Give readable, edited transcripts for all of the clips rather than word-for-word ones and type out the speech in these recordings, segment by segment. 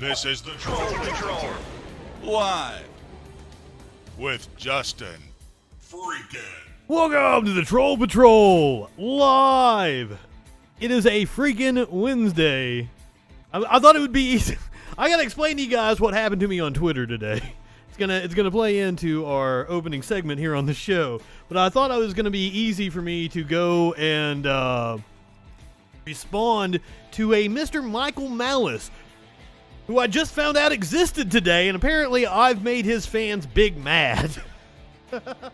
This is the Troll Patrol, live with Justin FREAKIN. Welcome to the Troll Patrol, live. It is a freaking Wednesday. I thought it would be easy. I gotta explain to you guys what happened to me on Twitter today. It's gonna play into our opening segment here on the show. But I thought it was gonna be easy for me to go and respond to a Mr. Michael Malus, who I just found out existed today, and apparently I've made his fans big mad. But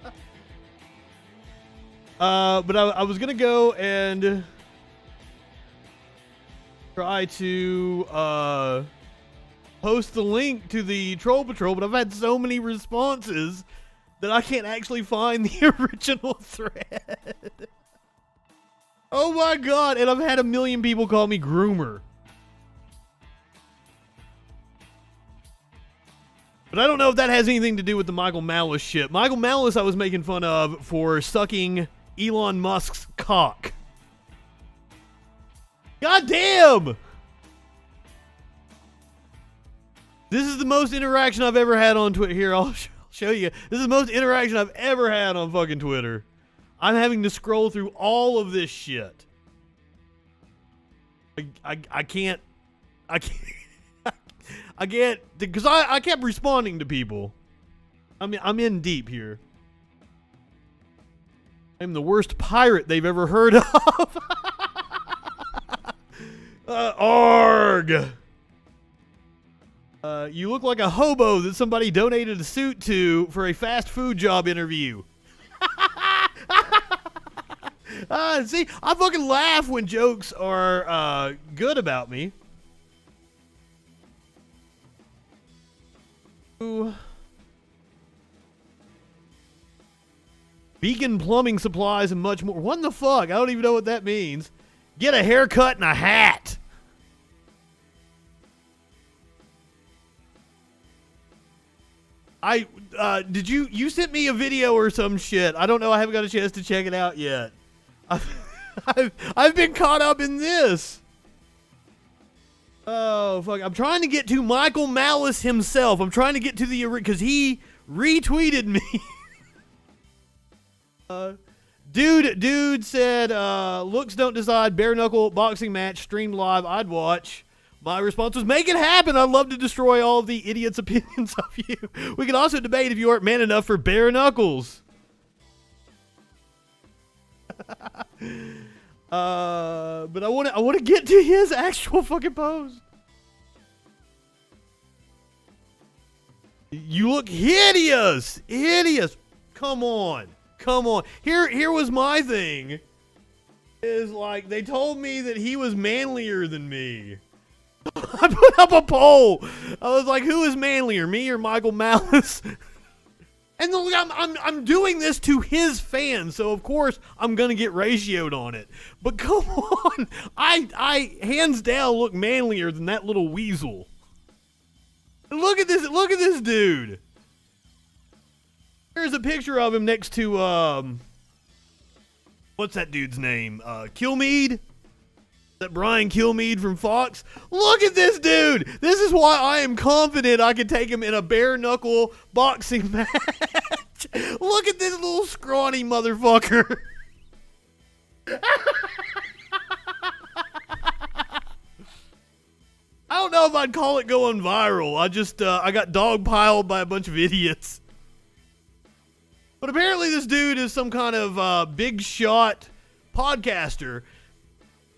I was gonna go and try to post the link to the Troll Patrol, but I've had so many responses that I can't actually find the original thread. Oh my god, and I've had 1 million people call me groomer. But I don't know if that has anything to do with the Michael Malus shit. Michael Malus I was making fun of for sucking Elon Musk's cock. God damn! This is the most interaction I've ever had on Twitter. Here, I'll show you. This is the most interaction I've ever had on fucking Twitter. I'm having to scroll through all of this shit. I can't, because I kept responding to people. I mean, I'm in deep here. I'm the worst pirate they've ever heard of. Arg! You look like a hobo that somebody donated a suit to for a fast food job interview. See, I fucking laugh when jokes are good about me. Ooh. Vegan plumbing supplies and much more. What the fuck? I don't even know what that means. Get a haircut and a hat. Did you sent me a video or some shit? I don't know. I haven't got a chance to check it out yet. I've been caught up in this. Oh fuck! I'm trying to get to Michael Malus himself. I'm trying to get to the because he retweeted me. Dude said, looks don't decide, bare knuckle boxing match streamed live, I'd watch. My response was, make it happen. I'd love to destroy all of the idiots' opinions of you. We can also debate if you aren't man enough for bare knuckles. But I want to get to his actual fucking post. You look hideous. Come on. Here was my thing. Is like they told me that he was manlier than me. I put up a poll. I was like, who is manlier, me or Michael Malus? And look, I'm doing this to his fans, so of course I'm gonna get ratioed on it. But come on, I hands down look manlier than that little weasel. Look at this dude. Here's a picture of him next to what's that dude's name? Kilmeade? Is that Brian Kilmeade from Fox? Look at this dude! This is why I am confident I can take him in a bare knuckle boxing match. Look at this little scrawny motherfucker. I don't know if I'd call it going viral. I got dogpiled by a bunch of idiots. But apparently this dude is some kind of big shot podcaster.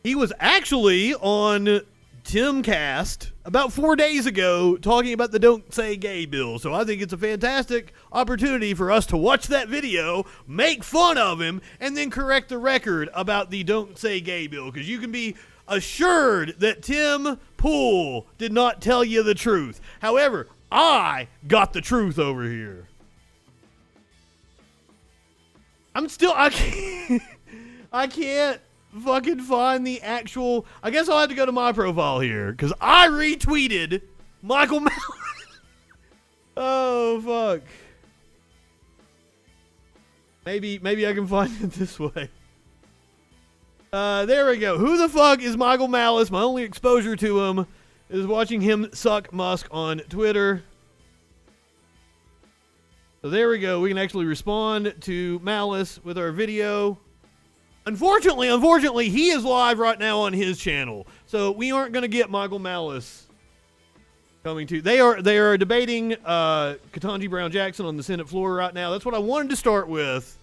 He was actually on Timcast about 4 days ago talking about the Don't Say Gay bill. So I think it's a fantastic opportunity for us to watch that video, make fun of him, and then correct the record about the Don't Say Gay bill. Because you can be assured that Tim Pool did not tell you the truth. However, I got the truth over here. I can't fucking find the actual. I guess I'll have to go to my profile here because I retweeted Michael Malus. Oh fuck. Maybe I can find it this way. There we go. Who the fuck is Michael Malus? My only exposure to him is watching him suck Musk on Twitter. So there we go. We can actually respond to Malus with our video. Unfortunately, he is live right now on his channel. So we aren't going to get Michael Malus coming to. They are debating Ketanji Brown Jackson on the Senate floor right now. That's what I wanted to start with.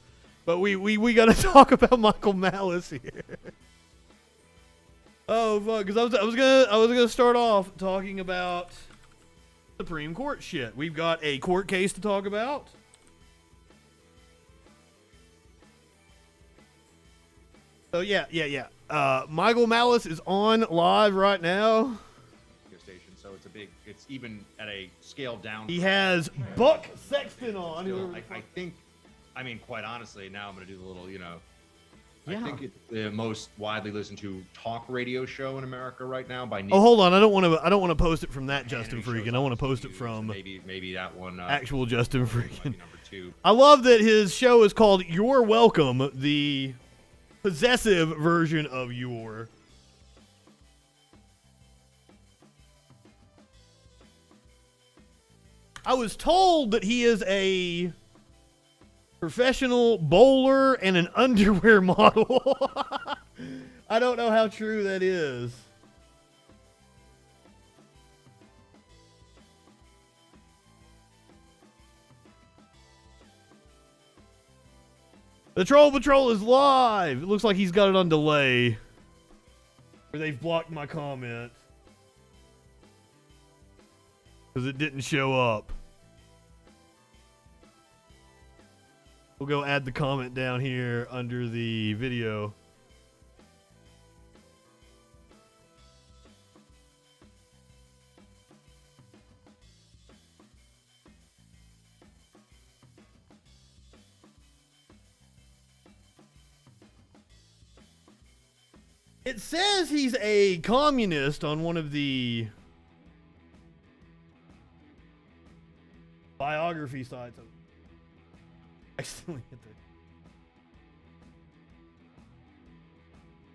But we got to talk about Michael Malus here. Oh fuck! Because I was gonna start off talking about Supreme Court shit. We've got a court case to talk about. So yeah. Michael Malus is on live right now. Station, so it's even at a scale down. He has Buck Sexton on. Still, I think, quite honestly, now I'm gonna do the little, I think it's the most widely listened to talk radio show in America right now by. Oh, hold on! I don't want to post it from that Justin Freakin. I want to post it from maybe that one. Actual Justin Freakin. Number 2. I love that his show is called "You're Welcome," the possessive version of "your." I was told that he is a professional bowler and an underwear model. I don't know how true that is. The Troll Patrol is live. It looks like he's got it on delay. Or they've blocked my comment. Because it didn't show up. We'll go add the comment down here under the video. It says he's a communist on one of the biography sites. Accidentally hit there.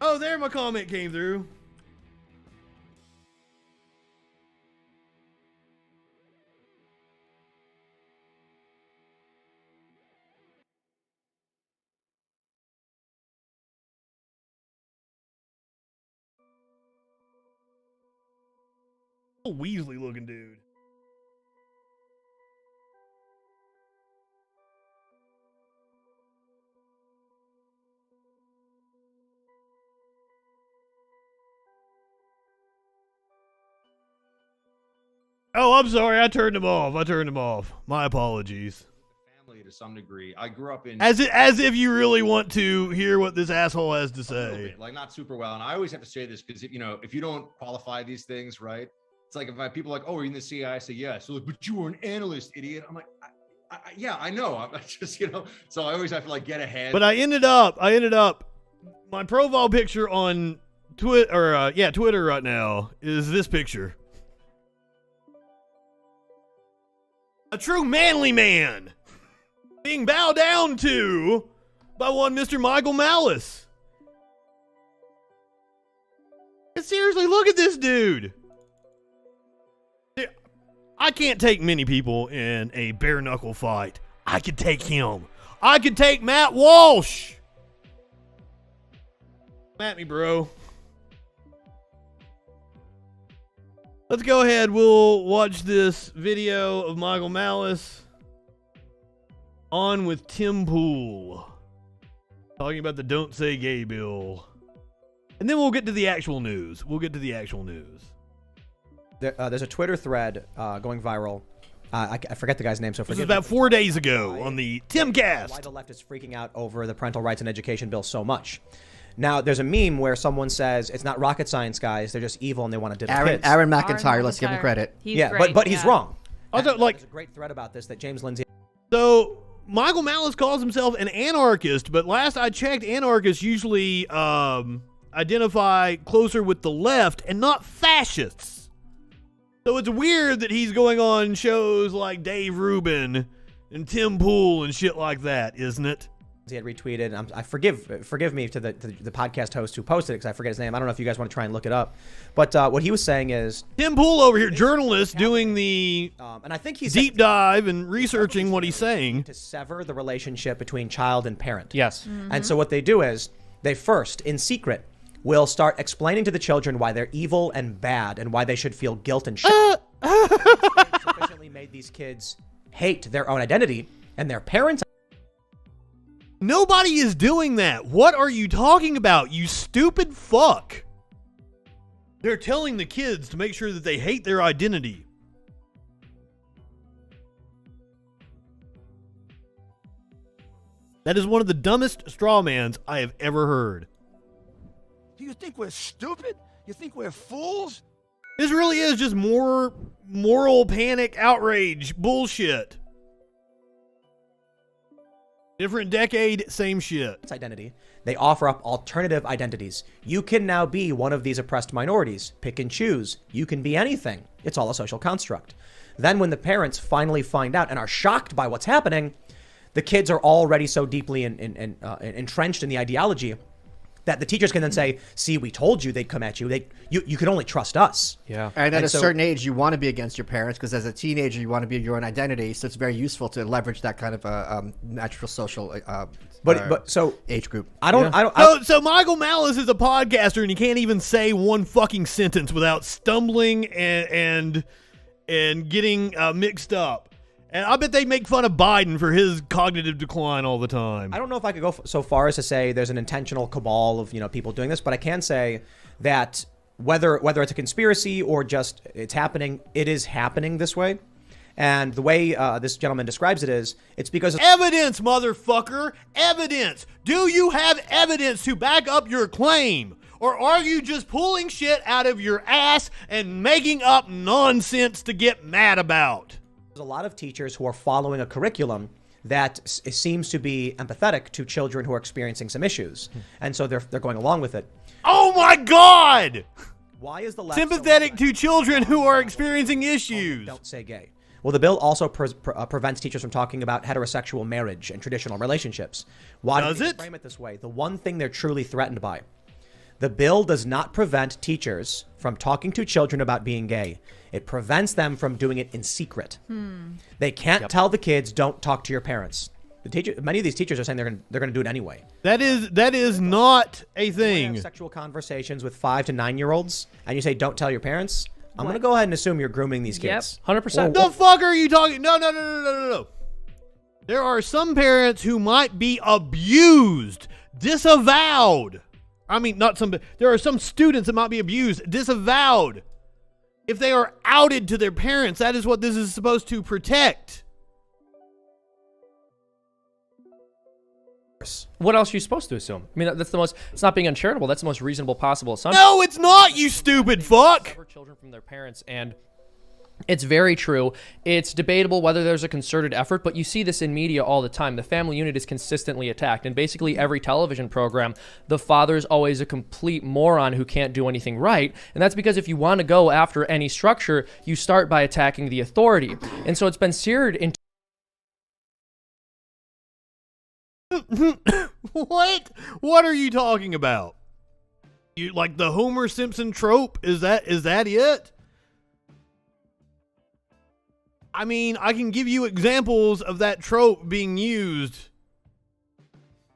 Oh, there my comment came through. Weasley looking dude. Oh, I'm sorry. I turned him off. My apologies. Family to some degree. I grew up in as if you really want to hear what this asshole has to say. Bit, like not super well, and I always have to say this because if you don't qualify these things, right? It's like if people are like, oh, are you in the CIA? I say yeah. So like, but you were an analyst, idiot. I'm like, yeah, I know. I'm just So I always have to like get ahead. But I ended up. My profile picture on Twitter right now is this picture. A true manly man being bowed down to by one Mr. Michael Malus. And seriously, look at this dude. I can't take many people in a bare knuckle fight. I could take him. I could take Matt Walsh. Come at me, bro. Let's go ahead. We'll watch this video of Michael Malus on with Tim Pool talking about the Don't Say Gay bill. And then we'll get to the actual news. There's a Twitter thread going viral. I forget the guy's name, so this forgive is about 4 days ago on the Timcast. Why the left is freaking out over the parental rights and education bill so much. Now, there's a meme where someone says, it's not rocket science, guys. They're just evil and they want to diddle kids. Aaron McIntyre, let's give him credit. He's great, but he's wrong. Also, there's a great thread about this that James Lindsay... So, Michael Malus calls himself an anarchist, but last I checked, anarchists usually identify closer with the left and not fascists. So it's weird that he's going on shows like Dave Rubin and Tim Pool and shit like that, isn't it? he had retweeted. I forgive me to the podcast host who posted it because I forget his name. I don't know if you guys want to try and look it up. But what he was saying is Tim Pool over here, journalist, doing the and I think he's deep dive and researching what he's saying. to sever the relationship between child and parent. Yes. And so what they do is they first, in secret, will start explaining to the children why they're evil and bad and why they should feel guilt and shame. Sufficiently made these kids hate their own identity and their parents. Nobody is doing that. What are you talking about, you stupid fuck? They're telling the kids to make sure that they hate their identity. That is one of the dumbest straw mans I have ever heard. Do you think we're stupid? You think we're fools? This really is just more moral panic, outrage, bullshit. Different decade, same shit. Identity. They offer up alternative identities. You can now be one of these oppressed minorities. Pick and choose. You can be anything. It's all a social construct. Then when the parents finally find out and are shocked by what's happening, the kids are already so deeply entrenched in the ideology that the teachers can then say, see, we told you they'd come at you. You can only trust us. Yeah. And at a so- certain age, you want to be against your parents because as a teenager, you want to be your own identity. So it's very useful to leverage that kind of natural social So age group. So Michael Malus is a podcaster and he can't even say one fucking sentence without stumbling and getting mixed up. And I bet they make fun of Biden for his cognitive decline all the time. I don't know if I could go so far as to say there's an intentional cabal of people doing this, but I can say that whether it's a conspiracy or just it's happening, it is happening this way. And the way this gentleman describes it is, it's because of Evidence, motherfucker! Evidence! Do you have evidence to back up your claim? Or are you just pulling shit out of your ass and making up nonsense to get mad about? There's a lot of teachers who are following a curriculum that seems to be empathetic to children who are experiencing some issues. And so they're going along with it. Oh my God! Why is the left Sympathetic to children who are experiencing issues. Don't say gay. Well, the bill also prevents teachers from talking about heterosexual marriage and traditional relationships. Why Does do they it? frame it this way? The one thing they're truly threatened by. The bill does not prevent teachers from talking to children about being gay. It prevents them from doing it in secret. They can't tell the kids, don't talk to your parents. Many of these teachers are saying they're going to do it anyway. That is not a thing. Have sexual conversations with 5 to 9-year-olds, and you say, don't tell your parents. I'm going to go ahead and assume you're grooming these kids. 100%. The fuck are you talking? No. There are some parents who might be abused, disavowed. I mean, not some. There are some students that might be abused, disavowed. If they are outed to their parents, that is what this is supposed to protect. What else are you supposed to assume? I mean, that's the most. It's not being uncharitable. That's the most reasonable possible assumption. No, it's not, you stupid fuck. Sever children from their parents, and it's very true. It's debatable whether there's a concerted effort, but you see this in media all the time. The family unit is consistently attacked. In basically every television program, the father's always a complete moron who can't do anything right. And that's because if you want to go after any structure, you start by attacking the authority. And so it's been seared into What are you talking about? You like the Homer Simpson trope? Is that it? I mean, I can give you examples of that trope being used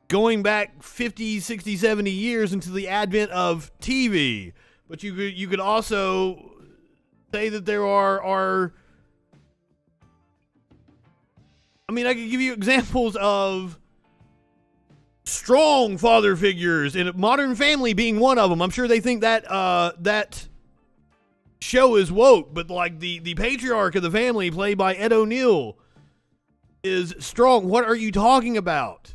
going back 50, 60, 70 years into the advent of TV. But you could also say that there are I mean, I could give you examples of strong father figures in Modern Family being one of them. I'm sure they think that that show is woke, but like the patriarch of the family played by Ed O'Neill is strong. What are you talking about?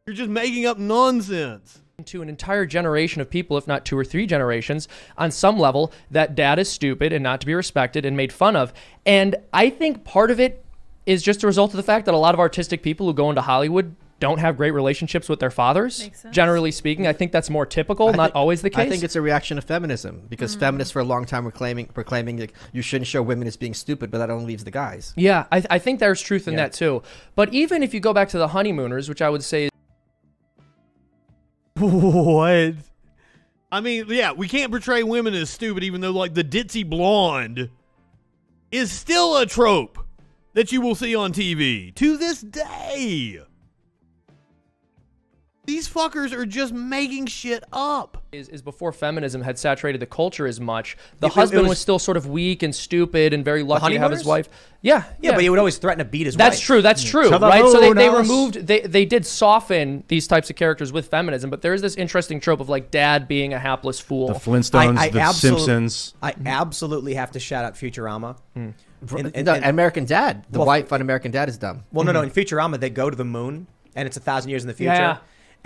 You're just making up nonsense. To an entire generation of people, if not 2 or 3 generations, on some level, that dad is stupid and not to be respected and made fun of. And I think part of it is just a result of the fact that a lot of artistic people who go into Hollywood don't have great relationships with their fathers. Generally speaking, I think that's more typical, not always the case. I think it's a reaction to feminism because feminists for a long time were proclaiming like, you shouldn't show women as being stupid, but that only leaves the guys. Yeah, I think there's truth in that too. But even if you go back to the honeymooners, which I would say What? I mean, yeah, we can't portray women as stupid, even though, like, the ditzy blonde is still a trope that you will see on TV to this day. These fuckers are just making shit up. Is before feminism had saturated the culture as much. The husband was still sort of weak and stupid and very lucky to have his wife. Yeah, but he would always threaten to beat his wife. That's true, right? So they removed, they did soften these types of characters with feminism, but there is this interesting trope of like dad being a hapless fool. The Flintstones, the Simpsons. I absolutely have to shout out Futurama. American Dad. The wife on American Dad is dumb. Well, no. In Futurama, they go to the moon, and it's 1,000 years in the future. Yeah.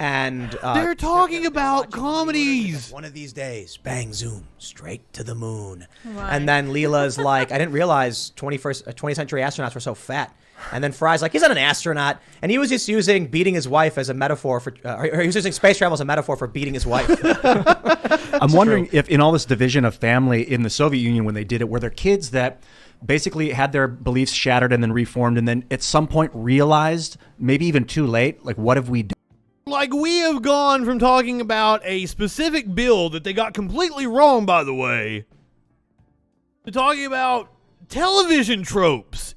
And they're talking about comedies. One of these days, bang, zoom, straight to the moon. Right. And then Leela's like, I didn't realize 20th century astronauts were so fat. And then Fry's like, he's not an astronaut. And he was just using beating his wife as a metaphor for, or he was using space travel as a metaphor for beating his wife. I'm wondering if in all this division of family in the Soviet Union, when they did it, were there kids that basically had their beliefs shattered and then reformed and then at some point realized, maybe even too late, like, what have we done? Like, we have gone from talking about a specific bill that they got completely wrong, by the way, to talking about television tropes.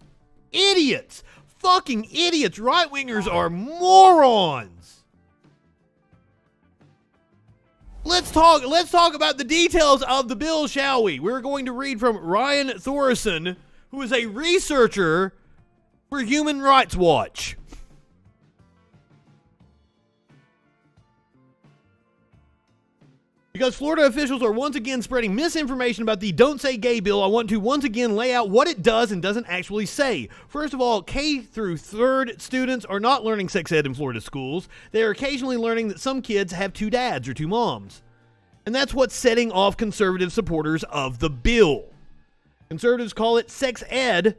Idiots. Fucking idiots. Right-wingers are morons. Let's talk about the details of the bill, shall we? We're going to read from Ryan Thorson, who is a researcher for Human Rights Watch. Because Florida officials are once again spreading misinformation about the Don't Say Gay bill, I want to once again lay out what it does and doesn't actually say. First of all, K through 3rd students are not learning sex ed in Florida schools. They are occasionally learning that some kids have 2 dads or 2 moms. And that's what's setting off conservative supporters of the bill. Conservatives call it sex ed,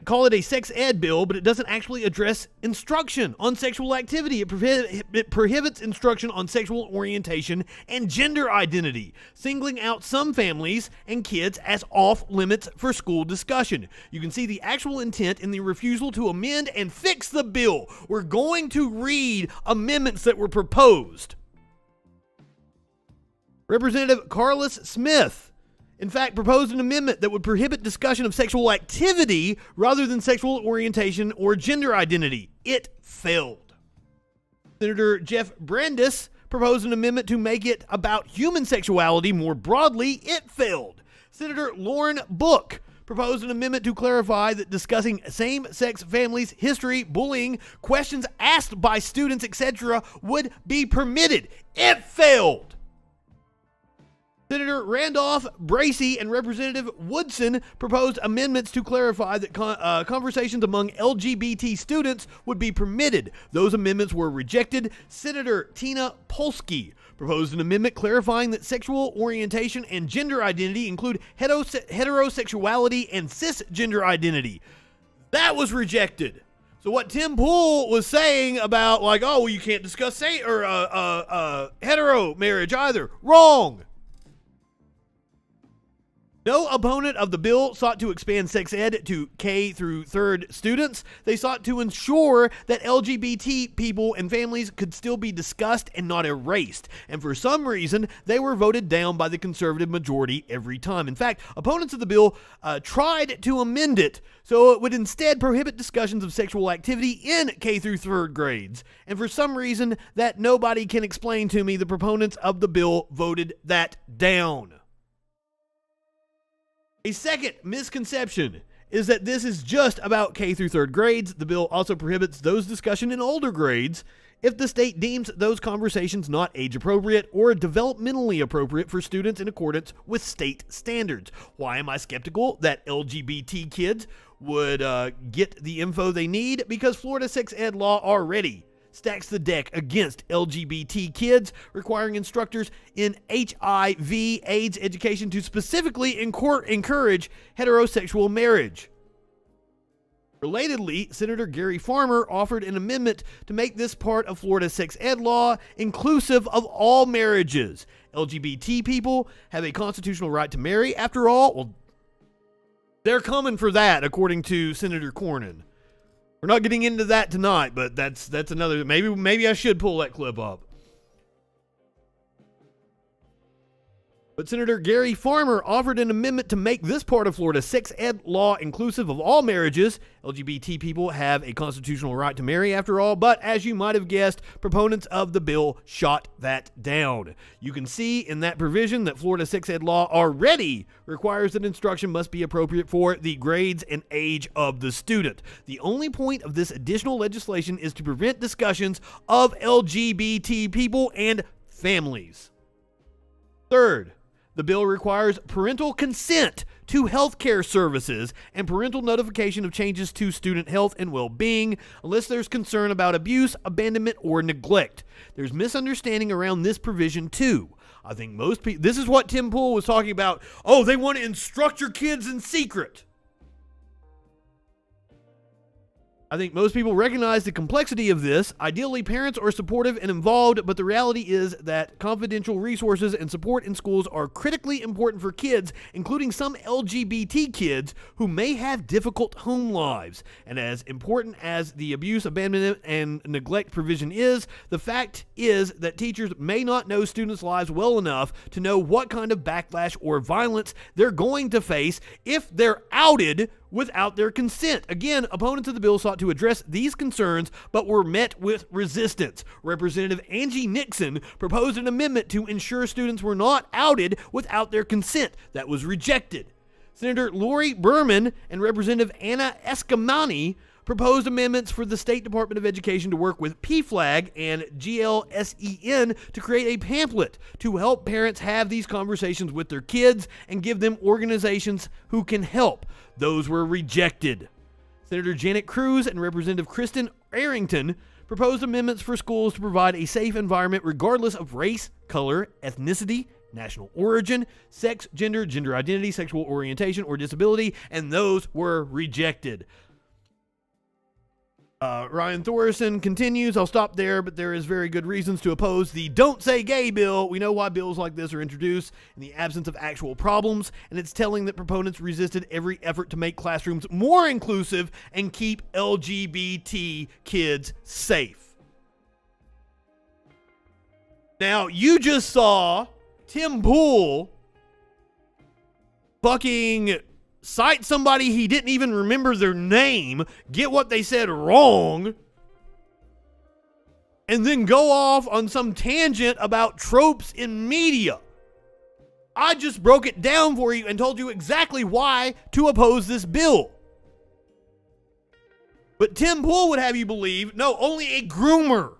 call it a sex ed bill, but it doesn't actually address instruction on sexual activity. It prohibits instruction on sexual orientation and gender identity, singling out some families and kids as off limits for school discussion. You can see the actual intent in the refusal to amend and fix the bill. We're going to read amendments that were proposed. Representative Carlos Smith, in fact, proposed an amendment that would prohibit discussion of sexual activity rather than sexual orientation or gender identity. It failed. Senator Jeff Brandes proposed an amendment to make it about human sexuality more broadly. It failed. Senator Lauren Book proposed an amendment to clarify that discussing same-sex families, history, bullying, questions asked by students, etc. would be permitted. It failed. Senator Randolph Bracey and Representative Woodson proposed amendments to clarify that conversations among LGBT students would be permitted. Those amendments were rejected. Senator Tina Polsky proposed an amendment clarifying that sexual orientation and gender identity include heterosexuality and cisgender identity. That was rejected. So what Tim Pool was saying about, like, oh, well, you can't discuss hetero marriage either, wrong. No opponent of the bill sought to expand sex ed to K through 3rd students. They sought to ensure that LGBT people and families could still be discussed and not erased. And for some reason, they were voted down by the conservative majority every time. In fact, opponents of the bill tried to amend it so it would instead prohibit discussions of sexual activity in K through 3rd grades. And for some reason that nobody can explain to me, the proponents of the bill voted that down. A second misconception is that this is just about K through 3rd grades. The bill also prohibits those discussion in older grades if the state deems those conversations not age appropriate or developmentally appropriate for students in accordance with state standards. Why am I skeptical that LGBT kids would get the info they need? Because Florida sex ed law already stacks the deck against LGBT kids, requiring instructors in HIV/AIDS education to specifically encourage heterosexual marriage. Relatedly, Senator Gary Farmer offered an amendment to make this part of Florida's sex ed law inclusive of all marriages. LGBT people have a constitutional right to marry. After all, well, they're coming for that, according to Senator Cornyn. We're not getting into that tonight, but that's another. Maybe I should pull that clip up. But Senator Gary Farmer offered an amendment to make this part of Florida's sex ed law inclusive of all marriages. LGBT people have a constitutional right to marry, after all, but as you might have guessed, proponents of the bill shot that down. You can see in that provision that Florida's sex ed law already requires that instruction must be appropriate for the grades and age of the student. The only point of this additional legislation is to prevent discussions of LGBT people and families. Third, the bill requires parental consent to health care services and parental notification of changes to student health and well-being unless there's concern about abuse, abandonment, or neglect. There's misunderstanding around this provision too. I think most people, this is what Tim Pool was talking about. Oh, they want to instruct your kids in secret. I think most people recognize the complexity of this. Ideally, parents are supportive and involved, but the reality is that confidential resources and support in schools are critically important for kids, including some LGBT kids who may have difficult home lives. And as important as the abuse, abandonment, and neglect provision is, the fact is that teachers may not know students' lives well enough to know what kind of backlash or violence they're going to face if they're outed without their consent. Again, opponents of the bill sought to address these concerns, but were met with resistance. Representative Angie Nixon proposed an amendment to ensure students were not outed without their consent. That was rejected. Senator Lori Berman and Representative Anna Escamani proposed amendments for the State Department of Education to work with PFLAG and GLSEN to create a pamphlet to help parents have these conversations with their kids and give them organizations who can help. Those were rejected. Senator Janet Cruz and Representative Kristen Arrington proposed amendments for schools to provide a safe environment regardless of race, color, ethnicity, national origin, sex, gender, gender identity, sexual orientation, or disability, and those were rejected. Ryan Thorson continues, I'll stop there, but there is very good reasons to oppose the Don't Say Gay bill. We know why bills like this are introduced in the absence of actual problems, and it's telling that proponents resisted every effort to make classrooms more inclusive and keep LGBT kids safe. Now, you just saw Tim Pool fucking cite somebody he didn't even remember their name, get what they said wrong, and then go off on some tangent about tropes in media. I just broke it down for you and told you exactly why to oppose this bill. But Tim Pool would have you believe, no, only a groomer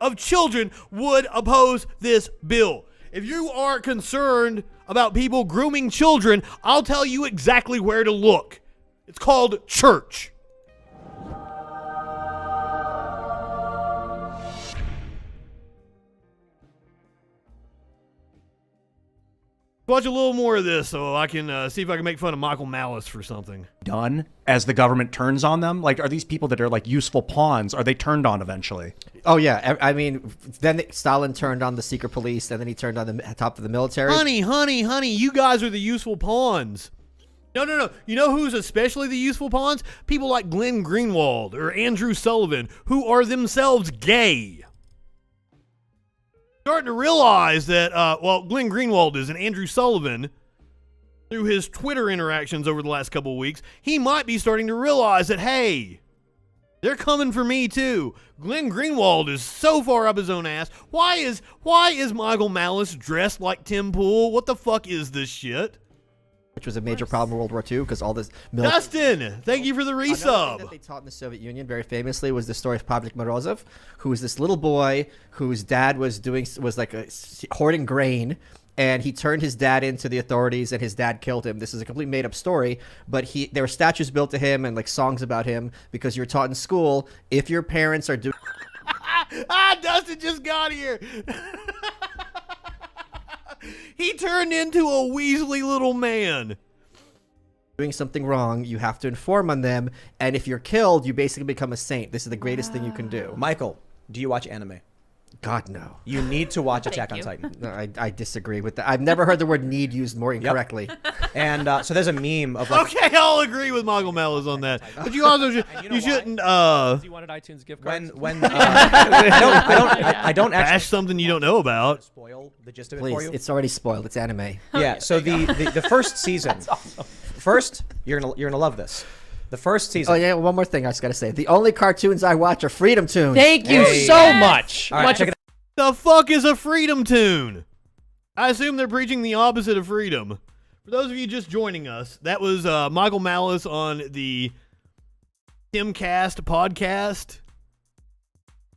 of children would oppose this bill. If you are concerned about people grooming children, I'll tell you exactly where to look. It's called church. Watch a little more of this so I can see if I can make fun of Michael Malus for something. Done as the government turns on them? Like, are these people that are like useful pawns? Are they turned on eventually? Oh, yeah. I mean, then Stalin turned on the secret police, and then he turned on the top of the military. Honey, you guys are the useful pawns. No. You know who's especially the useful pawns? People like Glenn Greenwald or Andrew Sullivan, who are themselves gay. Starting to realize that, Glenn Greenwald is, and Andrew Sullivan, through his Twitter interactions over the last couple of weeks, he might be starting to realize that, hey, they're coming for me too. Glenn Greenwald is so far up his own ass. Why is Michael Malus dressed like Tim Pool? What the fuck is this shit? Which was a major problem in World War II because all this Dustin, thank you for the resub. Another thing that they taught in the Soviet Union very famously was the story of Pavlik Morozov, who was this little boy whose dad was hoarding grain, and he turned his dad into the authorities, and his dad killed him. This is a complete made-up story, but there were statues built to him and like songs about him because you're taught in school if your parents are doing. Dustin just got here. He turned into a Weasley little man. Doing something wrong, you have to inform on them, and if you're killed, you basically become a saint. This is the greatest thing you can do. Michael, do you watch anime? God, no. You need to watch Attack on you. Titan. No, I disagree with that. I've never heard the word need used more incorrectly. And so there's a meme of like Okay, I'll agree with Michael Malus on that. But you also you know shouldn't Do you want an iTunes gift card? when I don't actually bash something you don't know about. spoil the gist of it for Please, you. it's already spoiled. It's anime. Yeah. So the first season. First, you're gonna love this. The first season. Oh yeah, one more thing I just gotta say. The only cartoons I watch are Freedom Tunes. Thank you so much. All right, Much check it out. The fuck is a freedom tune? I assume they're preaching the opposite of freedom. For those of you just joining us, that was Michael Malus on the Timcast podcast.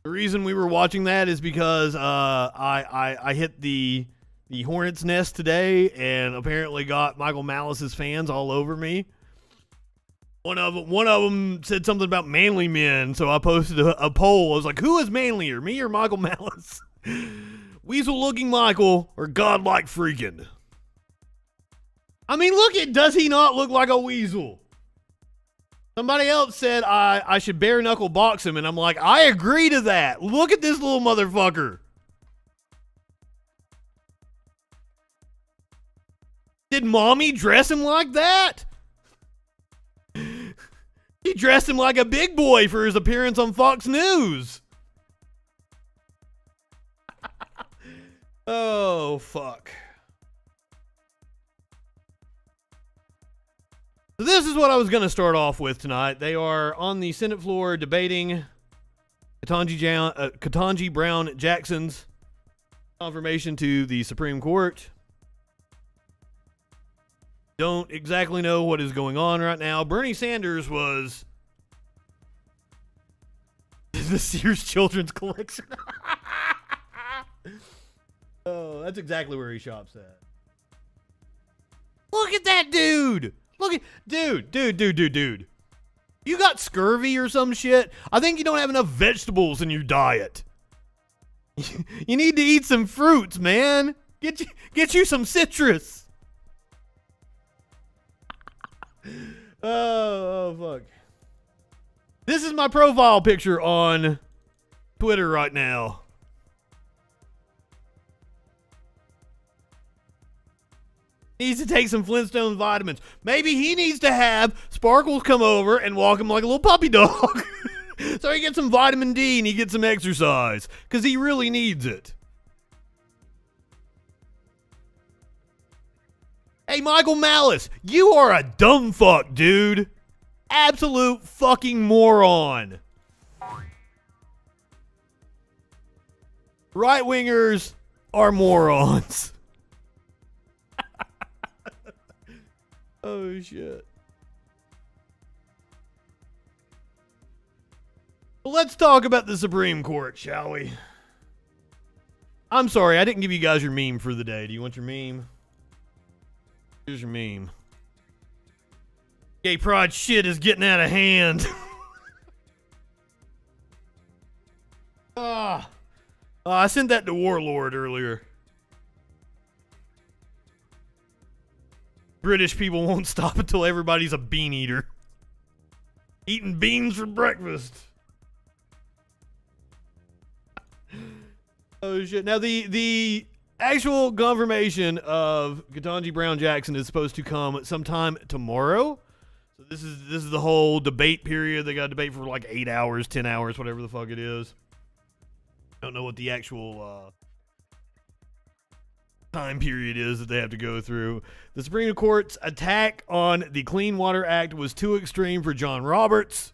The reason we were watching that is because I hit the Hornet's Nest today and apparently got Michael Malus's fans all over me. One of them said something about manly men, so I posted a poll. I was like, who is manlier, me or Michael Malus? Weasel-looking Michael or godlike Freakin? I mean, does he not look like a weasel? Somebody else said I should bare knuckle box him, and I'm like, I agree to that. Look at this little motherfucker. Did mommy dress him like that? She dressed him like a big boy for his appearance on Fox News. Oh, fuck. So this is what I was going to start off with tonight. They are on the Senate floor debating Ketanji Brown Jackson's confirmation to the Supreme Court. Don't exactly know what is going on right now. Bernie Sanders was the Sears Children's Collection. Oh, that's exactly where he shops at. Look at that dude. Dude. You got scurvy or some shit? I think you don't have enough vegetables in your diet. You need to eat some fruits, man. Get you some citrus. Oh, fuck. This is my profile picture on Twitter right now. Needs to take some Flintstone vitamins. Maybe he needs to have Sparkles come over and walk him like a little puppy dog. So he gets some vitamin D and he gets some exercise. Because he really needs it. Hey, Michael Malus, you are a dumb fuck, dude. Absolute fucking moron. Right-wingers are morons. Oh, shit. Well, let's talk about the Supreme Court, shall we? I'm sorry, I didn't give you guys your meme for the day. Do you want your meme? Here's your meme. Gay pride shit is getting out of hand. I sent that to Warlord earlier. British people won't stop until everybody's a bean eater. Eating beans for breakfast. Oh shit. Now the actual confirmation of Ketanji Brown Jackson is supposed to come sometime tomorrow. So this is the whole debate period. They got to debate for like 8 hours, 10 hours, whatever the fuck it is. Don't know what the actual time period is that they have to go through. The Supreme Court's attack on the Clean Water Act was too extreme for John Roberts.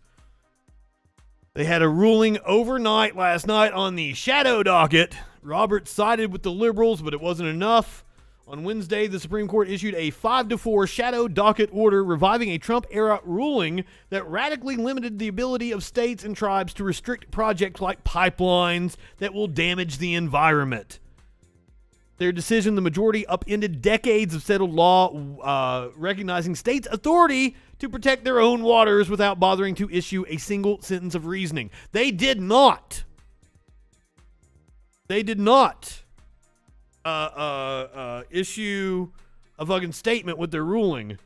They had a ruling overnight last night on the shadow docket. Roberts sided with the liberals, but it wasn't enough. On Wednesday, the Supreme Court issued a 5-4 shadow docket order reviving a Trump-era ruling that radically limited the ability of states and tribes to restrict projects like pipelines that will damage the environment. Their decision, the majority upended decades of settled law, recognizing states' authority to protect their own waters without bothering to issue a single sentence of reasoning. They did not issue a fucking statement with their ruling.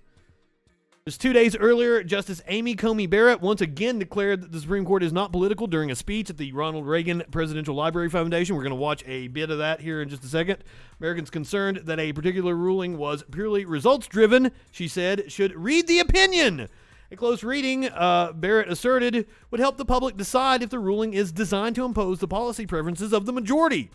Just 2 days earlier, Justice Amy Coney Barrett once again declared that the Supreme Court is not political during a speech at the Ronald Reagan Presidential Library Foundation. We're going to watch a bit of that here in just a second. Americans concerned that a particular ruling was purely results-driven, she said, should read the opinion. A close reading, Barrett asserted, would help the public decide if the ruling is designed to impose the policy preferences of the majority,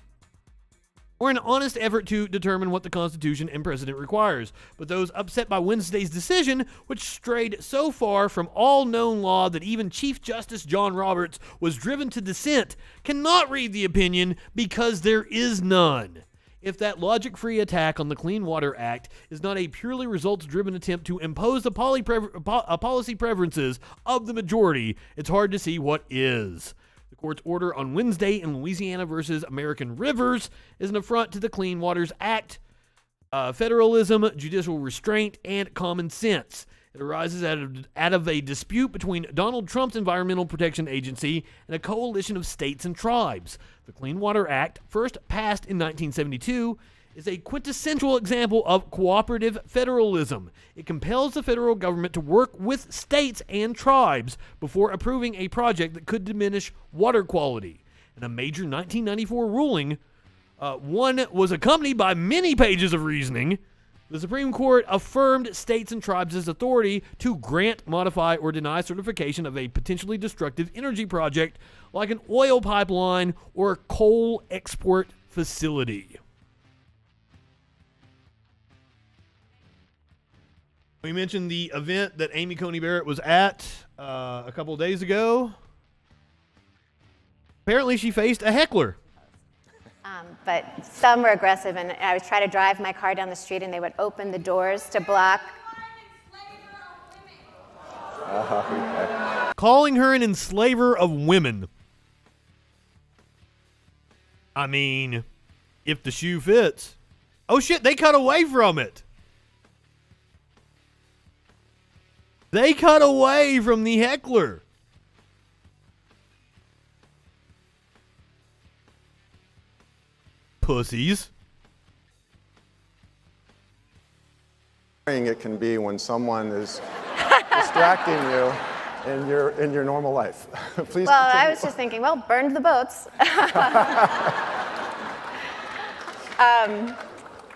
or an honest effort to determine what the Constitution and precedent requires. But those upset by Wednesday's decision, which strayed so far from all known law that even Chief Justice John Roberts was driven to dissent, cannot read the opinion because there is none. If that logic-free attack on the Clean Water Act is not a purely results-driven attempt to impose the policy preferences of the majority, it's hard to see what is. The court's order on Wednesday in Louisiana versus American Rivers is an affront to the Clean Waters Act, federalism, judicial restraint, and common sense. It arises out of a dispute between Donald Trump's Environmental Protection Agency and a coalition of states and tribes. The Clean Water Act, first passed in 1972, is a quintessential example of cooperative federalism. It compels the federal government to work with states and tribes before approving a project that could diminish water quality. In a major 1994 ruling, one was accompanied by many pages of reasoning. The Supreme Court affirmed states and tribes' authority to grant, modify, or deny certification of a potentially destructive energy project like an oil pipeline or a coal export facility. We mentioned the event that Amy Coney Barrett was at a couple of days ago. Apparently she faced a heckler. But some were aggressive, and I would try to drive my car down the street, and they would open the doors to block. Calling her an enslaver of women. I mean, if the shoe fits. Oh shit, they cut away from it. They cut away from the heckler. Pussies. It can be when someone is distracting you in your normal life. Please. Well, continue. I was just thinking, well, burned the boats.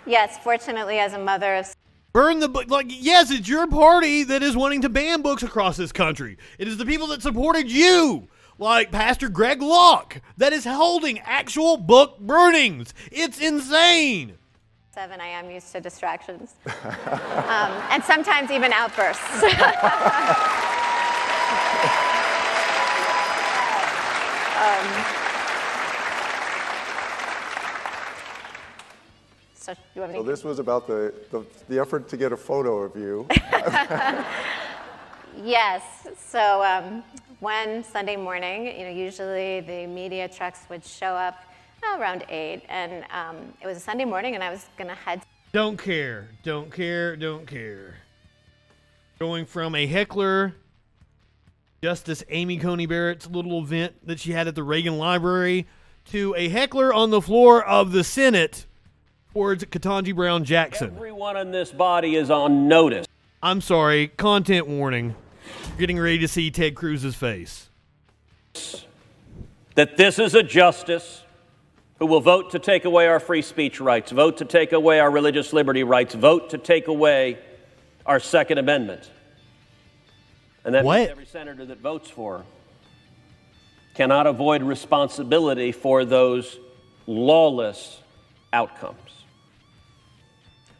Yes, fortunately, as a mother of... Burn the book. Like, yes, it's your party that is wanting to ban books across this country. It is the people that supported you, like Pastor Greg Locke, that is holding actual book burnings. It's insane. 7, I am used to distractions. And sometimes even outbursts. So this was about the effort to get a photo of you. Yes. So one Sunday morning, usually the media trucks would show up around 8, and it was a Sunday morning, and I was gonna head. Don't care. Going from a heckler, Justice Amy Coney Barrett's little event that she had at the Reagan Library, to a heckler on the floor of the Senate towards Ketanji Brown Jackson. Everyone in this body is on notice. I'm sorry, content warning. Getting ready to see Ted Cruz's face. That this is a justice who will vote to take away our free speech rights, vote to take away our religious liberty rights, vote to take away our Second Amendment. And that means every senator that votes for cannot avoid responsibility for those lawless outcomes.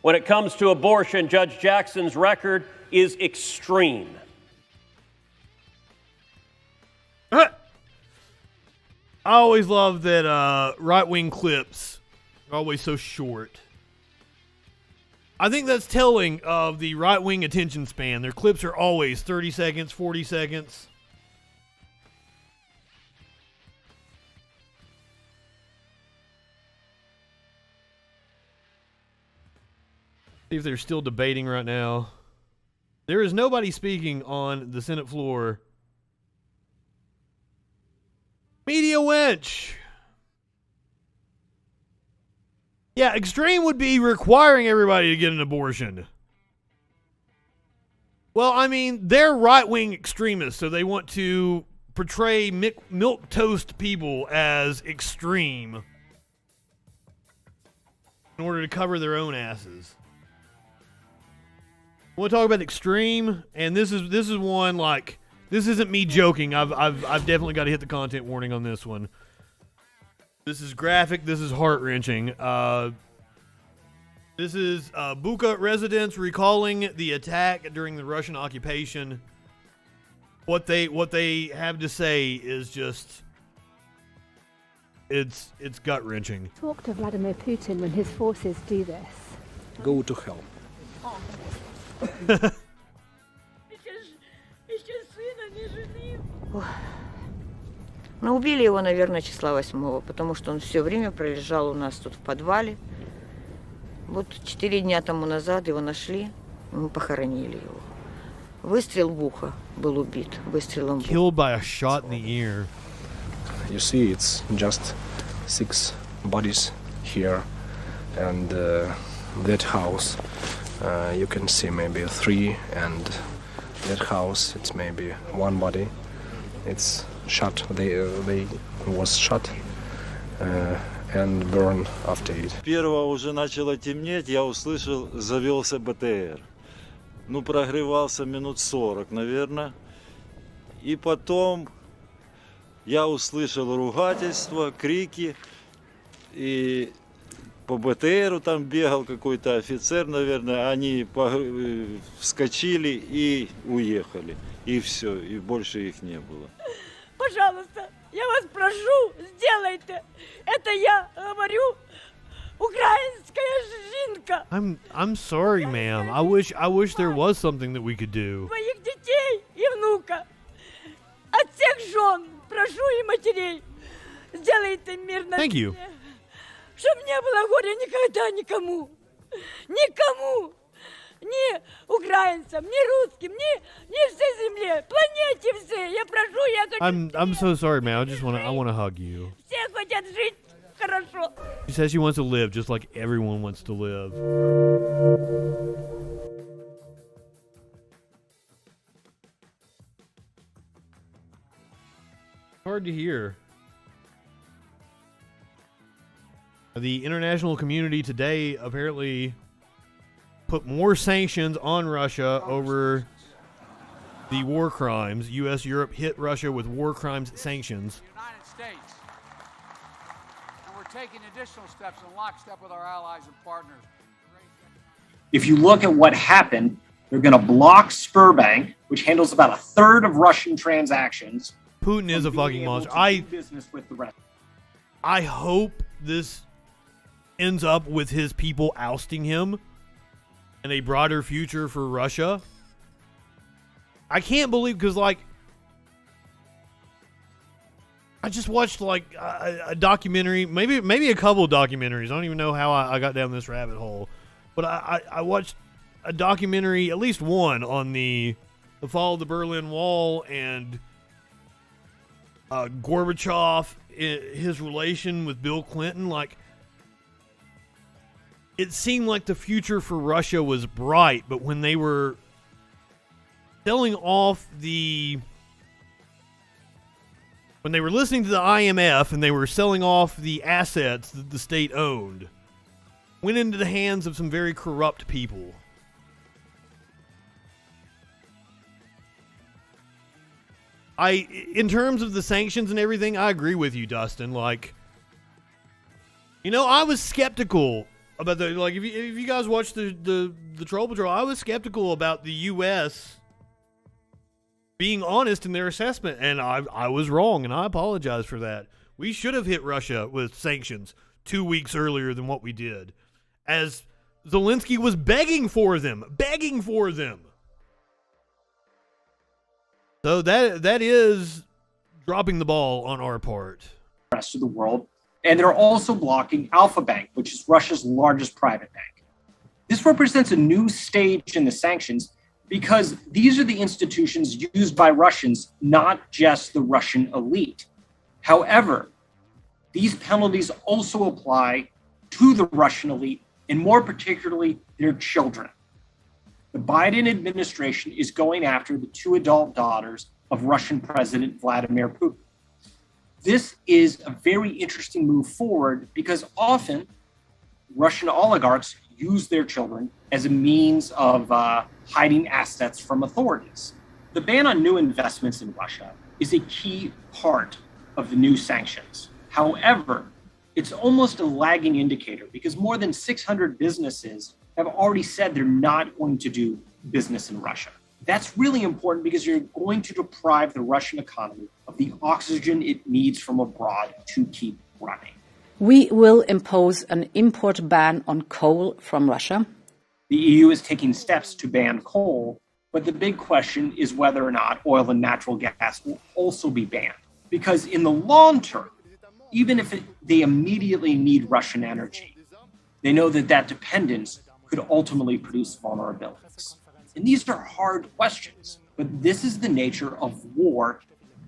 When it comes to abortion, Judge Jackson's record is extreme. I always love that right-wing clips are always so short. I think that's telling of the right-wing attention span. Their clips are always 30 seconds, 40 seconds. See if they're still debating right now. There is nobody speaking on the Senate floor. Media wench. Yeah, extreme would be requiring everybody to get an abortion. Well, I mean, they're right-wing extremists, so they want to portray milquetoast people as extreme in order to cover their own asses. I want to talk about extreme, and this is one, like, this isn't me joking. I've definitely got to hit the content warning on this one. This is graphic. This is heart-wrenching. This is Bucha residents recalling the attack during the Russian occupation. What they have to say is just, it's gut-wrenching. Talk to Vladimir Putin when his forces do this. Go to hell. Ну, убили его, наверное, числа 8-го, потому что он все время пролежал у нас тут в подвале. Вот 4 дня тому назад его нашли, мы похоронили его. Выстрел в ухо, был убит. Выстрелом в ухо. Killed by a shot in the ear. You see, it's just 6 bodies here, and that house, you can see maybe 3, and that house, it's maybe 1 body. It's shot. They was shot and burned after it. Первого уже начало темнеть, я услышал, завелся БТР. Ну, прогревался минут 40, наверное. И потом я услышал ругательство, крики. И по БТРу там бегал какой-то офицер, наверное. Они вскочили и уехали. И все, и больше их не было. Пожалуйста, я вас прошу, сделайте. Это я говорю, украинская жинка. I'm sorry, ma'am. I wish there was something that we could do. Своих детей и внука. От всех жен, прошу и матерей, сделайте мирно. Thank you. Чтоб не было горя никогда никому. Никому. Ни украинцам, ни русским, ни всей земле, планете всей. Я прошу, я хочу. I'm so sorry, man. I want to hug you. Все хотят жить хорошо. She says she wants to live just like everyone wants to live. Hard to hear. The international community today apparently put more sanctions on Russia over the war crimes. U.S. Europe hit Russia with war crimes sanctions. United States. And we're taking additional steps in lockstep with our allies and partners. If you look at what happened, they're going to block Sberbank, which handles about 1/3 of Russian transactions. Putin is a fucking monster. I hope this ends up with his people ousting him and a broader future for Russia. I can't believe, because, like, I just watched, like, a documentary, maybe a couple of documentaries. I don't even know how I got down this rabbit hole. But I watched a documentary, at least one, on the fall of the Berlin Wall and Gorbachev, his relation with Bill Clinton. Like, it seemed like the future for Russia was bright, but when they were selling off when they were listening to the IMF and they were selling off the assets that the state owned, went into the hands of some very corrupt people. In terms of the sanctions and everything, I agree with you, Dustin. Like, you know, I was skeptical about the, like, if you guys watched the Troll Patrol, I was skeptical about the U.S. being honest in their assessment, and I was wrong, and I apologize for that. We should have hit Russia with sanctions 2 weeks earlier than what we did, as Zelensky was begging for them. So that is dropping the ball on our part. The rest of the world. And they're also blocking Alfa Bank, which is Russia's largest private bank. This represents a new stage in the sanctions because these are the institutions used by Russians, not just the Russian elite. However, these penalties also apply to the Russian elite, and more particularly their children. The Biden administration is going after the 2 adult daughters of Russian President Vladimir Putin. This is a very interesting move forward because often Russian oligarchs use their children as a means of hiding assets from authorities. The ban on new investments in Russia is a key part of the new sanctions. However, it's almost a lagging indicator because more than 600 businesses have already said they're not going to do business in Russia. That's really important because you're going to deprive the Russian economy of the oxygen it needs from abroad to keep running. We will impose an import ban on coal from Russia. The EU is taking steps to ban coal, but the big question is whether or not oil and natural gas will also be banned. Because in the long term, even if they immediately need Russian energy, they know that that dependence could ultimately produce vulnerabilities. And these are hard questions, but this is the nature of war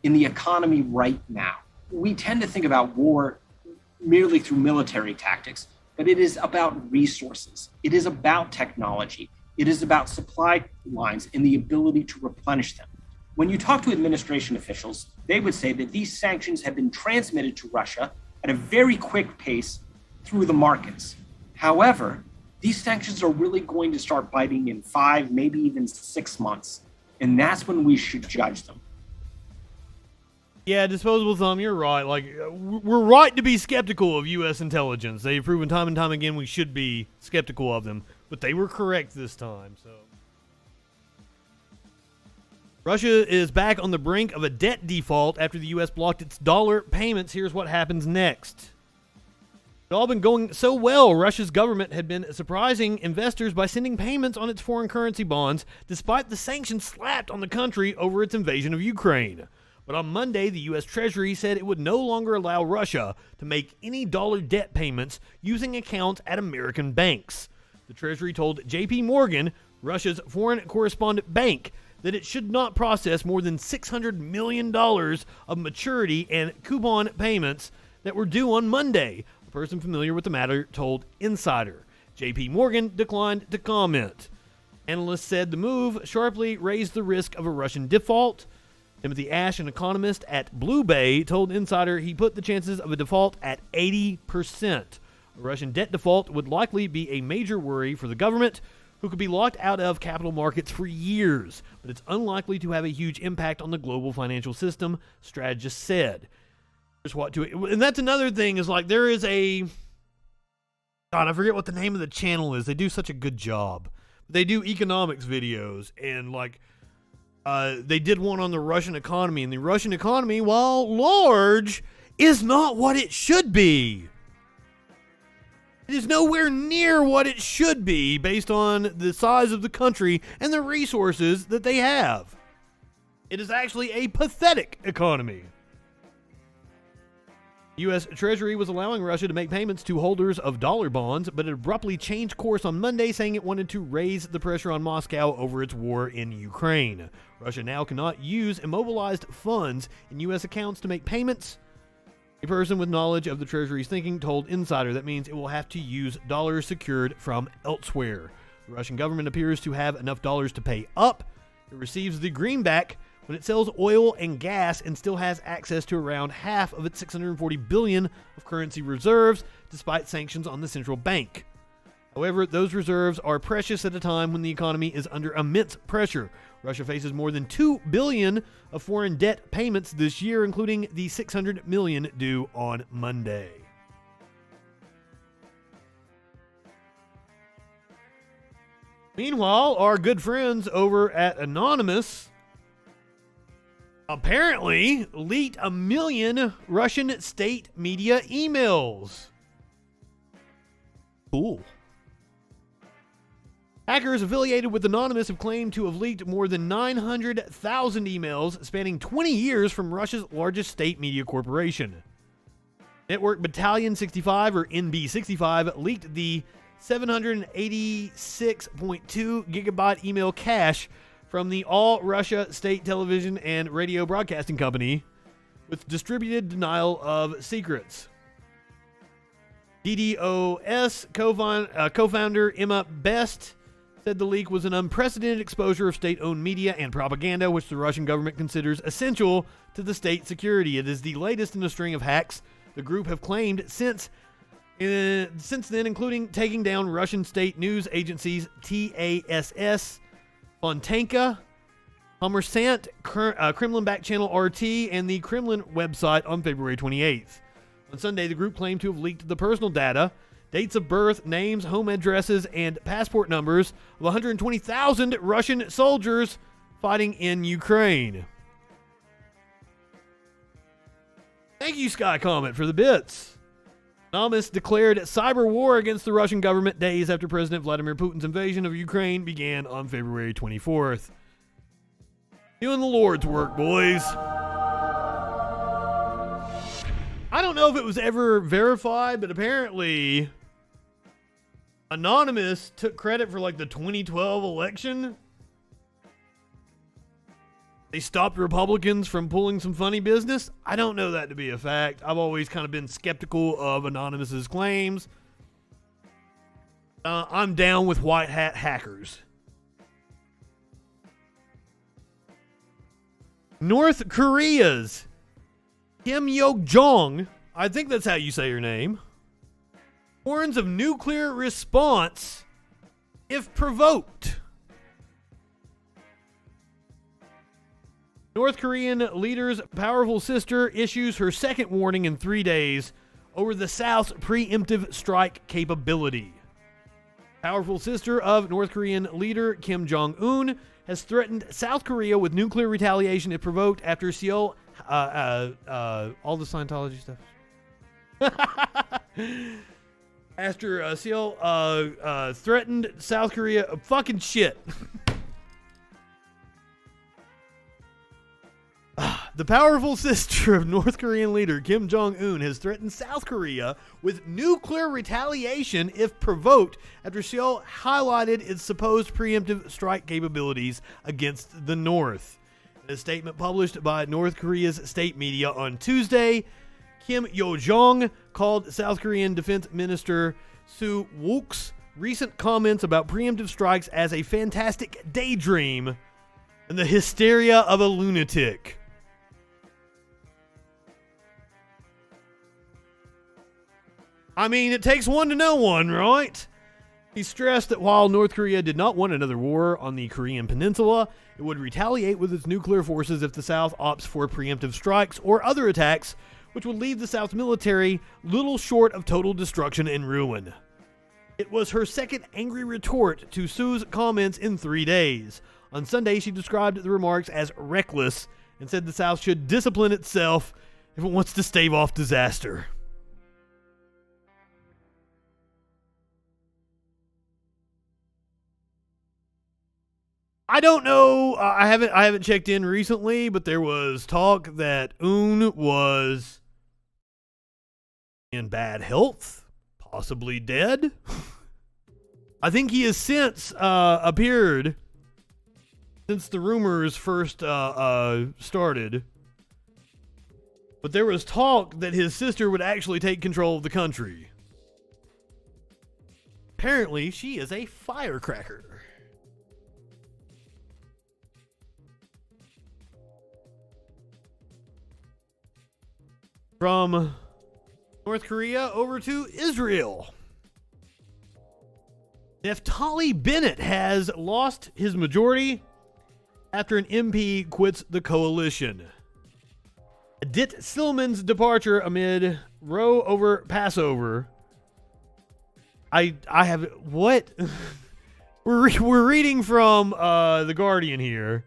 in the economy right now. We tend to think about war merely through military tactics, but it is about resources. It is about technology. It is about supply lines and the ability to replenish them. When you talk to administration officials, they would say that these sanctions have been transmitted to Russia at a very quick pace through the markets. However, these sanctions are really going to start biting in 5, maybe even 6 months. And that's when we should judge them. Yeah, disposable thumb, you're right. Like, we're right to be skeptical of U.S. intelligence. They've proven time and time again we should be skeptical of them. But they were correct this time, so. Russia is back on the brink of a debt default after the U.S. blocked its dollar payments. Here's what happens next. It all been going so well. Russia's government had been surprising investors by sending payments on its foreign currency bonds, despite the sanctions slapped on the country over its invasion of Ukraine. But on Monday, the U.S. Treasury said it would no longer allow Russia to make any dollar debt payments using accounts at American banks. The Treasury told J.P. Morgan, Russia's foreign correspondent bank, that it should not process more than $600 million of maturity and coupon payments that were due on Monday. A person familiar with the matter told Insider. J.P. Morgan declined to comment. Analysts said the move sharply raised the risk of a Russian default. Timothy Ash, an economist at Blue Bay, told Insider he put the chances of a default at 80%. A Russian debt default would likely be a major worry for the government, who could be locked out of capital markets for years, but it's unlikely to have a huge impact on the global financial system, strategists said. Here's what to, and that's another thing, is like there is a, God, I forget what the name of the channel is. They do such a good job. They do economics videos, and like they did one on the Russian economy, and the Russian economy, while large, is not what it should be. It is nowhere near what it should be based on the size of the country and the resources that they have. It is actually a pathetic economy. U.S. Treasury was allowing Russia to make payments to holders of dollar bonds, but it abruptly changed course on Monday, saying it wanted to raise the pressure on Moscow over its war in Ukraine. Russia now cannot use immobilized funds in U.S. accounts to make payments. A person with knowledge of the Treasury's thinking told Insider that means it will have to use dollars secured from elsewhere. The Russian government appears to have enough dollars to pay up. It receives the greenback when it sells oil and gas and still has access to around half of its $640 billion of currency reserves, despite sanctions on the central bank. However, those reserves are precious at a time when the economy is under immense pressure. Russia faces more than $2 billion of foreign debt payments this year, including the $600 million due on Monday. Meanwhile, our good friends over at Anonymous apparently leaked 1 million Russian state media emails. Cool. Hackers affiliated with Anonymous have claimed to have leaked more than 900,000 emails spanning 20 years from Russia's largest state media corporation. Network Battalion 65, or NB65, leaked the 786.2 gigabyte email cache from the All Russia State Television and Radio Broadcasting Company with distributed denial of secrets. DDoS co-founder Emma Best said the leak was an unprecedented exposure of state-owned media and propaganda, which the Russian government considers essential to the state security. It is the latest in a string of hacks the group have claimed since then, including taking down Russian state news agencies TASS, Fontanka, Kommersant, Kremlin-backed channel RT, and the Kremlin website on February 28th. On Sunday, the group claimed to have leaked the personal data, dates of birth, names, home addresses, and passport numbers of 120,000 Russian soldiers fighting in Ukraine. Thank you, Sky Comet, for the bits. Anonymous declared cyber war against the Russian government days after President Vladimir Putin's invasion of Ukraine began on February 24th. Doing the Lord's work, boys. I don't know if it was ever verified, but apparently Anonymous took credit for like the 2012 election. They stopped Republicans from pulling some funny business. I don't know that to be a fact. I've always kind of been skeptical of Anonymous's claims. I'm down with white hat hackers. North Korea's Yo Jong, I think that's how you say her name, warns of nuclear response if provoked. North Korean leader's powerful sister issues her second warning in 3 days over the South's preemptive strike capability. Powerful sister of North Korean leader Kim Jong-un has threatened South Korea with nuclear retaliation if provoked after Seoul, all the Scientology stuff. After Seoul threatened South Korea, fucking shit. The powerful sister of North Korean leader Kim Jong-un has threatened South Korea with nuclear retaliation if provoked after Seoul highlighted its supposed preemptive strike capabilities against the North. In a statement published by North Korea's state media on Tuesday, Yo Jong called South Korean Defense Minister Soo Wook's recent comments about preemptive strikes as a fantastic daydream and the hysteria of a lunatic. I mean, it takes one to know one, right? He stressed that while North Korea did not want another war on the Korean peninsula, it would retaliate with its nuclear forces if the South opts for preemptive strikes or other attacks, which would leave the South's military little short of total destruction and ruin. It was her second angry retort to Sue's comments in 3 days. On Sunday, she described the remarks as reckless and said the South should discipline itself if it wants to stave off disaster. I don't know. I haven't checked in recently, but there was talk that Un was in bad health, possibly dead. I think he has since appeared since the rumors first started. But there was talk that his sister would actually take control of the country. Apparently, she is a firecracker. From North Korea over to Israel. Naftali Bennett has lost his majority after an MP quits the coalition. Adit Silman's departure amid row over Passover. I have what? We're reading from The Guardian here,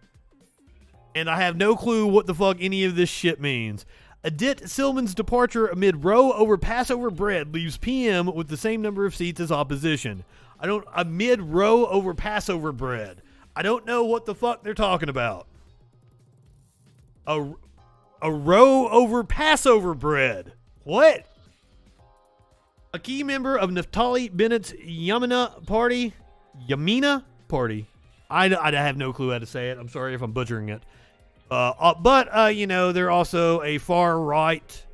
and I have no clue what the fuck any of this shit means. Adit Silman's departure amid row over Passover bread leaves PM with the same number of seats as opposition. Amid row over Passover bread. I don't know what the fuck they're talking about. A row over Passover bread. What? A key member of Naftali Bennett's Yamina Party. I have no clue how to say it. I'm sorry if I'm butchering it. But they're also a far-right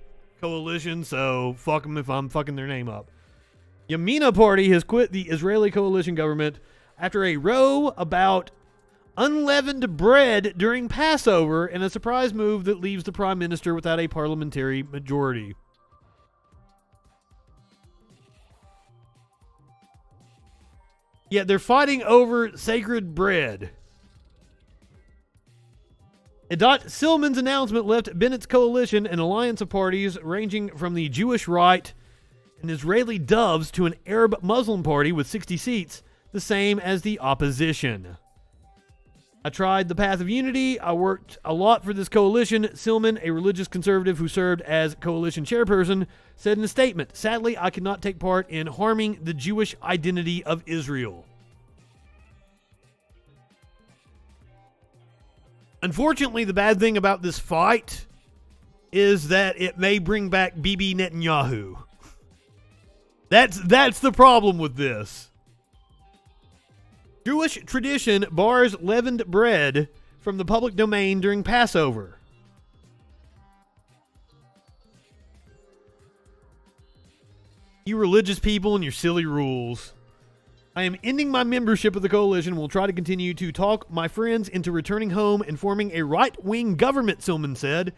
coalition, so fuck them if I'm fucking their name up. Yamina Party has quit the Israeli coalition government after a row about unleavened bread during Passover in a surprise move that leaves the prime minister without a parliamentary majority. Yeah, they're fighting over sacred bread. Adot Silman's announcement left Bennett's coalition an alliance of parties ranging from the Jewish right and Israeli Doves to an Arab Muslim party with 60 seats, the same as the opposition. I tried the path of unity. I worked a lot for this coalition. Silman, a religious conservative who served as coalition chairperson, said in a statement, "Sadly, I cannot take part in harming the Jewish identity of Israel." Unfortunately, the bad thing about this fight is that it may bring back Bibi Netanyahu. That's the problem with this. Jewish tradition bars leavened bread from the public domain during Passover. You religious people and your silly rules. I am ending my membership of the coalition and will try to continue to talk my friends into returning home and forming a right-wing government, Silman said.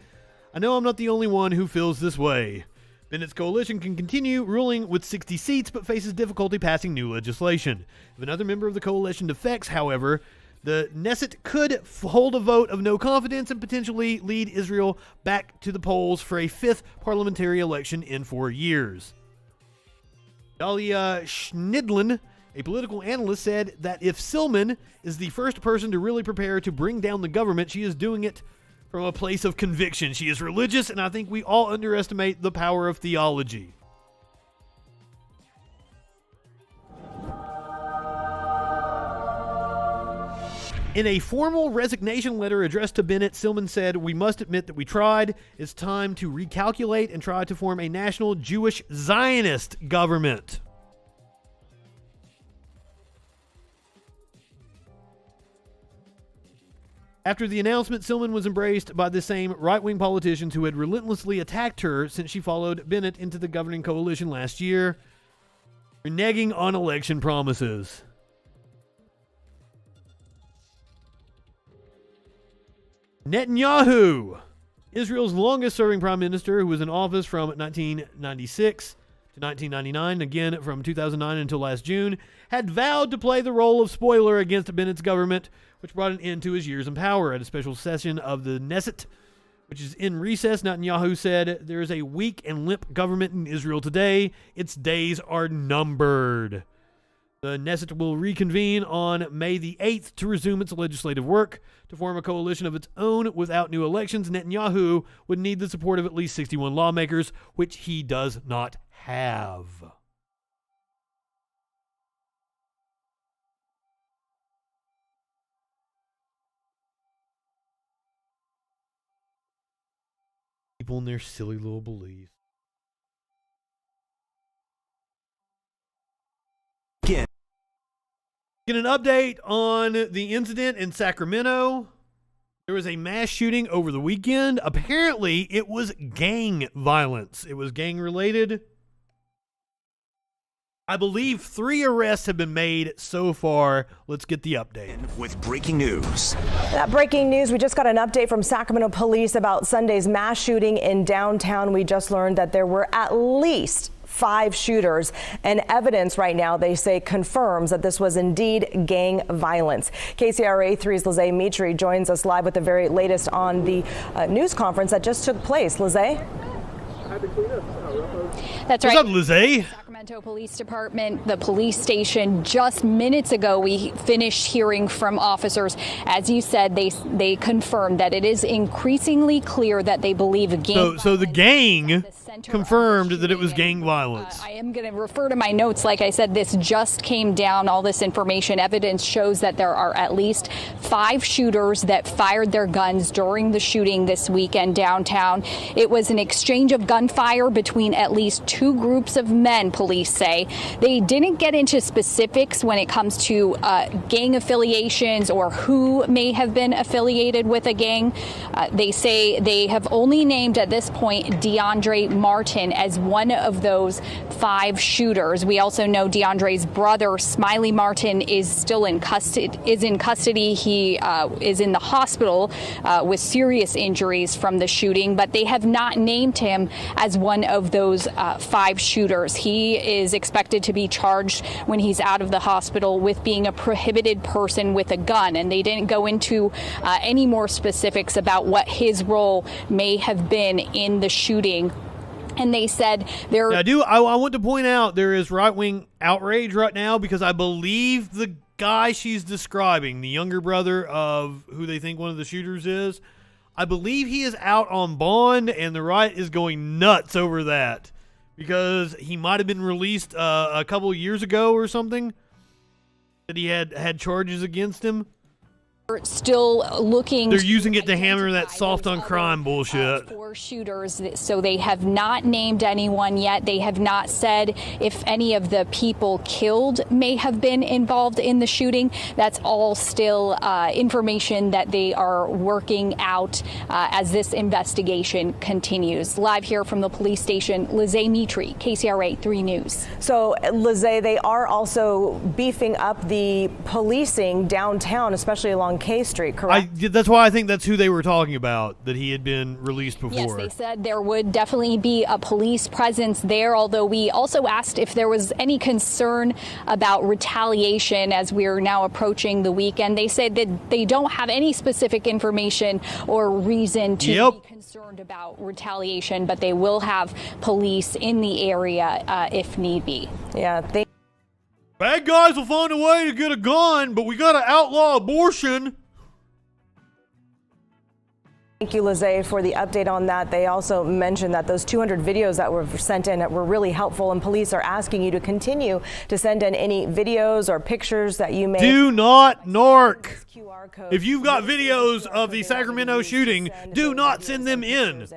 I know I'm not the only one who feels this way. Bennett's coalition can continue ruling with 60 seats, but faces difficulty passing new legislation. If another member of the coalition defects, however, the Knesset could hold a vote of no confidence and potentially lead Israel back to the polls for a 5th parliamentary election in 4 years. Dalia Schnidlin, a political analyst, said that if Silman is the first person to really prepare to bring down the government, she is doing it from a place of conviction. She is religious, and I think we all underestimate the power of theology. In a formal resignation letter addressed to Bennett, Silman said, "We must admit that we tried. It's time to recalculate and try to form a national Jewish Zionist government." After the announcement, Silman was embraced by the same right-wing politicians who had relentlessly attacked her since she followed Bennett into the governing coalition last year, reneging on election promises. Netanyahu, Israel's longest-serving prime minister, who was in office from 1996 to 1999, again from 2009 until last June, had vowed to play the role of spoiler against Bennett's government, which brought an end to his years in power. At a special session of the Knesset, which is in recess, Netanyahu said, "There is a weak and limp government in Israel today. Its days are numbered." The Knesset will reconvene on May the 8th to resume its legislative work. To form a coalition of its own without new elections, Netanyahu would need the support of at least 61 lawmakers, which he does not have. People and their silly little beliefs. Get an update on the incident in Sacramento. There was a mass shooting over the weekend. Apparently, it was gang violence. It was gang related. I believe 3 arrests have been made so far. Let's get the update. With breaking news. That breaking news, we just got an update from Sacramento police about Sunday's mass shooting in downtown. We just learned that there were at least 5 shooters, and evidence right now, they say, confirms that this was indeed gang violence. KCRA 3's Lizzie Mitri joins us live with the very latest on the news conference that just took place. Lizzie? That's right. What's up, Lizzie? Sacramento Police Department, the police station. Just minutes ago, we finished hearing from officers. As you said, they confirmed that it is increasingly clear that they believe a gang. So the gang confirmed that it was gang violence. I am going to refer to my notes. Like I said, this just came down. All this information, evidence shows that there are at least 5 shooters that fired their guns during the shooting this weekend downtown. It was an exchange of gunfire between at least 2 groups of men, police say. They didn't get into specifics when it comes to gang affiliations or who may have been affiliated with a gang. They say they have only named at this point DeAndre Martin as one of those 5 shooters. We also know DeAndre's brother, Smiley Martin, is still in custody. He is in the hospital with serious injuries from the shooting, but they have not named him as one of those 5 shooters. He is expected to be charged when he's out of the hospital with being a prohibited person with a gun, and they didn't go into any more specifics about what his role may have been in the shooting. And they said there. I want to point out there is right-wing outrage right now because I believe the guy she's describing, the younger brother of who they think one of the shooters is, I believe he is out on bond, and the right is going nuts over that because he might have been released a couple years ago or something, that he had charges against him. Still looking. They're using it to hammer that soft on crime bullshit. 4 shooters, so they have not named anyone yet. They have not said if any of the people killed may have been involved in the shooting. That's all still information that they are working out as this investigation continues. Live here from the police station, Lizzie Mitri, KCRA 3 News. So, Lizzie, they are also beefing up the policing downtown, especially along K Street, correct? That's why I think that's who they were talking about, that he had been released before. Yes, they said there would definitely be a police presence there, although we also asked if there was any concern about retaliation as we're now approaching the weekend. They said that they don't have any specific information or reason to be concerned about retaliation, but they will have police in the area if need be. Yeah, bad guys will find a way to get a gun, but we got to outlaw abortion. Thank you, Lizzie, for the update on that. They also mentioned that those 200 videos that were sent in were really helpful, and police are asking you to continue to send in any videos or pictures that you may. Do not narc. If you've got videos of the Sacramento shooting, do not send them in.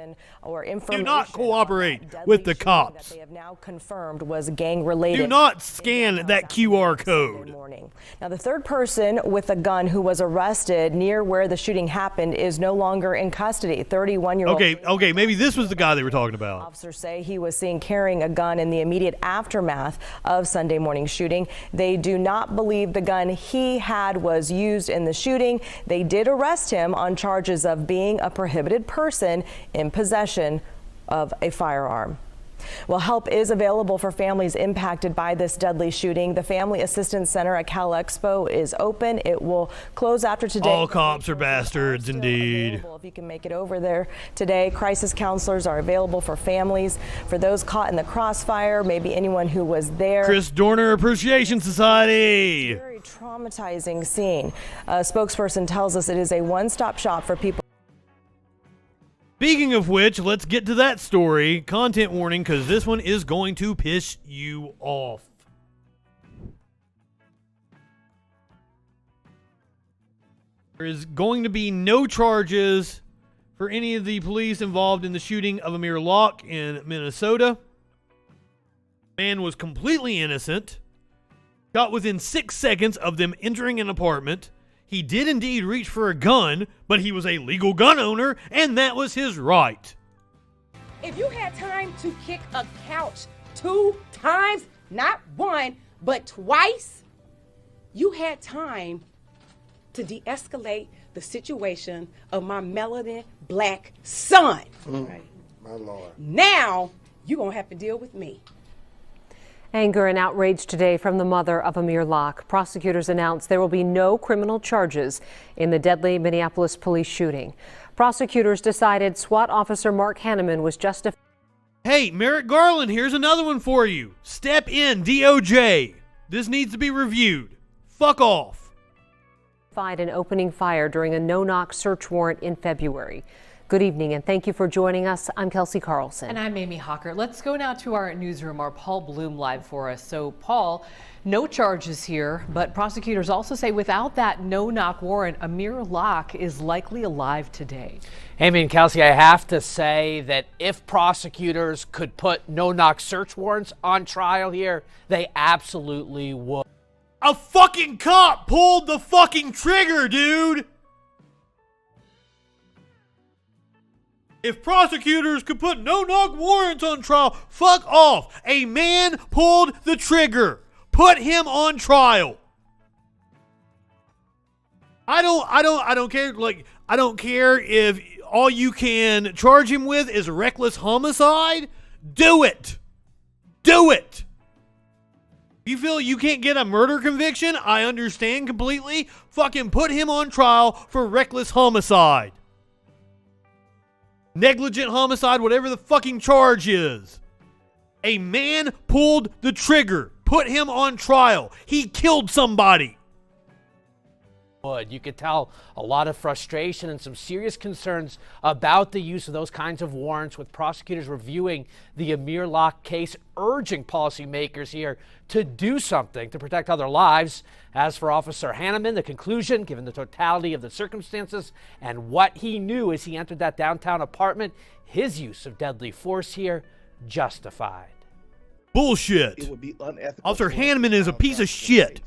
Do not cooperate with the cops. They have now confirmed was gang-related. Do not scan that QR code. Now, the third person with a gun who was arrested near where the shooting happened is no longer in custody. 31-year-old. Okay, maybe this was the guy they were talking about. Officers say he was seen carrying a gun in the immediate aftermath of Sunday morning shooting. They do not believe the gun he had was used in the shooting. They did arrest him on charges of being a prohibited person in possession of a firearm. Well, help is available for families impacted by this deadly shooting. The Family Assistance Center at Cal Expo is open. It will close after today. All cops are bastards, indeed. If you can make it over there today, crisis counselors are available for families, for those caught in the crossfire, maybe anyone who was there. Chris Dorner Appreciation Society. Very traumatizing scene. A spokesperson tells us it is a one-stop shop for people. Speaking of which, let's get to that story. Content warning, because this one is going to piss you off. There is going to be no charges for any of the police involved in the shooting of Amir Locke in Minnesota. The man was completely innocent. Shot within 6 seconds of them entering an apartment. He did indeed reach for a gun, but he was a legal gun owner, and that was his right. If you had time to kick a couch 2 times, not one, but twice, you had time to de-escalate the situation of my melanin black son. My Lord. Now, you're going to have to deal with me. Anger and outrage today from the mother of Amir Locke. Prosecutors announced there will be no criminal charges in the deadly Minneapolis police shooting. Prosecutors decided SWAT officer Mark Hanneman was justified. Hey, Merrick Garland, here's another one for you. Step in, DOJ. This needs to be reviewed. Fuck off. In opening fire during a no-knock search warrant in February. Good evening, and thank you for joining us. I'm Kelsey Carlson. And I'm Amy Hawker. Let's go now to our newsroom, our Paul Bloom live for us. So, Paul, no charges here, but prosecutors also say without that no-knock warrant, Amir Locke is likely alive today. Amy and Kelsey, I have to say that if prosecutors could put no-knock search warrants on trial here, they absolutely would. A fucking cop pulled the fucking trigger, dude! If prosecutors could put no-knock warrants on trial, fuck off. A man pulled the trigger. Put him on trial. I don't care. Like, I don't care if all you can charge him with is reckless homicide. Do it. Do it. You feel you can't get a murder conviction? I understand completely. Fucking put him on trial for reckless homicide. Negligent homicide, whatever the fucking charge is. A man pulled the trigger. Put him on trial. He killed somebody. You could tell a lot of frustration and some serious concerns about the use of those kinds of warrants, with prosecutors reviewing the Amir Locke case, urging policymakers here to do something to protect other lives. As for Officer Hanneman, the conclusion, given the totality of the circumstances and what he knew as he entered that downtown apartment, his use of deadly force here justified. Bullshit. It would be unethical. Officer Hanneman is a piece of shit.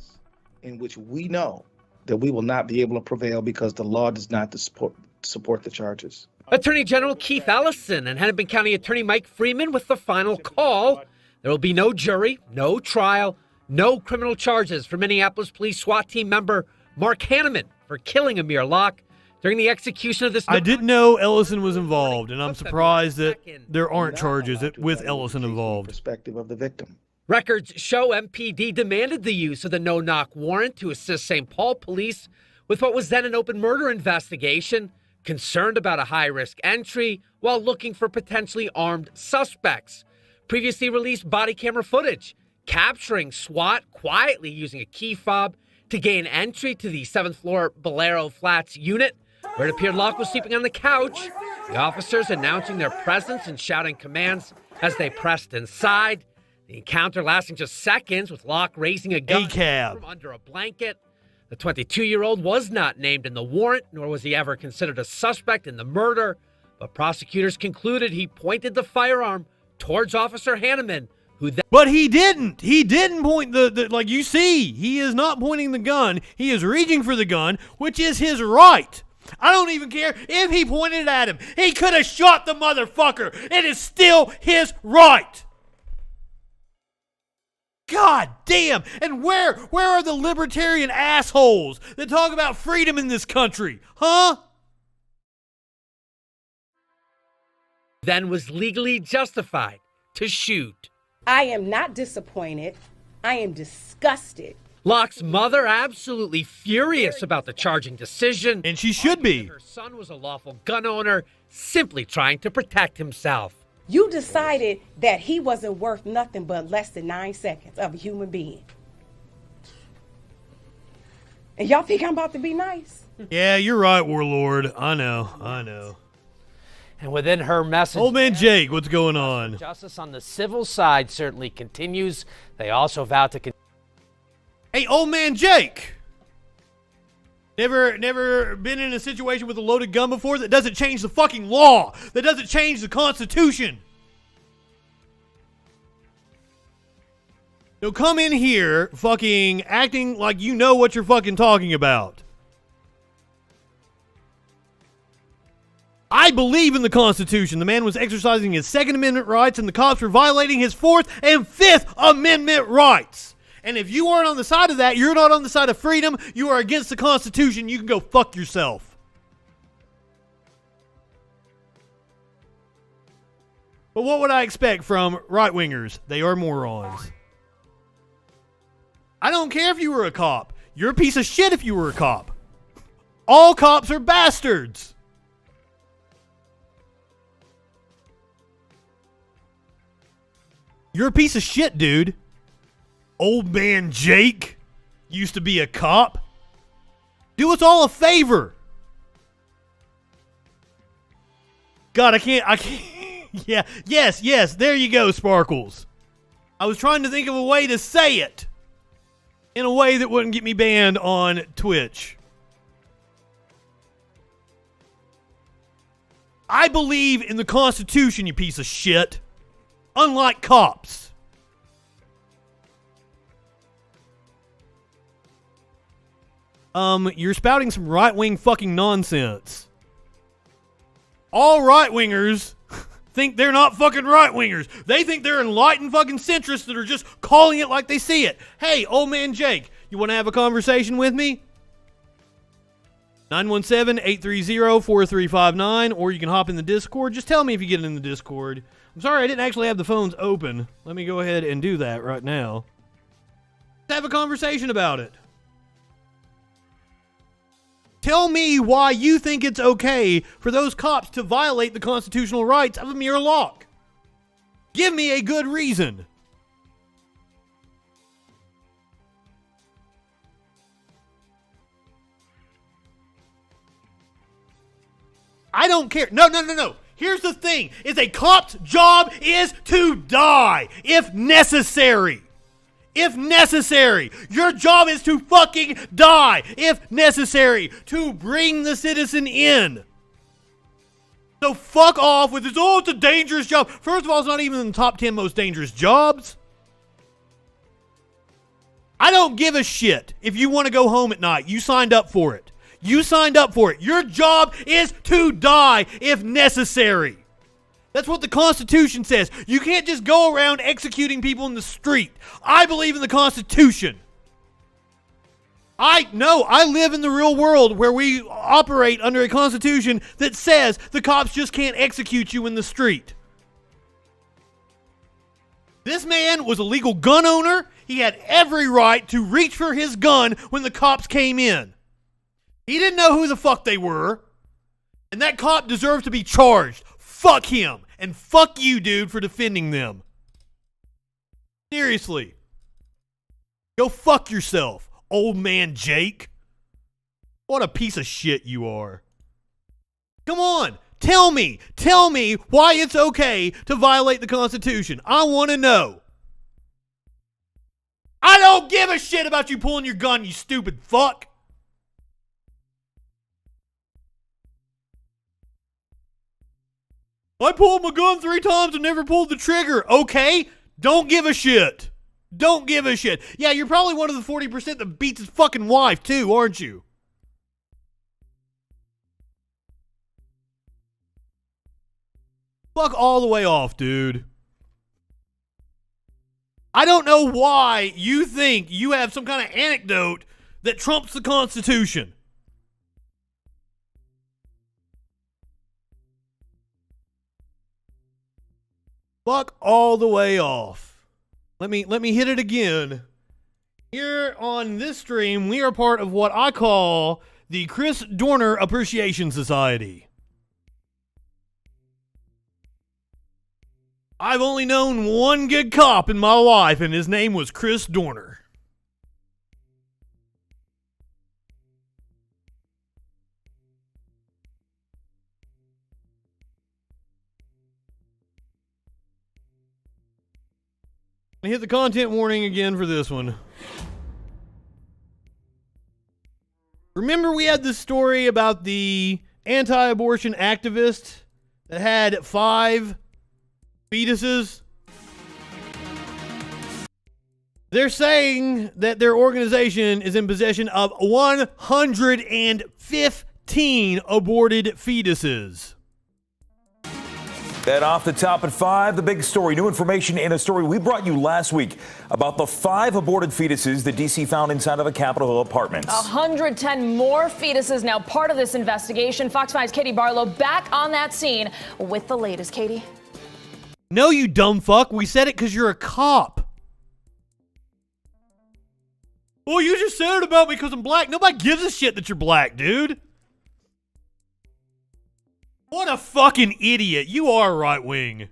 In which we know that we will not be able to prevail because the law does not support the charges. Attorney General Keith Ellison and Hennepin County Attorney Mike Freeman with the final call. There will be no jury, no trial, no criminal charges for Minneapolis Police SWAT team member Mark Hanneman for killing Amir Locke during the execution of this. I didn't know Ellison was involved, and I'm surprised that there aren't charges with Ellison involved. Perspective of the victim. Records show MPD demanded the use of the no-knock warrant to assist St. Paul police with what was then an open murder investigation, concerned about a high-risk entry while looking for potentially armed suspects. Previously released body camera footage capturing SWAT quietly using a key fob to gain entry to the 7th floor Bolero Flats unit, where it appeared Locke was sleeping on the couch. The officers announcing their presence and shouting commands as they pressed inside. The encounter lasting just seconds, with Locke raising a gun from under a blanket. The 22-year-old was not named in the warrant, nor was he ever considered a suspect in the murder. But prosecutors concluded he pointed the firearm towards Officer Hanneman, who then... But he didn't. He didn't point the like you see. He is not pointing the gun. He is reaching for the gun, which is his right. I don't even care if he pointed it at him. He could have shot the motherfucker. It is still his right. God damn. And where are the libertarian assholes that talk about freedom in this country? Huh? Then was legally justified to shoot. I am not disappointed. I am disgusted. Locke's mother absolutely furious about the charging decision. And she should be. Her son was a lawful gun owner, simply trying to protect himself. You decided that he wasn't worth nothing but less than 9 seconds of a human being. And y'all think I'm about to be nice? Yeah, you're right, Warlord. I know. And within her message, Old Man Jake, what's going on? Justice on the civil side certainly continues. They also vow to... Hey, Old Man Jake! Never been in a situation with a loaded gun before? That doesn't change the fucking law. That doesn't change the Constitution. So come in here fucking acting like you know what you're fucking talking about. I believe in the Constitution. The man was exercising his Second Amendment rights, and the cops were violating his Fourth and Fifth Amendment rights. And if you aren't on the side of that, you're not on the side of freedom, you are against the Constitution, you can go fuck yourself. But what would I expect from right-wingers? They are morons. I don't care if you were a cop. You're a piece of shit if you were a cop. All cops are bastards. You're a piece of shit, dude. Old Man Jake used to be a cop. Do us all a favor. God, I can't. Yeah, yes, there you go, Sparkles. I was trying to think of a way to say it in a way that wouldn't get me banned on Twitch. I believe in the Constitution, you piece of shit. Unlike cops. You're spouting some right-wing fucking nonsense. all right-wingers think they're not fucking right-wingers. They think they're enlightened fucking centrists that are just calling it like they see it. Hey, old man Jake, you want to have a conversation with me? 917-830-4359, or you can hop in the Discord. Just tell me if you get in the Discord. I'm sorry I didn't actually have the phones open. Let me go ahead and do that right now. Let's have a conversation about it. Tell me why you think it's okay for those cops to violate the constitutional rights of Amir Locke. Give me a good reason. I don't care. No. Here's the thing. Is a cop's job is to die if necessary. If necessary. Your job is to fucking die if necessary. To bring the citizen in. So fuck off with this, oh, it's a dangerous job. First of all, it's not even in the top 10 most dangerous jobs. I don't give a shit if you want to go home at night. You signed up for it. You signed up for it. Your job is to die if necessary. That's what the Constitution says. You can't just go around executing people in the street. I believe in the Constitution. I live in the real world where we operate under a Constitution that says the cops just can't execute you in the street. This man was a legal gun owner. He had every right to reach for his gun when the cops came in. He didn't know who the fuck they were. And that cop deserves to be charged. Fuck him. And fuck you, dude, for defending them. Seriously. Go fuck yourself, old man Jake. What a piece of shit you are. Come on. Tell me why it's okay to violate the Constitution. I want to know. I don't give a shit about you pulling your gun, you stupid fuck. I pulled my gun 3 times and never pulled the trigger. Okay, don't give a shit. Don't give a shit. Yeah, you're probably one of the 40% that beats his fucking wife too, aren't you? Fuck all the way off, dude. I don't know why you think you have some kind of anecdote that trumps the Constitution. Fuck all the way off. Let me hit it again. Here on this stream, we are part of what I call the Chris Dorner Appreciation Society. I've only known one good cop in my life, and his name was Chris Dorner. I hit the content warning again for this one. Remember we had this story about the anti-abortion activist that had 5 fetuses? They're saying that their organization is in possession of 115 aborted fetuses. And off the top at 5, the big story. New information in a story we brought you last week about the 5 aborted fetuses that D.C. found inside of a Capitol Hill apartment. 110 more fetuses now part of this investigation. Fox 5's Katie Barlow back on that scene with the latest. Katie? No, you dumb fuck. We said it because you're a cop. Well, you just said it about me because I'm black. Nobody gives a shit that you're black, dude. What a fucking idiot. You are right wing.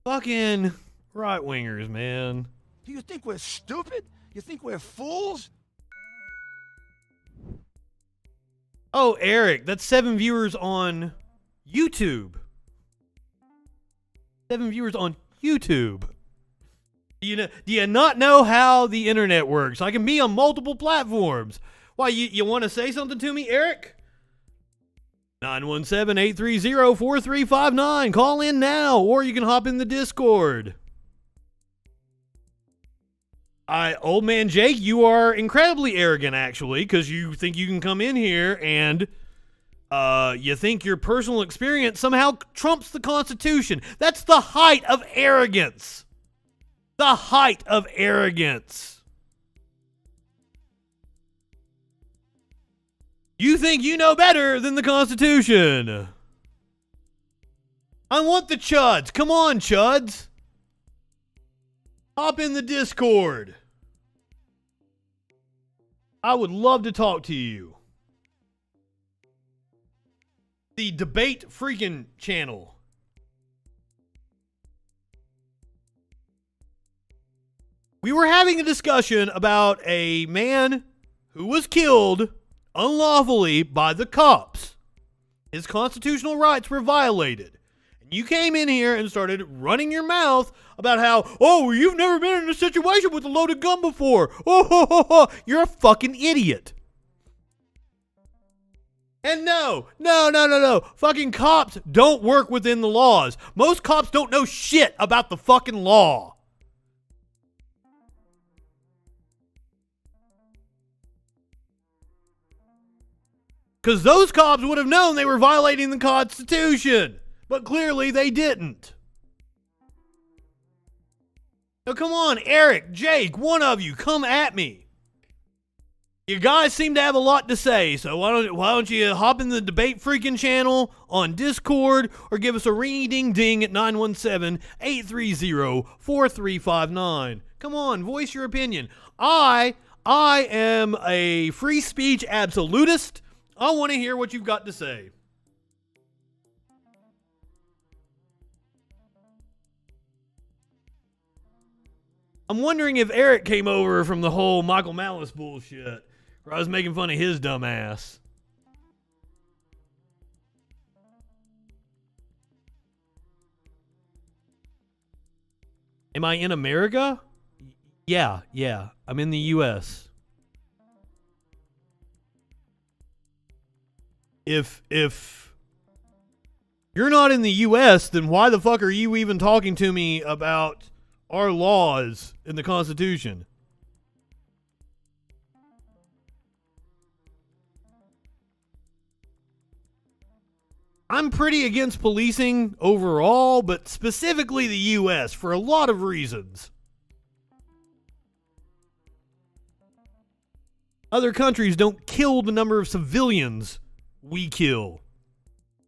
Fucking right wingers, man. Do you think we're stupid? You think we're fools? Oh, Eric, that's 7 viewers on YouTube. 7 viewers on YouTube. Do you not know how the internet works? I can be on multiple platforms. Why, you want to say something to me, Eric? 917-830-4359. Call in now, or you can hop in the Discord. Old man Jake, you are incredibly arrogant, actually, because you think you can come in here and you think your personal experience somehow trumps the Constitution. That's the height of arrogance. The height of arrogance. You think you know better than the Constitution. I want the chuds. Come on, chuds. Hop in the Discord. I would love to talk to you. The Debate Freakin channel. We were having a discussion about a man who was killed unlawfully by the cops. His constitutional rights were violated. You came in here and started running your mouth about how, oh, you've never been in a situation with a loaded gun before. Oh, you're a fucking idiot. And no. Fucking cops don't work within the laws. Most cops don't know shit about the fucking law. Because those cops would have known they were violating the Constitution. But clearly they didn't. Now come on, Eric, Jake, one of you, come at me. You guys seem to have a lot to say, so why don't you hop in the Debate Freakin channel on Discord or give us a ring-ding-ding at 917-830-4359. Come on, voice your opinion. I am a free speech absolutist. I want to hear what you've got to say. I'm wondering if Eric came over from the whole Michael Malus bullshit, where I was making fun of his dumb ass. Am I in America? Yeah. I'm in the U.S. If you're not in the U.S., then why the fuck are you even talking to me about our laws in the Constitution? I'm pretty against policing overall, but specifically the U.S. for a lot of reasons. Other countries don't kill the number of civilians we kill.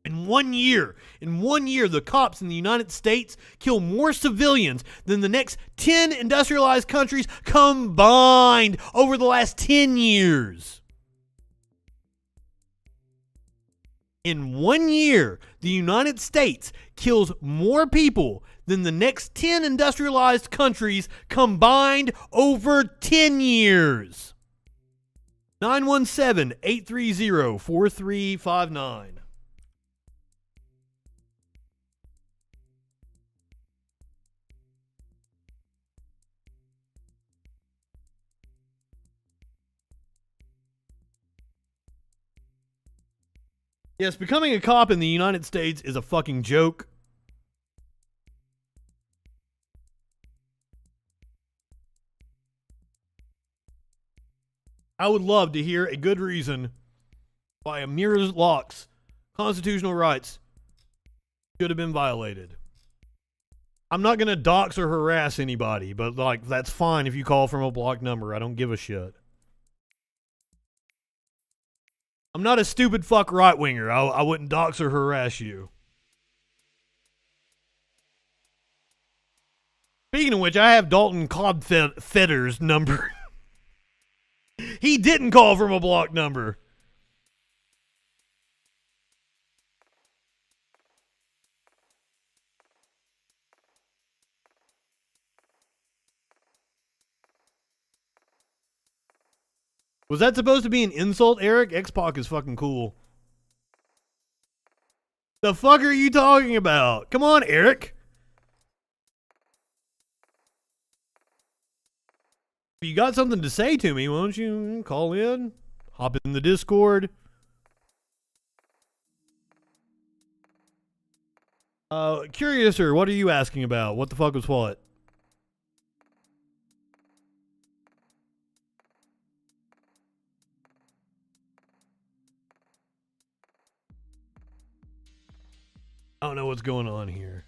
In 1 year, the cops in the United States kill more civilians than the next 10 industrialized countries combined over the last 10 years. In 1 year, the United States kills more people than the next 10 industrialized countries combined over 10 years. 917-830-4359. Yes, becoming a cop in the United States is a fucking joke. I would love to hear a good reason why Amir Locke's constitutional rights should have been violated. I'm not going to dox or harass anybody, but like that's fine if you call from a blocked number. I don't give a shit. I'm not a stupid fuck right-winger. I wouldn't dox or harass you. Speaking of which, I have Dalton Codfetter's number. He didn't call from a blocked number. Was that supposed to be an insult, Eric? X-Pac is fucking cool. The fuck are you talking about? Come on, Eric. If you got something to say to me, why don't you call in? Hop in the Discord. Curiouser, what are you asking about? What the fuck was what? what's going on here.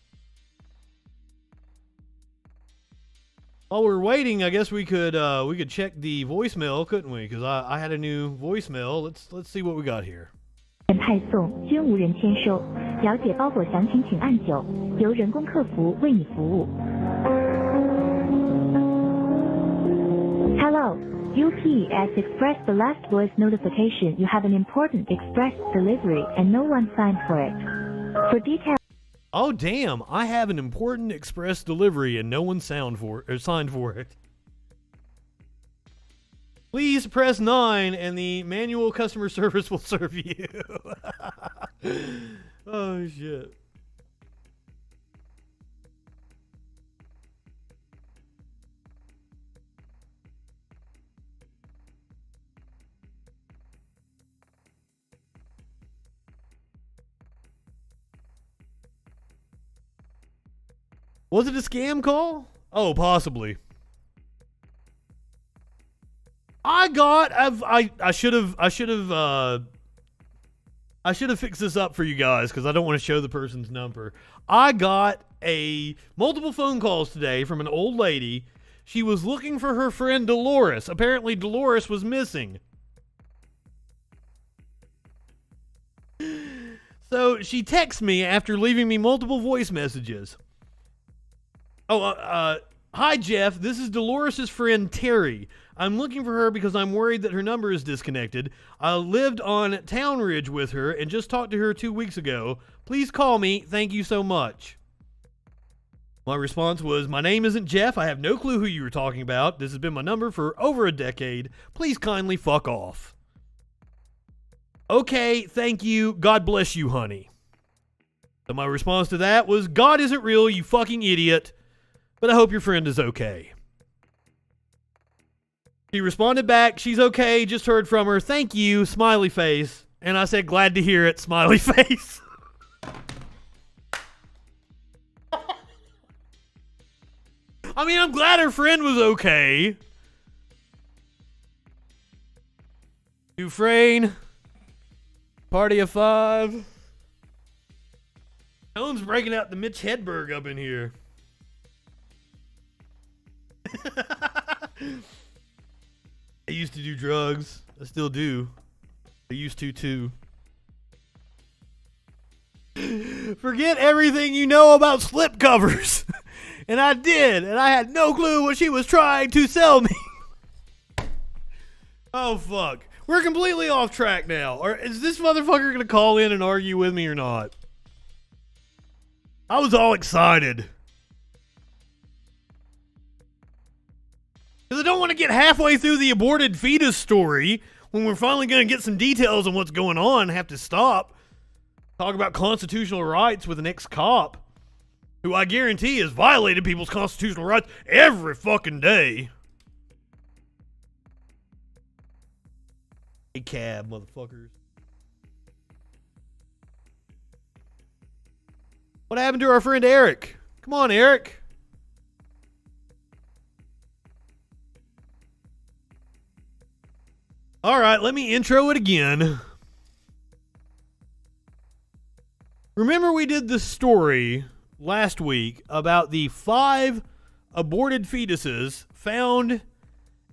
While we're waiting, I guess we could check the voicemail, couldn't we? Because I had a new voicemail. Let's see what we got here. 派送均无人签收，了解包裹详情请按9，由人工客服为你服务。Hello, UP has expressed the last voice notification you have an important express delivery and no one signed for it. For details. Oh damn! I have an important express delivery and no one signed for it. Please press 9 and the manual customer service will serve you. Oh shit. Was it a scam call? Oh, possibly. I should have fixed this up for you guys because I don't want to show the person's number. I got multiple phone calls today from an old lady. She was looking for her friend Dolores. Apparently Dolores was missing. So she texts me after leaving me multiple voice messages. Hi Jeff, this is Dolores' friend Terry. I'm looking for her because I'm worried that her number is disconnected. I lived on Town Ridge with her and just talked to her 2 weeks ago. Please call me. Thank you so much. My response was, my name isn't Jeff. I have no clue who you were talking about. This has been my number for over a decade. Please kindly fuck off. Okay, thank you. God bless you, honey. So my response to that was, God isn't real, you fucking idiot. But I hope your friend is okay. She responded back, she's okay, just heard from her, thank you, smiley face. And I said, glad to hear it, smiley face. I mean, I'm glad her friend was okay. Dufresne. Party of 5. Tone's breaking out the Mitch Hedberg up in here. I used to do drugs. I still do. I used to too. Forget everything you know about slipcovers. And I did. And I had no clue what she was trying to sell me. Oh, fuck. We're completely off track now. Or is this motherfucker going to call in and argue with me or not? I was all excited. Because I don't want to get halfway through the aborted fetus story when we're finally going to get some details on what's going on and have to stop. Talk about constitutional rights with an ex-cop who I guarantee has violated people's constitutional rights every fucking day. A cab, motherfuckers. What happened to our friend Eric? Come on, Eric. All right, let me intro it again. Remember we did this story last week about the 5 aborted fetuses found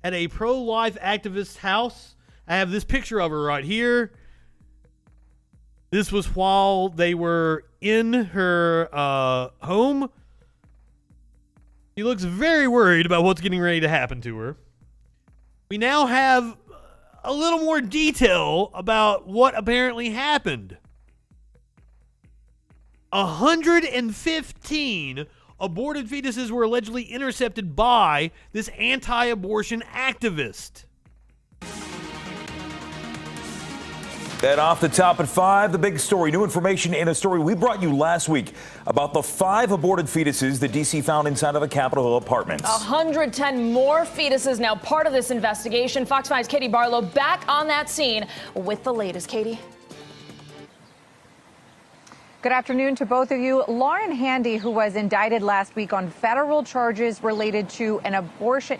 at a pro-life activist's house? I have this picture of her right here. This was while they were in her home. She looks very worried about what's getting ready to happen to her. We now have a little more detail about what apparently happened. 115 aborted fetuses were allegedly intercepted by this anti-abortion activist. That off the top at 5, the big story. New information in a story we brought you last week about the 5 aborted fetuses that D.C. found inside of a Capitol Hill apartment. 110 more fetuses now part of this investigation. Fox 5's Katie Barlow back on that scene with the latest. Katie. Good afternoon to both of you. Lauren Handy, who was indicted last week on federal charges related to an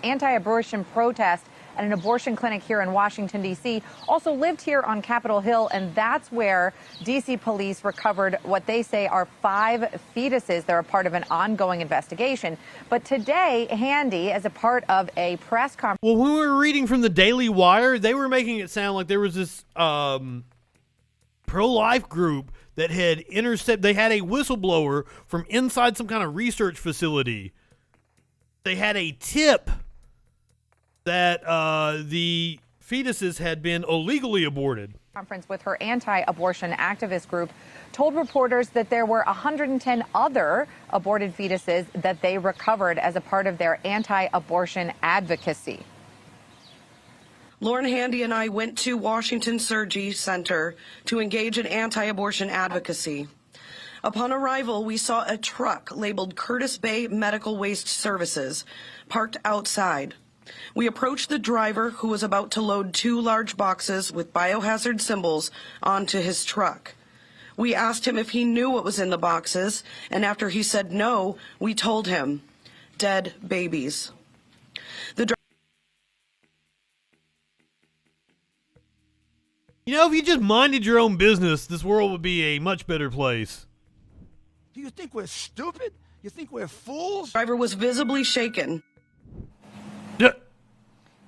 anti-abortion protest at an abortion clinic here in Washington, D.C., also lived here on Capitol Hill, and that's where D.C. police recovered what they say are 5 fetuses. They're a part of an ongoing investigation. But today, Handy, as a part of a press conference... Well, when we were reading from the Daily Wire, they were making it sound like there was this pro-life group that had they had a whistleblower from inside some kind of research facility. They had a tip that the fetuses had been illegally aborted. Conference with her anti-abortion activist group told reporters that there were 110 other aborted fetuses that they recovered as a part of their anti-abortion advocacy. Lauren Handy and I went to Washington Surgery Center to engage in anti-abortion advocacy. Upon arrival, we saw a truck labeled Curtis Bay Medical Waste Services parked outside. We approached the driver, who was about to load 2 large boxes with biohazard symbols onto his truck. We asked him if he knew what was in the boxes, and after he said no, we told him, dead babies. You know, if you just minded your own business, this world would be a much better place. Do you think we're stupid? You think we're fools? Driver was visibly shaken.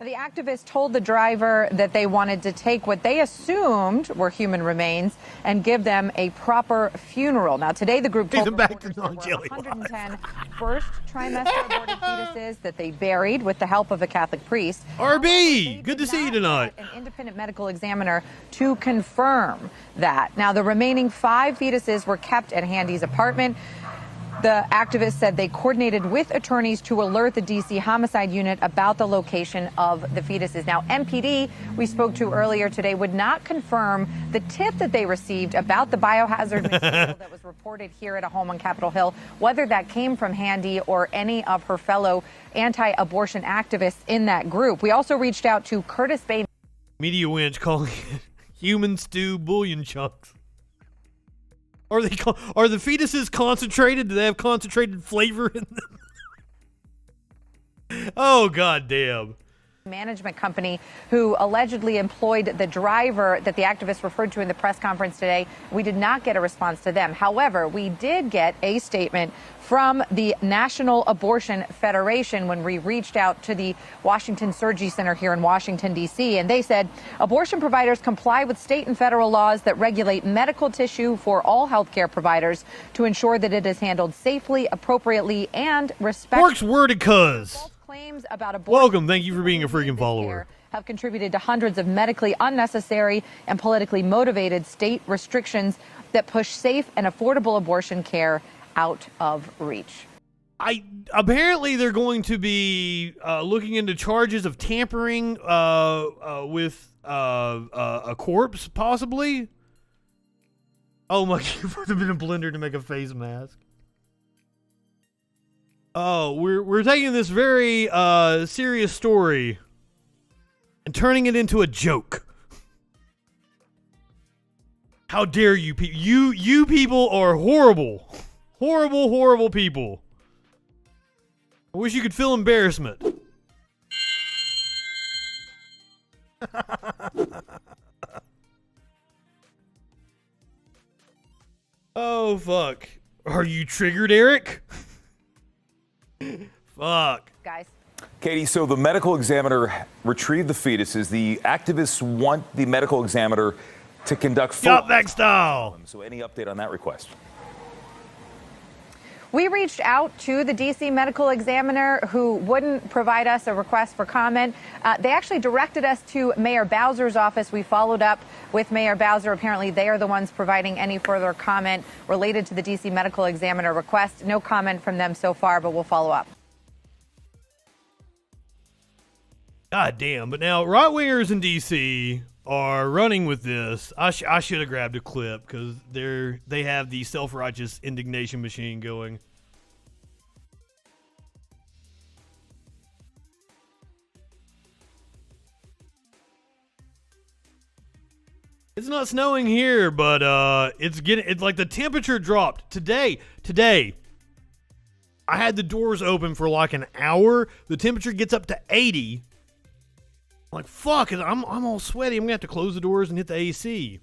The activists told the driver that they wanted to take what they assumed were human remains and give them a proper funeral. Now, today the group told reporters there were 110 first trimester aborted fetuses that they buried with the help of a Catholic priest. RB, good to see you tonight. An independent medical examiner to confirm that. Now, the remaining 5 fetuses were kept at Handy's apartment. The activists said they coordinated with attorneys to alert the D.C. Homicide Unit about the location of the fetuses. Now, MPD, we spoke to earlier today, would not confirm the tip that they received about the biohazard material that was reported here at a home on Capitol Hill, whether that came from Handy or any of her fellow anti-abortion activists in that group. We also reached out to Curtis Bay. Media winch calling it human stew bouillon chunks. Are the fetuses concentrated? Do they have concentrated flavor in them? Oh, goddamn. Management company who allegedly employed the driver that the activists referred to in the press conference today. We did not get a response to them. However, we did get a statement from the National Abortion Federation when we reached out to the Washington Surgery Center here in Washington, D.C. And they said abortion providers comply with state and federal laws that regulate medical tissue for all healthcare providers to ensure that it is handled safely, appropriately, and respectfully. Works worded cuz. Claims about abortion. Welcome. Thank you for being a freaking follower. Have contributed to hundreds of medically unnecessary and politically motivated state restrictions that push safe and affordable abortion care out of reach. Apparently they're going to be looking into charges of tampering with a corpse, possibly. Oh my! You put them in a blender to make a face mask. Oh, we're taking this very serious story and turning it into a joke. How dare you people? You people are horrible. Horrible, horrible people. I wish you could feel embarrassment. Oh, fuck. Are you triggered, Eric? Fuck. Guys. Katie, so the medical examiner retrieved the fetuses. The activists want the medical examiner to conduct full back style. So any update on that request? We reached out to the D.C. medical examiner who wouldn't provide us a request for comment. They actually directed us to Mayor Bowser's office. We followed up with Mayor Bowser. Apparently, they are the ones providing any further comment related to the D.C. medical examiner request. No comment from them so far, but we'll follow up. God damn. But now, right-wingers in D.C. are running with this. I should have grabbed a clip because they have the self-righteous indignation machine going. It's not snowing here, but it's like the temperature dropped today. I had the doors open for like an hour. The temperature gets up to 80. Like, fuck, I'm all sweaty. I'm going to have to close the doors and hit the AC.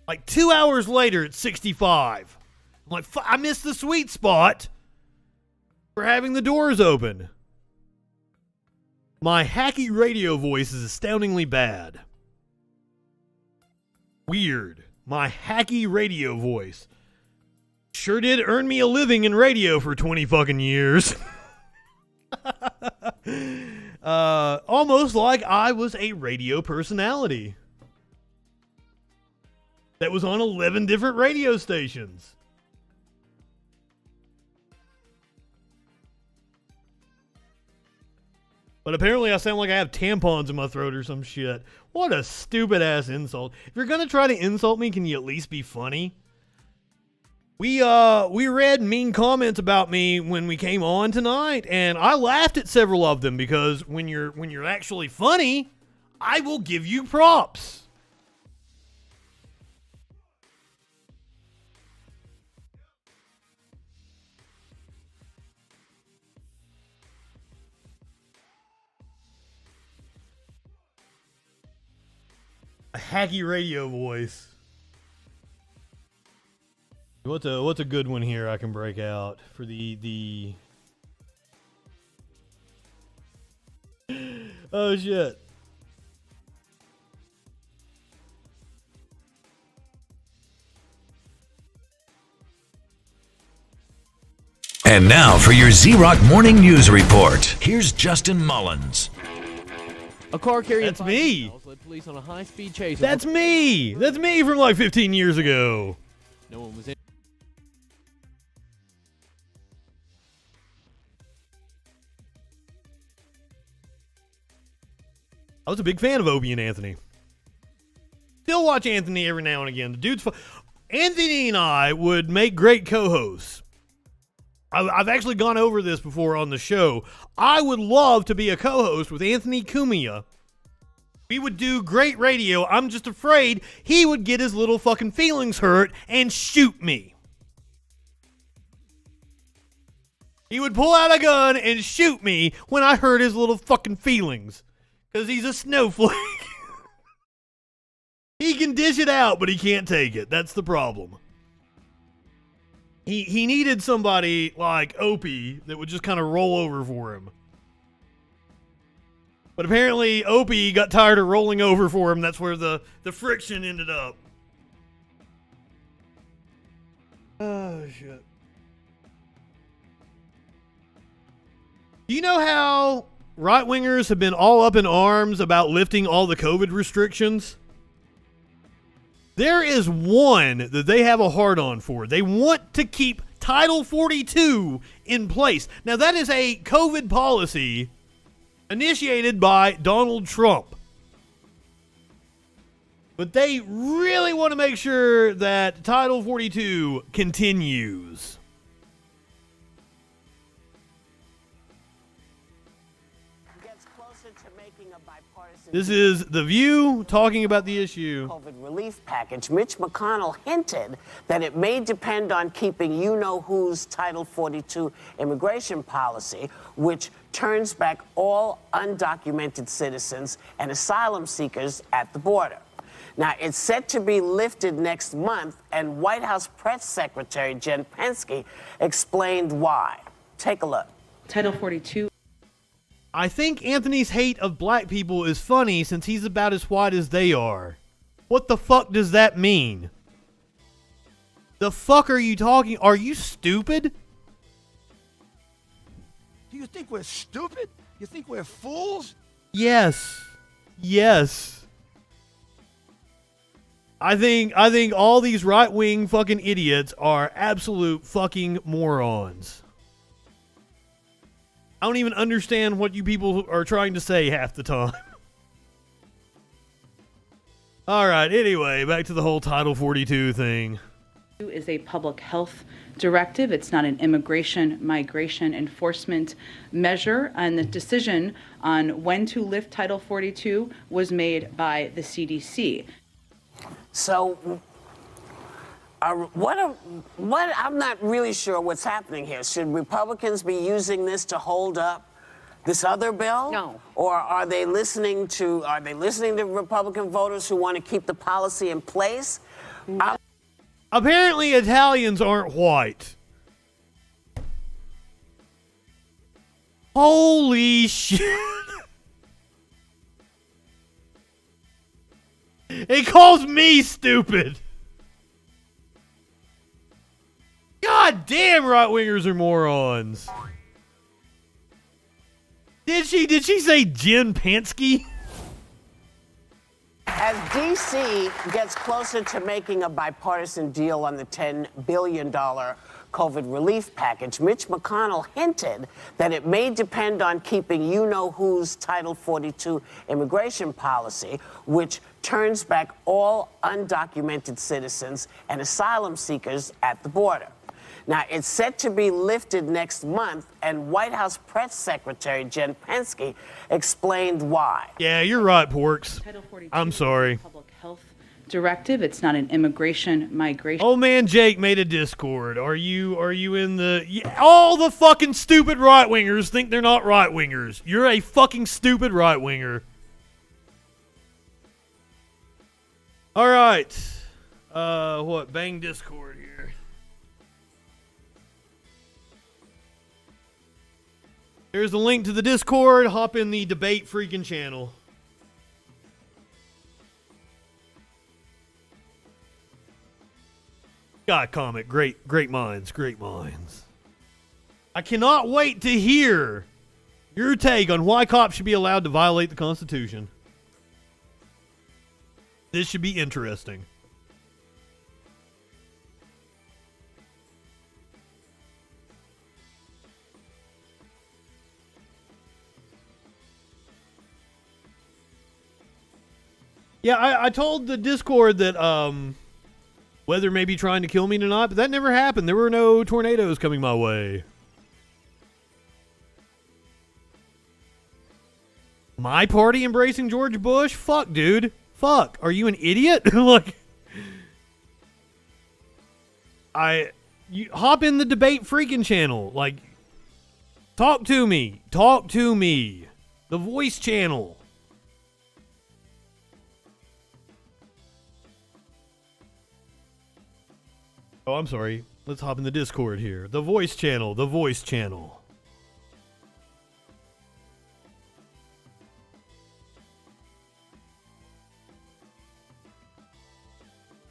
Like 2 hours later, it's 65. I'm like, I missed the sweet spot for having the doors open. My hacky radio voice is astoundingly bad. Weird. My hacky radio voice. Sure did earn me a living in radio for 20 fucking years. Almost like I was a radio personality that was on 11 different radio stations. But apparently I sound like I have tampons in my throat or some shit. What a stupid ass insult. If you're gonna try to insult me, can you at least be funny? We read mean comments about me when we came on tonight, and I laughed at several of them because when you're actually funny, I will give you props. A hacky radio voice. What's a good one here I can break out for the oh shit. And now for your Z-Rock Morning News Report. Here's Justin Mullins. A car carrying That's me. led police on a high-speed chase. That's me. That's me from like 15 years ago. No one was in. I was a big fan of Opie and Anthony. Still watch Anthony every now and again. The dude's fun. Anthony and I would make great co-hosts. I've actually gone over this before on the show. I would love to be a co-host with Anthony Cumia. We would do great radio. I'm just afraid he would get his little fucking feelings hurt and shoot me. He would pull out a gun and shoot me when I hurt his little fucking feelings. Because he's a snowflake. He can dish it out, but he can't take it. That's the problem. He needed somebody like Opie that would just kind of roll over for him. But apparently Opie got tired of rolling over for him. That's where the friction ended up. Oh, shit. Do you know how right-wingers have been all up in arms about lifting all the COVID restrictions? There is one that they have a hard-on for. They want to keep Title 42 in place. Now, that is a COVID policy initiated by Donald Trump. But they really want to make sure that Title 42 continues. This is The View talking about the issue. COVID relief package. Mitch McConnell hinted that it may depend on keeping you-know-who's Title 42 immigration policy, which turns back all undocumented citizens and asylum seekers at the border. Now, it's set to be lifted next month, and White House Press Secretary Jen Psaki explained why. Take a look. Title 42. I think Anthony's hate of black people is funny since he's about as white as they are. What the fuck does that mean? The fuck are you talking? Are you stupid? Do you think we're stupid? You think we're fools? Yes. Yes. I think all these right-wing fucking idiots are absolute fucking morons. I don't even understand what you people are trying to say half the time. All right, anyway, back to the whole Title 42 thing. Is a public health directive. It's not an immigration, migration enforcement measure. And the decision on when to lift Title 42 was made by the CDC. So, I'm not really sure what's happening here. Should Republicans be using this to hold up this other bill? No. Or are they listening to Republican voters who want to keep the policy in place? Apparently Italians aren't white. Holy shit. It calls me stupid. God damn, right-wingers are morons. Did she say Jen Pansky? As D.C. gets closer to making a bipartisan deal on the $10 billion COVID relief package, Mitch McConnell hinted that it may depend on keeping you-know-who's Title 42 immigration policy, which turns back all undocumented citizens and asylum seekers at the border. Now, it's set to be lifted next month, and White House Press Secretary Jen Psaki explained why. Yeah, you're right, Porks. Title 42 I'm sorry. Public health directive. It's not an immigration migration. Oh man, Jake made a Discord. Are you in the... all the fucking stupid right-wingers think they're not right-wingers. You're a fucking stupid right-winger. All right. What? Bang Discord here. There's the link to the Discord. Hop in the Debate Freakin' channel. God comic. Great minds. Great minds. I cannot wait to hear your take on why cops should be allowed to violate the Constitution. This should be interesting. Yeah, I told the Discord that weather may be trying to kill me tonight, but that never happened. There were no tornadoes coming my way. My party embracing George Bush? Fuck, dude. Fuck. Are you an idiot? Like, you hop in the Debate Freakin' channel. Like, talk to me. Talk to me. The Voice channel. Oh, I'm sorry. Let's hop in the Discord here. The Voice channel. The Voice channel.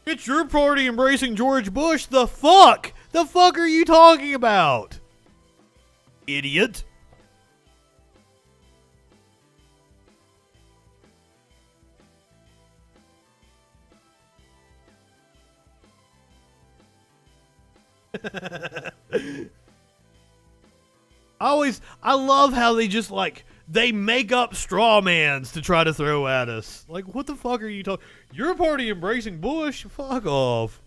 It's your party embracing George Bush. The fuck? The fuck are you talking about? Idiot. I love how they just they make up straw mans to try to throw at us. Like, what the fuck are you talking? Your party embracing Bush? Fuck off.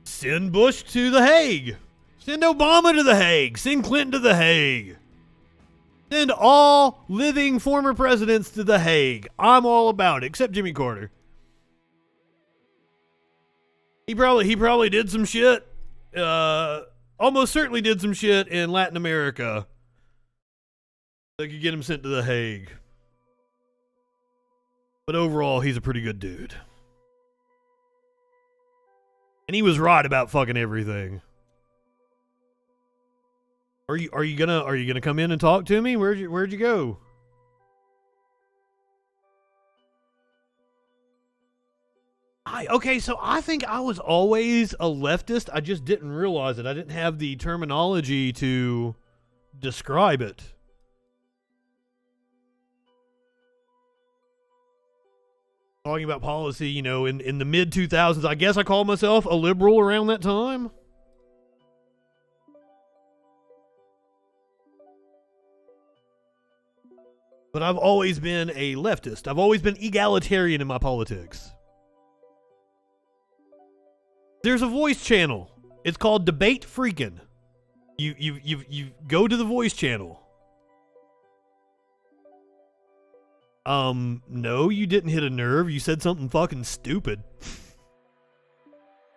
Send Bush to The Hague. Send Obama to The Hague. Send Clinton to The Hague. Send all living former presidents to The Hague. I'm all about it, except Jimmy Carter. He probably did some shit. Almost certainly did some shit in Latin America. They could get him sent to The Hague. But overall, he's a pretty good dude. And he was right about fucking everything. Are you gonna come in and talk to me? Where'd you go? So I think I was always a leftist. I just didn't realize it. I didn't have the terminology to describe it. Talking about policy, in the mid 2000s, I guess I called myself a liberal around that time. But I've always been a leftist. I've always been egalitarian in my politics. There's a Voice channel. It's called Debate Freakin'. You go to the Voice channel. No, you didn't hit a nerve. You said something fucking stupid.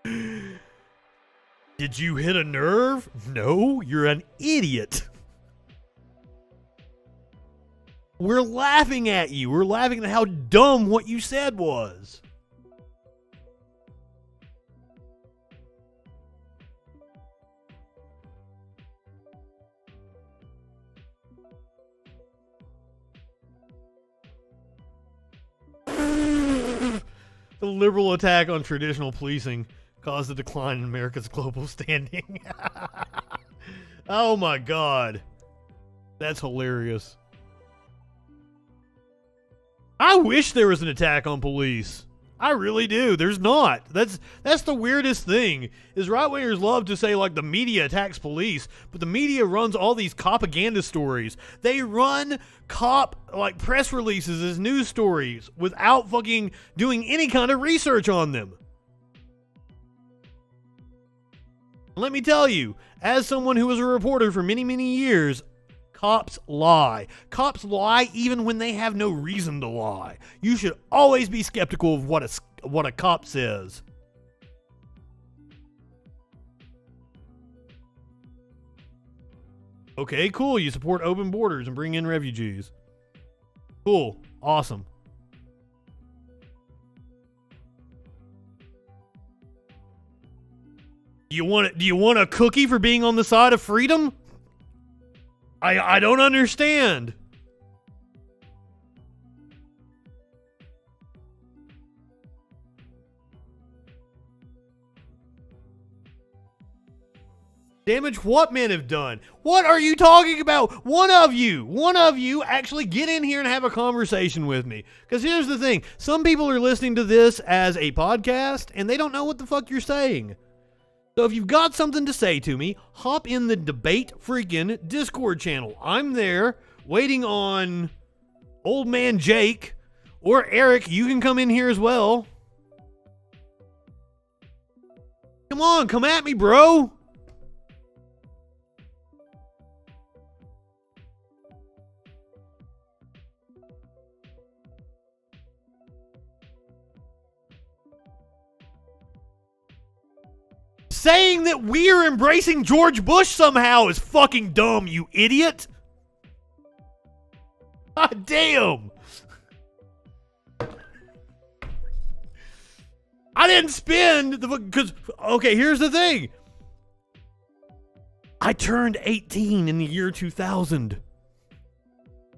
Did you hit a nerve? No, you're an idiot. We're laughing at you. We're laughing at how dumb what you said was. The liberal attack on traditional policing caused a decline in America's global standing. Oh my God. That's hilarious. I wish there was an attack on police. I really do. There's not. That's the weirdest thing, is right-wingers love to say, like, the media attacks police, but the media runs all these propaganda stories. They run cop, like, press releases as news stories without fucking doing any kind of research on them. Let me tell you, as someone who was a reporter for many, many years, cops lie. Cops lie even when they have no reason to lie. You should always be skeptical of what a cop says. Okay, cool. You support open borders and bring in refugees. Cool. Awesome. Do you want a cookie for being on the side of freedom? I don't understand. Damage what men have done? What are you talking about? One of you actually get in here and have a conversation with me. Because here's the thing. Some people are listening to this as a podcast and they don't know what the fuck you're saying. So if you've got something to say to me, hop in the Debate Freakin' Discord channel. I'm there waiting on old man Jake or Eric. You can come in here as well. Come on, come at me, bro. Saying that we're embracing George Bush somehow is fucking dumb, you idiot. God damn. I didn't spend because, okay, here's the thing. I turned 18 in the year 2000.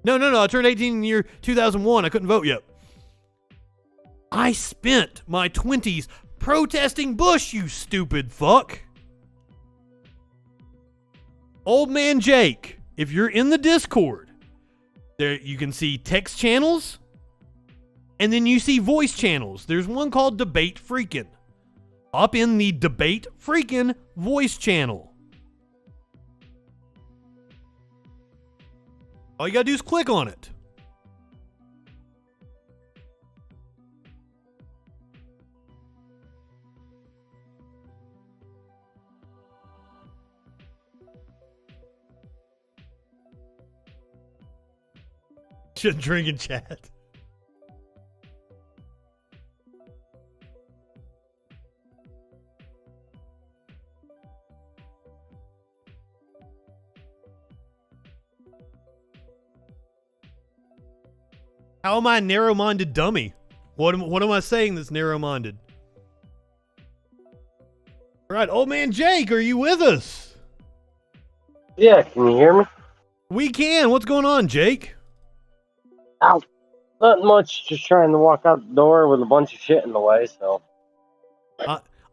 No, I turned 18 in the year 2001. I couldn't vote yet. I spent my 20s protesting Bush, you stupid fuck. Old man Jake, if you're in the Discord, there you can see text channels, and then you see voice channels. There's one called Debate Freakin'. Up in the Debate Freakin' voice channel. All you gotta do is click on it. Shouldn't drink and chat. How am I a narrow-minded dummy? What am I saying that's narrow-minded? All right, old man Jake, are you with us? Yeah, can you hear me? We can. What's going on, Jake? Ow. Not much, just trying to walk out the door with a bunch of shit in the way, so.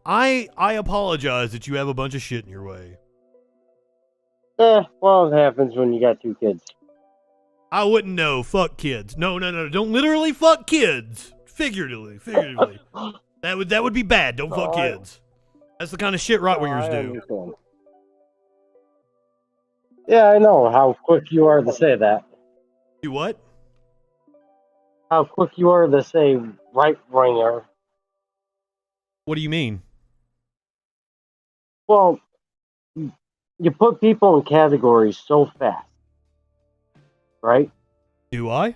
I apologize that you have a bunch of shit in your way. Well, it happens when you got two kids. I wouldn't know. Fuck kids. No. Don't literally fuck kids. Figuratively. That would be bad. Don't fuck kids. That's the kind of shit right-wingers do. Understand. Yeah, I know how quick you are to say that. You what? How quick you are to say right-winger. What do you mean? Well, you put people in categories so fast. Right? Do I?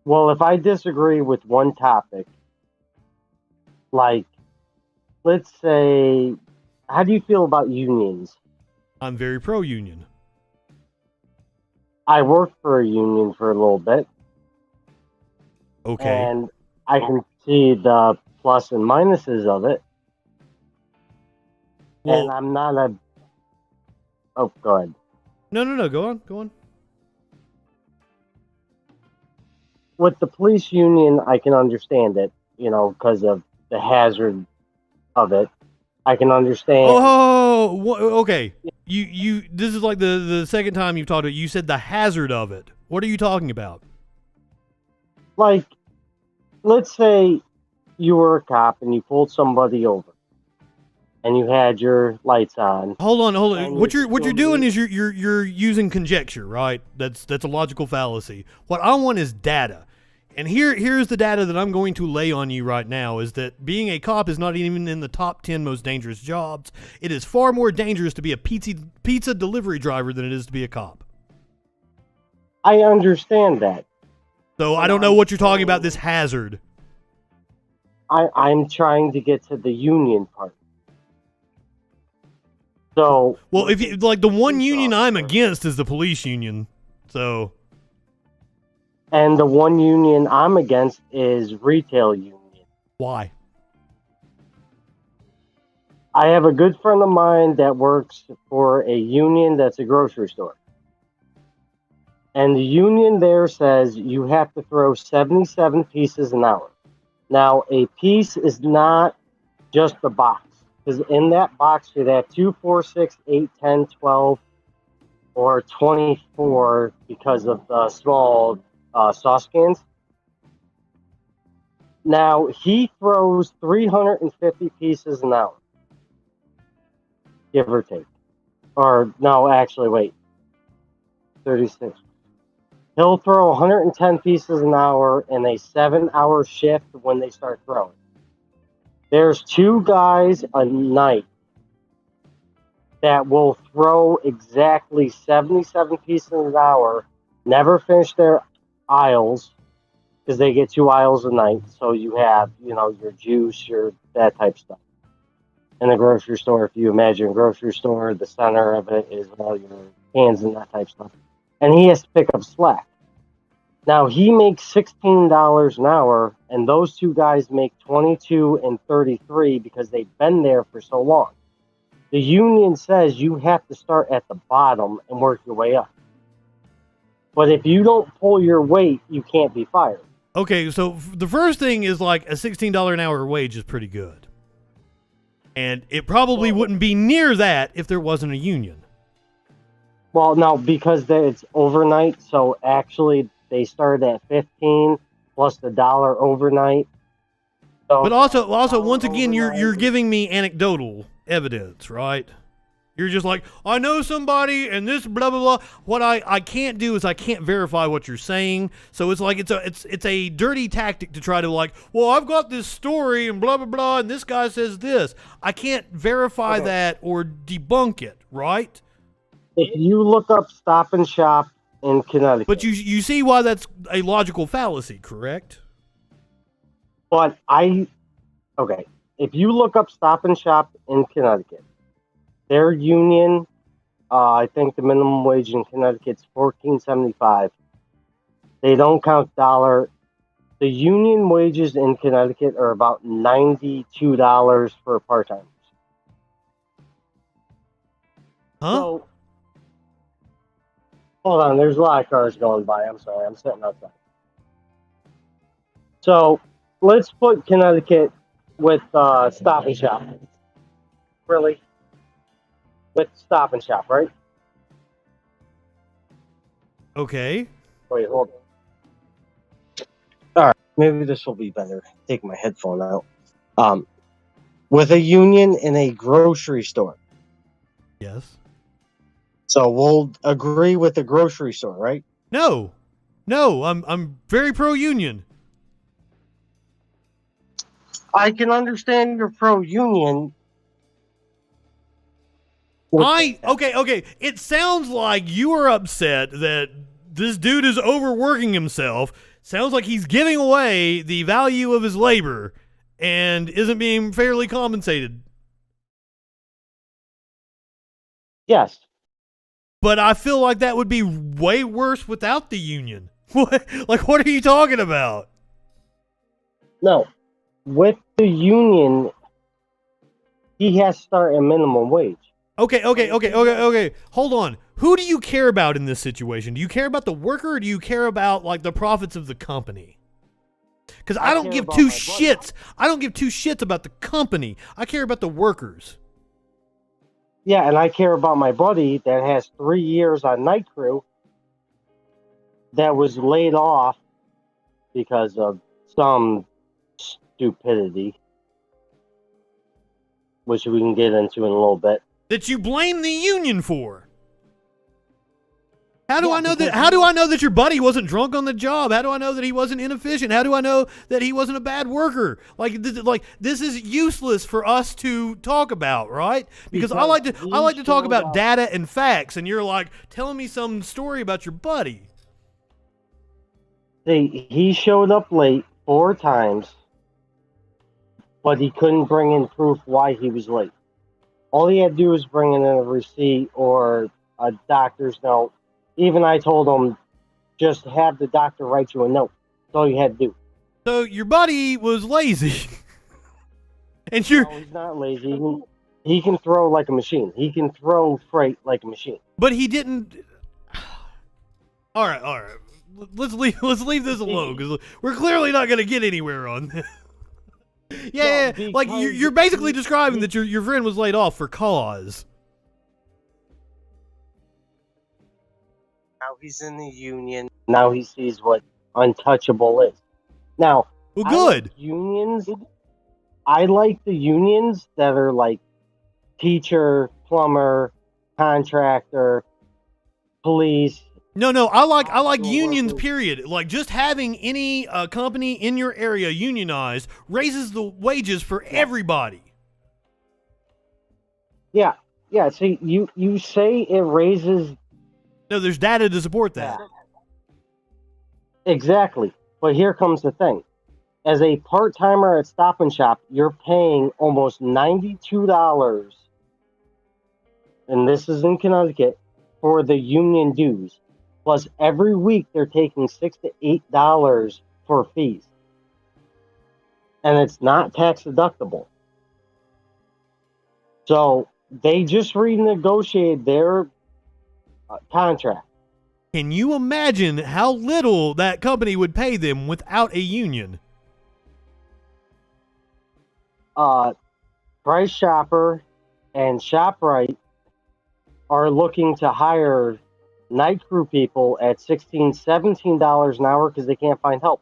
Well, if I disagree with one topic, like, let's say, how do you feel about unions? I'm very pro-union. I worked for a union for a little bit. Okay. And I can see the plus and minuses of it. Well, and I'm not a... Oh, go ahead. No. Go on. With the police union, I can understand it, because of the hazard of it. I can understand. Okay. You. This is like the second time you've talked about it. You said the hazard of it. What are you talking about? Like, let's say you were a cop and you pulled somebody over, and you had your lights on. Hold on. What you're doing is you're using conjecture, right? That's a logical fallacy. What I want is data. And here's the data that I'm going to lay on you right now is that being a cop is not even in the top 10 most dangerous jobs. It is far more dangerous to be a pizza delivery driver than it is to be a cop. I understand that. So I don't know what you're talking about, this hazard. I'm trying to get to the union part. So, well, if you like, the one union I'm against is the police union. So, and the one union I'm against is retail union. Why? I have a good friend of mine that works for a union that's a grocery store. And the union there says you have to throw 77 pieces an hour. Now, a piece is not just a box. Because in that box, you'd have 2, 4, 6, 8, 10, 12, or 24 because of the small sauce cans. Now, he throws 350 pieces an hour, give or take. Or, no, actually, wait. 36. He'll throw 110 pieces an hour in a 7-hour shift when they start throwing. There's 2 guys a night that will throw exactly 77 pieces an hour, never finish their aisles, because they get 2 aisles a night. So you have, your juice, that type of stuff. In a grocery store, if you imagine a grocery store, the center of it is all your cans and that type of stuff. And he has to pick up slack. Now, he makes $16 an hour, and those 2 guys make 22 and 33 because they've been there for so long. The union says you have to start at the bottom and work your way up. But if you don't pull your weight, you can't be fired. Okay, so the first thing is like a $16 an hour wage is pretty good. And it probably wouldn't be near that if there wasn't a union. Well, no, because it's overnight, so actually they started at 15 plus the $1 overnight. So but also once again, you're giving me anecdotal evidence, right? You're just like, I know somebody and this blah blah blah. What I can't do is I can't verify what you're saying. So it's like it's a dirty tactic to try to like, well, I've got this story and blah blah blah, and this guy says this. I can't verify that or debunk it, right? If you look up Stop and Shop in Connecticut. But you see why that's a logical fallacy, correct? But if you look up Stop and Shop in Connecticut, their union, I think the minimum wage in Connecticut is $14.75. They don't count dollar. The union wages in Connecticut are about $92 for part-timers. Huh? So, hold on, there's a lot of cars going by. I'm sorry, I'm sitting outside. So, let's put Connecticut with Stop and Shop. Really? With Stop and Shop, right? Okay. Wait, hold on. All right, maybe this will be better. Take my headphone out. With a union in a grocery store. Yes. So we'll agree with the grocery store, right? No, I'm very pro-union. I can understand you're pro-union. Okay. It sounds like you are upset that this dude is overworking himself, sounds like he's giving away the value of his labor and isn't being fairly compensated. Yes. But I feel like that would be way worse without the union. What are you talking about? No. With the union, he has to start at minimum wage. Okay. Hold on. Who do you care about in this situation? Do you care about the worker or do you care about like the profits of the company? Because I don't give two shits. I don't give two shits about the company. I care about the workers. Yeah, and I care about my buddy that has 3 years on night crew that was laid off because of some stupidity, which we can get into in a little bit. That you blame the union for. How do I know that your buddy wasn't drunk on the job? How do I know that he wasn't inefficient? How do I know that he wasn't a bad worker? This is useless for us to talk about, right? Because I like to talk about data and facts, and you're like telling me some story about your buddy. See, he showed up late 4 times, but he couldn't bring in proof why he was late. All he had to do was bring in a receipt or a doctor's note. Even I told him, just have the doctor write you a note. That's all you had to do. So your buddy was lazy. And No, he's not lazy. He can throw like a machine. He can throw freight like a machine. But he didn't. All right. Let's leave this alone because we're clearly not going to get anywhere on this. Yeah. Like you're basically describing that your friend was laid off for cause. Now he's in the union. Now he sees what untouchable is. Now, well, good. I like the unions that are like teacher, plumber, contractor, police. No, I like unions, period. Like just having any company in your area unionized raises the wages for everybody. Yeah. See, you say it raises. No, there's data to support that. Exactly. But here comes the thing. As a part-timer at Stop and Shop, you're paying almost $92, and this is in Connecticut, for the union dues. Plus, every week they're taking $6 to $8 for fees. And it's not tax deductible. So they just renegotiated their contract. Can you imagine how little that company would pay them without a union? Price Chopper and ShopRite are looking to hire night crew people at $16, $17 an hour because they can't find help.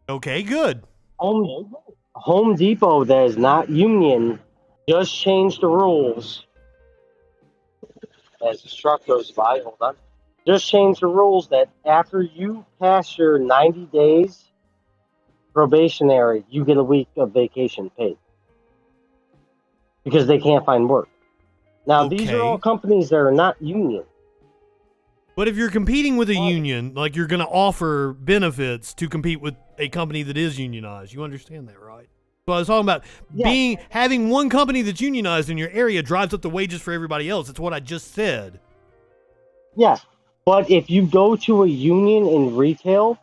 Okay, good. Home Depot, that is not union, just changed the rules. As the truck goes by, hold on. Just changed the rules that after you pass your 90 days probationary, you get a week of vacation paid. Because they can't find work. Now, These are all companies that are not union. But if you're competing with a union, like you're going to offer benefits to compete with a company that is unionized. You understand that, right? So I was talking about having one company that's unionized in your area drives up the wages for everybody else. That's what I just said. Yes, but if you go to a union in retail,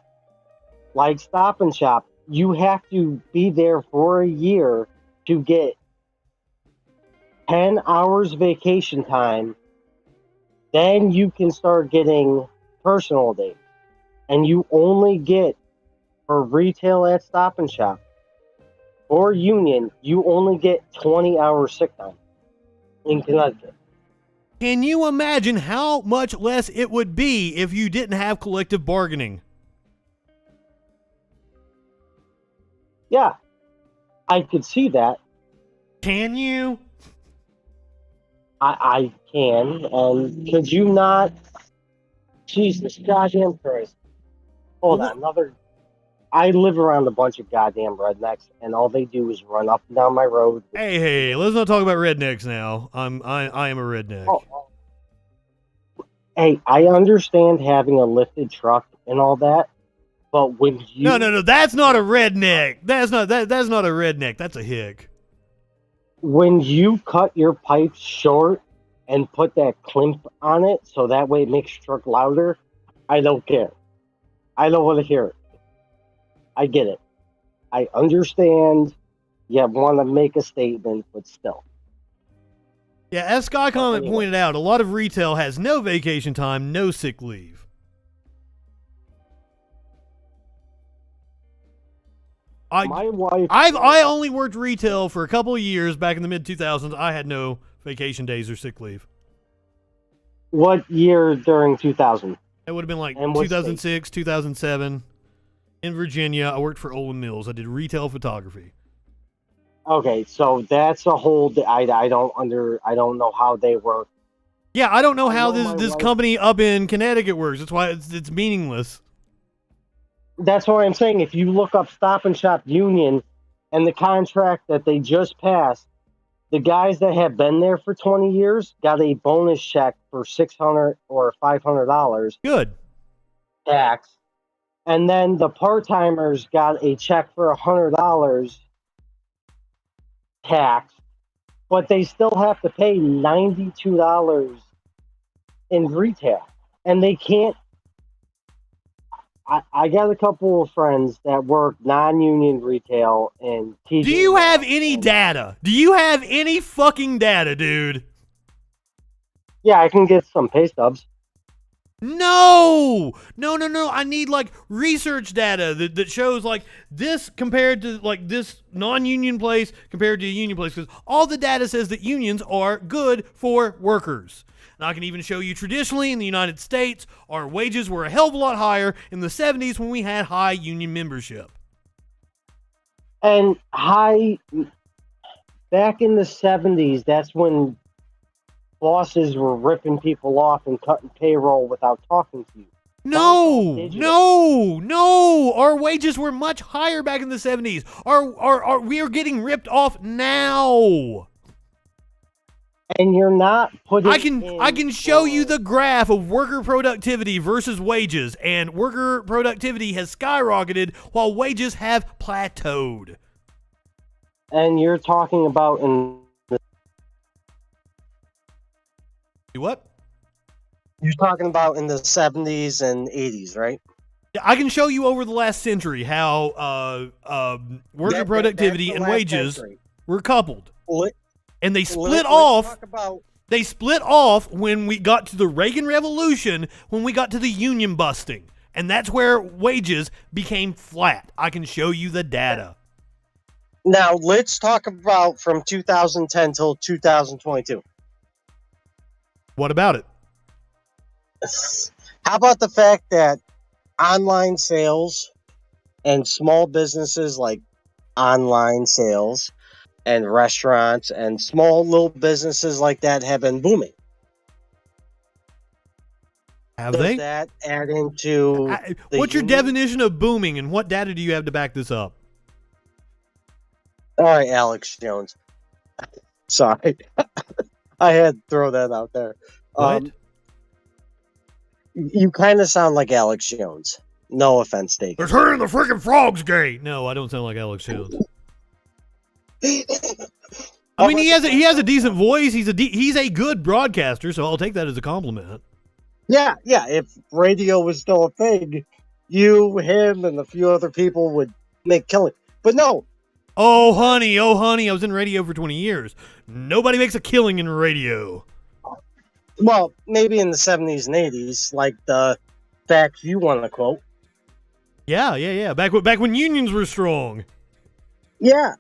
like Stop and Shop, you have to be there for a year to get 10 hours vacation time. Then you can start getting personal days. And you only get, for retail at Stop and Shop, or union, you only get 20 hours sick time in Connecticut. Can you imagine how much less it would be if you didn't have collective bargaining? Yeah, I could see that. Can you? I can, and could you not? Jesus, goddamn Christ. Hold on, I live around a bunch of goddamn rednecks, and all they do is run up and down my road. Hey, let's not talk about rednecks now. I am a redneck. Hey, I understand having a lifted truck and all that, But when you No, that's not a redneck. That's not a redneck. That's a hick. when you cut your pipe short and put that crimp on it so that way it makes your truck louder, I don't care. I don't want to hear it. I get it. I understand you want to make a statement, but still. Yeah, as Sky Comment pointed out, a lot of retail has no vacation time, no sick leave. My wife. I only worked retail for a couple of years back in the mid 2000s. I had no vacation days or sick leave. What year during 2000? It would have been like And what 2006, 2007. In Virginia, I worked for Olin Mills. I did retail photography. Okay, so that's a whole. I don't know how they work. Yeah, I don't know how know this my wife- company up in Connecticut works. That's why it's meaningless. That's what I'm saying. If you look up Stop and Shop Union and the contract that they just passed, the guys that have been there for 20 years got a bonus check for $600 or $500. Good. Tax. And then the part-timers got a check for $100 tax, but they still have to pay $92 in retail. And they can't. I got a couple of friends that work non-union retail and TJ. Do you have any data? Do you have any fucking data, dude? Yeah, I can get some pay stubs. No. I need like research data that shows like this compared to like this non-union place compared to a union place, because all the data says that unions are good for workers. And I can even show you traditionally in the United States, our wages were a hell of a lot higher in the 70s when we had high union membership. And back in the 70s, that's when bosses were ripping people off and cutting payroll without talking to you. No. Our wages were much higher back in the 70s. We are getting ripped off now. And you're not putting. I can show you the graph of worker productivity versus wages, and worker productivity has skyrocketed while wages have plateaued. And you're talking about in the. What? You're talking about in the 70s and 80s, right? I can show you over the last century how worker productivity and wages were coupled. And they split off. They split off when we got to the Reagan Revolution, when we got to the union busting. And that's where wages became flat. I can show you the data. Now, let's talk about from 2010 till 2022. What about it? How about the fact that online sales and small businesses like online sales and restaurants and small little businesses like that have been booming? Have they? Does that add into what's your definition of booming, and what data do you have to back this up? All right, Alex Jones. Sorry. I had to throw that out there. What? You kind of sound like Alex Jones. No offense taken. There's her in the freaking Frogs Gate. No, I don't sound like Alex Jones. I mean, he has a decent voice. He's a good broadcaster, so I'll take that as a compliment. Yeah. If radio was still a thing, you, him, and a few other people would make killing. But no. Oh, honey, I was in radio for 20 years. Nobody makes a killing in radio. Well, maybe in the 70s and 80s, like the facts you want to quote. Yeah. Back when unions were strong. Yeah.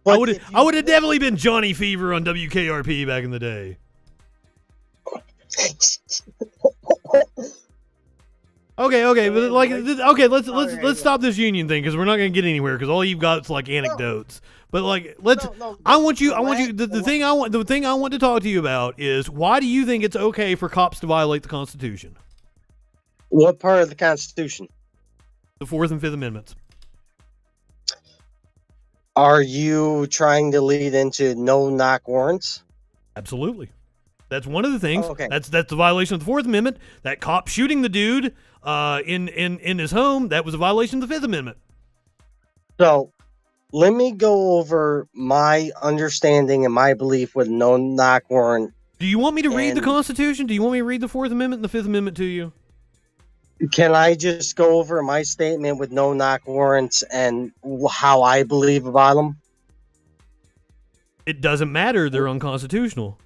I would have definitely been Johnny Fever on WKRP back in the day. Okay, but like, let's stop this union thing, because we're not gonna get anywhere, because all you've got is like anecdotes. But like, the thing I want to talk to you about is, why do you think it's okay for cops to violate the Constitution? What part of the Constitution? The 4th and 5th Amendments. Are you trying to lead into no-knock warrants? Absolutely. That's one of the things. Oh, okay. That's a violation of the Fourth Amendment. That cop shooting the dude in his home, that was a violation of the Fifth Amendment. So let me go over my understanding and my belief with no knock warrant. Do you want me to read the Constitution? Do you want me to read the Fourth Amendment and the Fifth Amendment to you? Can I just go over my statement with no knock warrants and how I believe about them? It doesn't matter. They're unconstitutional.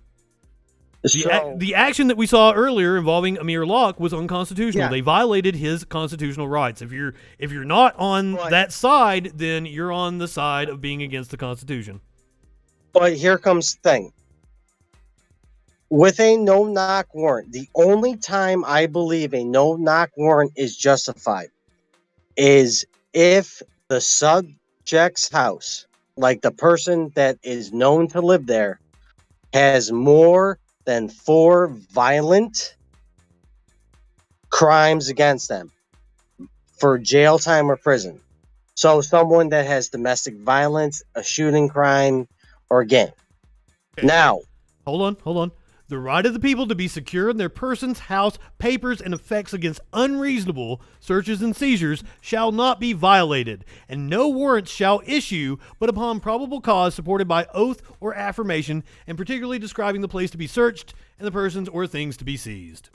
So, The action that we saw earlier involving Amir Locke was unconstitutional. Yeah. They violated his constitutional rights. If you're not on that side, then you're on the side of being against the Constitution. but here comes the thing. With a no-knock warrant, the only time I believe a no-knock warrant is justified is if the subject's house, like the person that is known to live there, has more than 4 violent crimes against them for jail time or prison. So someone that has domestic violence, a shooting crime, or gang. Okay. Now, hold on. The right of the people to be secure in their persons, house, papers, and effects against unreasonable searches and seizures shall not be violated, and no warrants shall issue but upon probable cause supported by oath or affirmation, and particularly describing the place to be searched and the persons or things to be seized.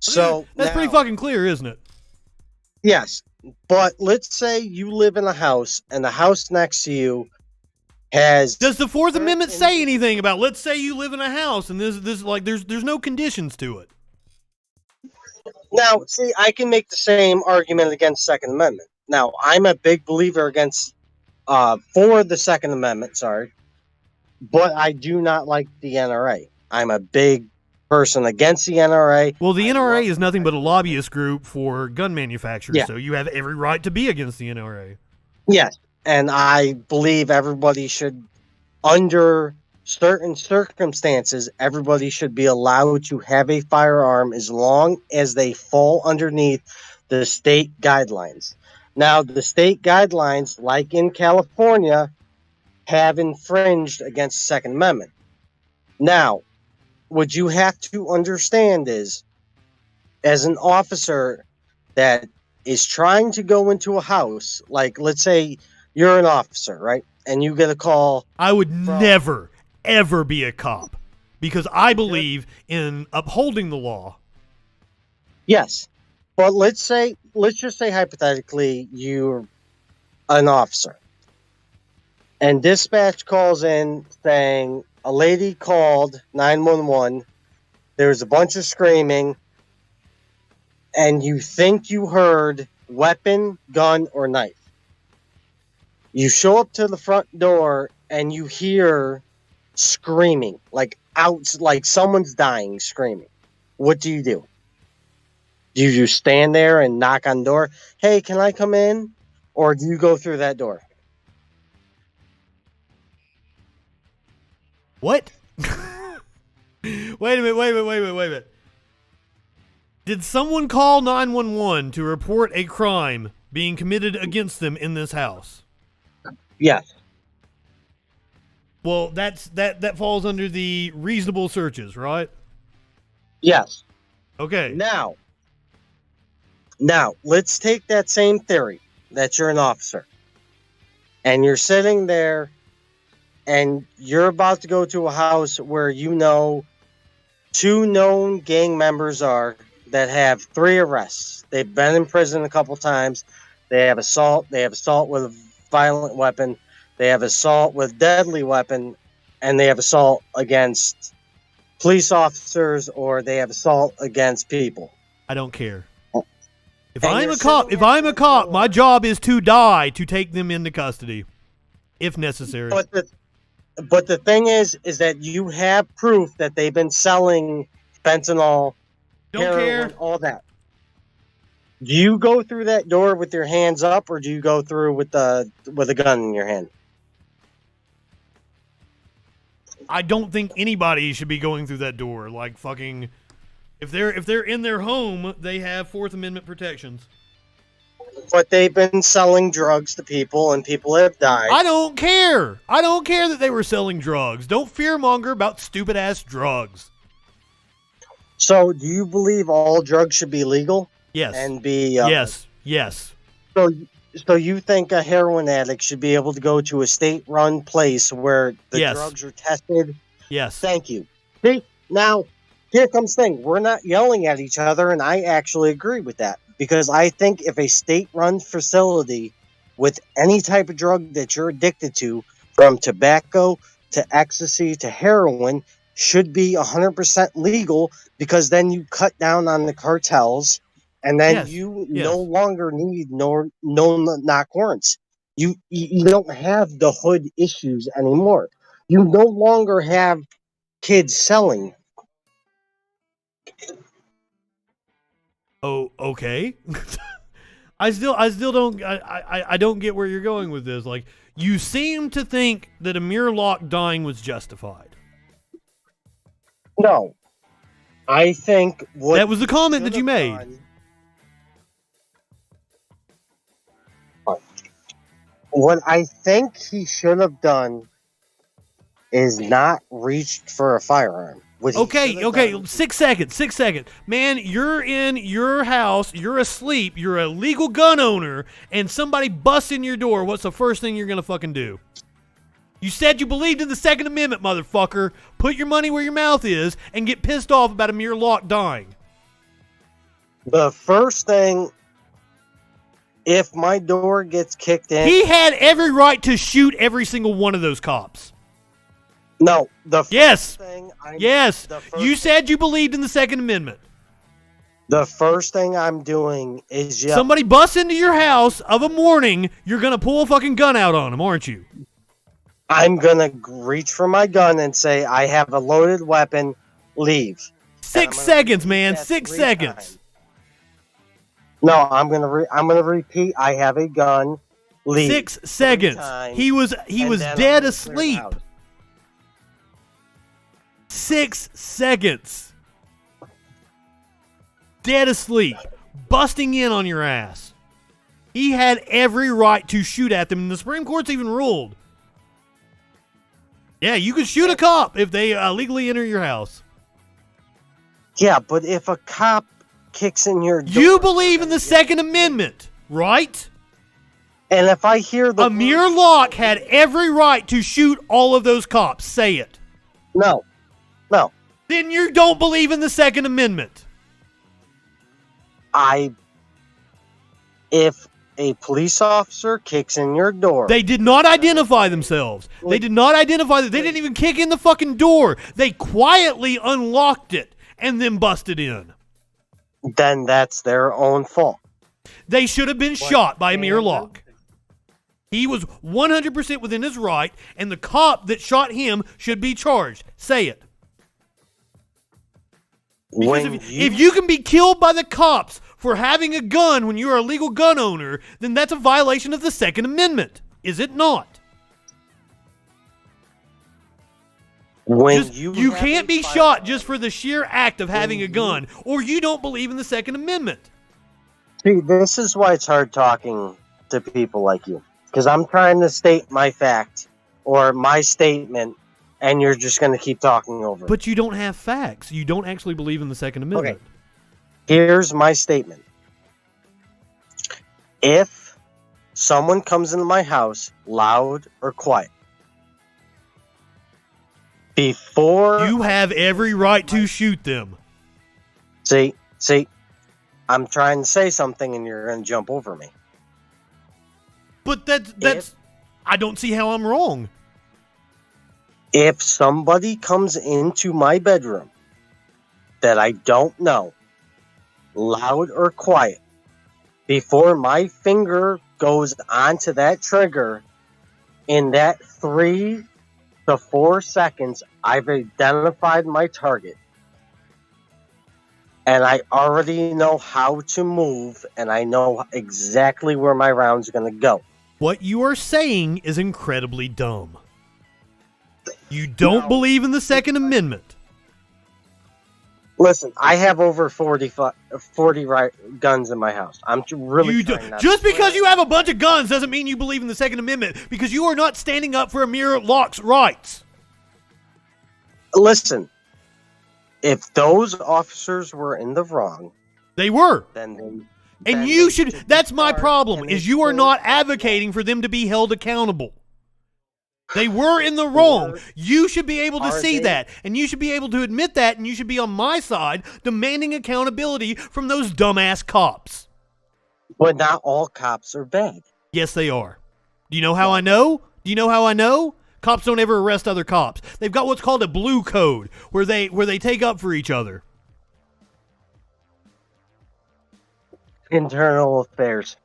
so That's pretty fucking clear, isn't it? yes, but let's say you live in a house and the house next to you has. Does the Fourth Amendment say anything about, let's say you live in a house and there's no conditions to it? Now, see, I can make the same argument against Second Amendment. Now, I'm a big believer for the Second Amendment, but I do not like the NRA. I'm a big person against the NRA. Well, the NRA is nothing but a lobbyist group for gun manufacturers, Yeah. so you have every right to be against the NRA. Yes, and I believe everybody should, under certain circumstances, everybody should be allowed to have a firearm as long as they fall underneath the state guidelines. Now, the state guidelines, like in California, have infringed against the Second Amendment. Now, what you have to understand is, as an officer that is trying to go into a house, like let's say you're an officer, right? And you get a call. I would never, ever be a cop because I believe in upholding the law. Yes. But let's just say hypothetically you're an officer. And dispatch calls in saying a lady called 911. There was a bunch of screaming. And you think you heard weapon, gun, or knife. You show up to the front door and you hear screaming, like someone's dying screaming. What do? Do you just stand there and knock on the door? Hey, can I come in? Or do you go through that door? What? Wait a minute. Did someone call 911 to report a crime being committed against them in this house? Yes. Well, that falls under the reasonable searches, right? Yes. Okay. Now, let's take that same theory that you're an officer. And you're sitting there and you're about to go to a house where you know 2 known gang members that have 3 arrests. They've been in prison a couple times. They have assault with a violent weapon. They have assault with deadly weapon, and they have assault against police officers, or they have assault against people. I don't care. If I'm a cop, my job is to die to take them into custody, if necessary. But the thing is that you have proof that they've been selling fentanyl, heroin, all that. Do you go through that door with your hands up, or do you go through with a gun in your hand? I don't think anybody should be going through that door. Like fucking, if they're in their home, they have Fourth Amendment protections. But they've been selling drugs to people, and people have died. I don't care. I don't care that they were selling drugs. Don't fearmonger about stupid ass drugs. So, do you believe all drugs should be legal? Yes. And be yes. So you think a heroin addict should be able to go to a state-run place where the Yes. drugs are tested? Yes. Thank you. See, now here comes the thing. We're not yelling at each other, and I actually agree with that because I think if a state-run facility with any type of drug that you're addicted to, from tobacco to ecstasy to heroin, should be 100% legal, because then you cut down on the cartels, and then Yes, you yes. no longer need no knock warrants. You don't have the hood issues anymore. You no longer have kids selling. Oh, okay. I still don't I don't get where you're going with this. Like, you seem to think that Amir Locke dying was justified. No. I think what That was the comment that you made. What I think he should have done is not reached for a firearm. What he should have Okay, done- 6 seconds. Man, you're in your house, you're asleep, you're a legal gun owner, and somebody busts in your door. What's the first thing you're going to fucking do? You said you believed in the Second Amendment, motherfucker. Put your money where your mouth is and get pissed off about Amir Locke dying. The first thing, if my door gets kicked in... He had every right to shoot every single one of those cops. No, the first Yes. thing Yes. the first- You said you believed in the Second Amendment. The first thing I'm doing is Somebody busts into your house of a morning, you're going to pull a fucking gun out on them, aren't you? I'm gonna reach for my gun and say, I have a loaded weapon, leave. 6 seconds, man. 6 3 seconds. times. No, I'm gonna repeat, I have a gun, leave. 6 seconds. times, He was and then I'm dead gonna clear the asleep. house. 6 seconds. Dead asleep. Busting in on your ass. He had every right to shoot at them, and the Supreme Court's even ruled. Yeah, you could shoot a cop if they illegally enter your house. Yeah, but if a cop kicks in your door... You believe in the Second Amendment, right? And if I hear the... Amir Locke had every right to shoot all of those cops. Say it. No. No. Then you don't believe in the Second Amendment. If a police officer kicks in your door... They did not identify themselves. They did not identify that. They didn't even kick in the fucking door. They quietly unlocked it and then busted in. Then that's their own fault. They should have been shot by Amir Locke. He was 100% within his right, and the cop that shot him should be charged. Say it. Because if you can be killed by the cops for having a gun when you're a legal gun owner, then that's a violation of the Second Amendment. Is it not? You can't be shot just for the sheer act of having a gun, or you don't believe in the Second Amendment. See, this is why it's hard talking to people like you. Because I'm trying to state my fact, or my statement, and you're just going to keep talking over it. But you don't have facts. You don't actually believe in the Second Amendment. Okay. Here's my statement. If someone comes into my house, loud or quiet, before... You have every right to shoot them. See, I'm trying to say something and you're going to jump over me. But that's I don't see how I'm wrong. If somebody comes into my bedroom that I don't know, loud or quiet, before my finger goes onto that trigger, in that 3 to 4 seconds, I've identified my target. And I already know how to move, and I know exactly where my round's going to go. What you are saying is incredibly dumb. You don't believe in the Second Amendment. Listen, I have over 40 guns in my house. I'm really trying not Just because you have a bunch of guns doesn't mean you believe in the Second Amendment, because you are not standing up for Amir Locke's rights. Listen, if those officers were in the wrong, they were. Then and you should. That's my problem. Is you are not advocating for them to be held accountable. They were in the wrong. You should be able to see that, and you should be able to admit that, and you should be on my side demanding accountability from those dumbass cops. But not all cops are bad. Yes, they are. Do you know how I know? Do you know how I know? Cops don't ever arrest other cops. They've got what's called a blue code, where they take up for each other. Internal affairs.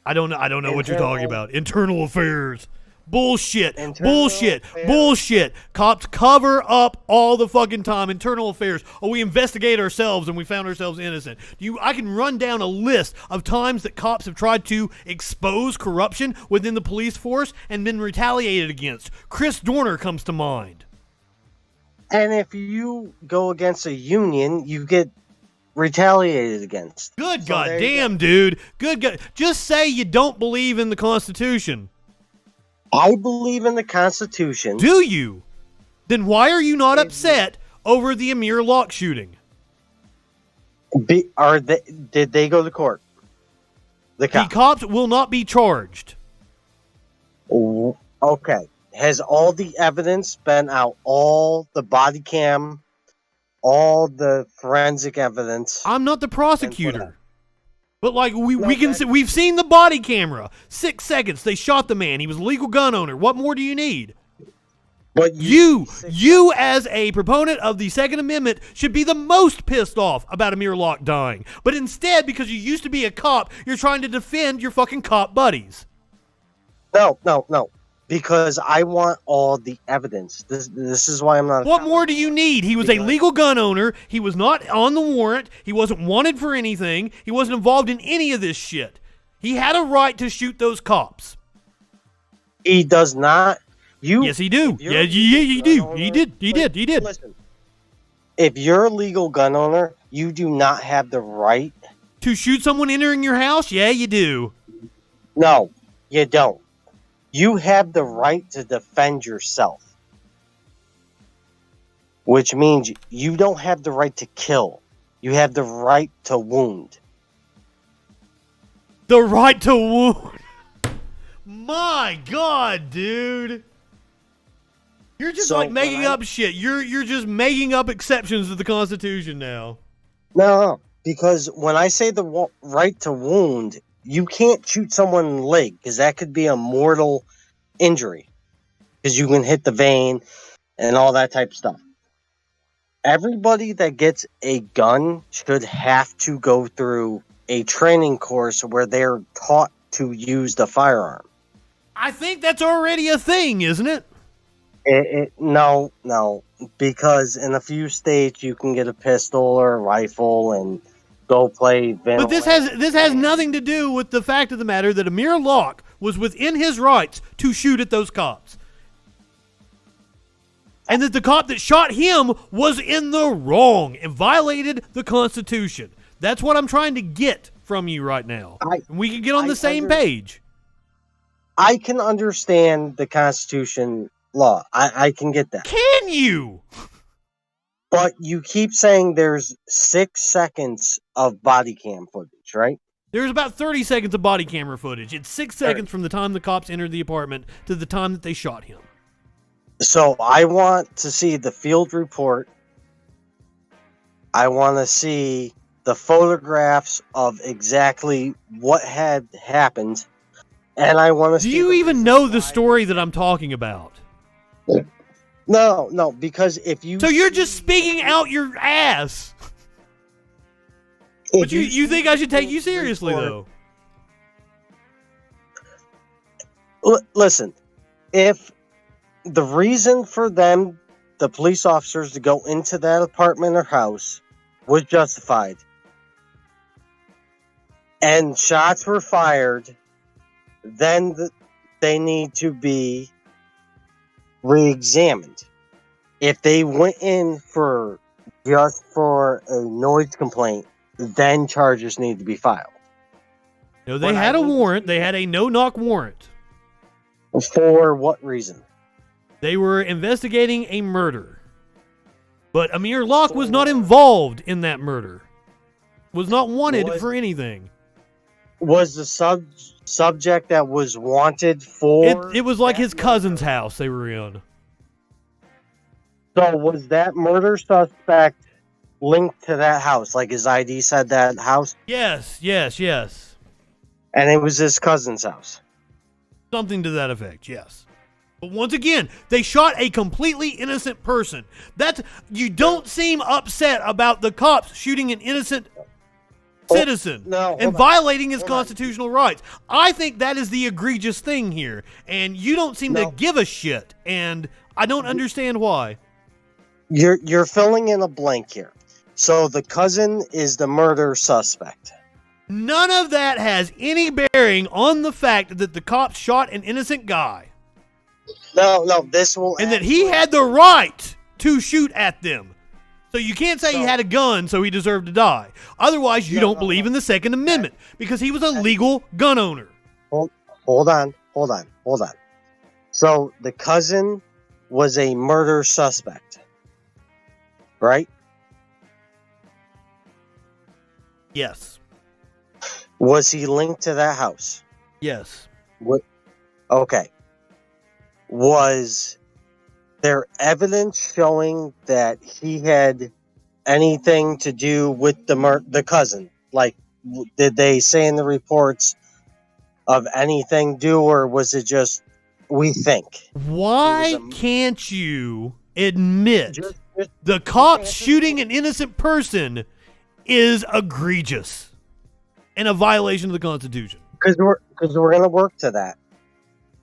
I don't know what you're talking about. Internal affairs. Bullshit. Bullshit. Cops cover up all the fucking time. Internal affairs. Oh, we investigate ourselves and we found ourselves innocent. I can run down a list of times that cops have tried to expose corruption within the police force and been retaliated against. Chris Dorner comes to mind. And if you go against a union, you get retaliated against. Good goddamn, dude. Good God. Just say you don't believe in the Constitution. I believe in the Constitution. Do you? Then why are you not upset over the Amir Locke shooting? Did they go to court? The cops will not be charged. Okay. Has all the evidence been out? All the body cam, all the forensic evidence? I'm not the prosecutor. But like we've seen the body camera. 6 seconds. They shot the man. He was a legal gun owner. What more do you need? But you as a proponent of the Second Amendment should be the most pissed off about Amir Locke dying. But instead, because you used to be a cop, you're trying to defend your fucking cop buddies. No. Because I want all the evidence. This is why I'm not. What more do you need? He was a legal gun owner. He was not on the warrant. He wasn't wanted for anything. He wasn't involved in any of this shit. He had a right to shoot those cops. He does not. Yes, he do. Yeah, you do. He did. Listen, if you're a legal gun owner, you do not have the right to shoot someone entering your house. Yeah, you do. No, you don't. You have the right to defend yourself, which means you don't have the right to kill. You have the right to wound. The right to wound. My God, dude. You're just making up shit. You're just making up exceptions to the Constitution now. No, because when I say the right to wound, you can't shoot someone in the leg because that could be a mortal injury because you can hit the vein and all that type of stuff. Everybody that gets a gun should have to go through a training course where they're taught to use the firearm. I think that's already a thing, isn't it? No, because in a few states you can get a pistol or a rifle and go play. But this has nothing to do with the fact of the matter that Amir Locke was within his rights to shoot at those cops. And that the cop that shot him was in the wrong and violated the Constitution. That's what I'm trying to get from you right now. We can get on the same page. I can understand the Constitution law. I can get that. Can you? But you keep saying there's 6 seconds of body cam footage, right? There's about 30 seconds of body camera footage. It's 6 seconds from the time the cops entered the apartment to the time that they shot him. So I want to see the field report. I want to see the photographs of exactly what had happened. And I want to see... Do you even know the story that I'm talking about? No, because if you... So you're just speaking out your ass. But you think I should take you seriously, though? Listen, if the reason for them, the police officers, to go into that apartment or house was justified, and shots were fired, then they need to be re-examined. If they went in just for a noise complaint, then charges need to be filed. No, they had a warrant. They had a no-knock warrant. For what reason? They were investigating a murder. But Amir Locke was not involved in that murder. Was not wanted for anything. Was the subject that was wanted for... It was like his cousin's house they were in. So was that murder suspect linked to that house? Like his ID said that house? Yes. And it was his cousin's house? Something to that effect, yes. But once again, they shot a completely innocent person. You don't seem upset about the cops shooting an innocent citizen and violating his constitutional rights. I think that is the egregious thing here, and you don't seem to give a shit, and I don't understand why. You're filling in a blank here. So the cousin is the murder suspect. None of that has any bearing on the fact that the cops shot an innocent guy. No, this will... And that he had the right to shoot at them. So you can't say he had a gun, so he deserved to die. Otherwise, you don't believe in the Second Amendment, because he was a legal gun owner. Hold on. So the cousin was a murder suspect, right? Yes. Was he linked to that house? Yes. What? Okay. Was there evidence showing that he had anything to do with the cousin? Like, did they say in the reports of anything due, or was it just we think? Why can't you admit the cops shooting an innocent person is egregious and a violation of the Constitution? Because we're going to work to that.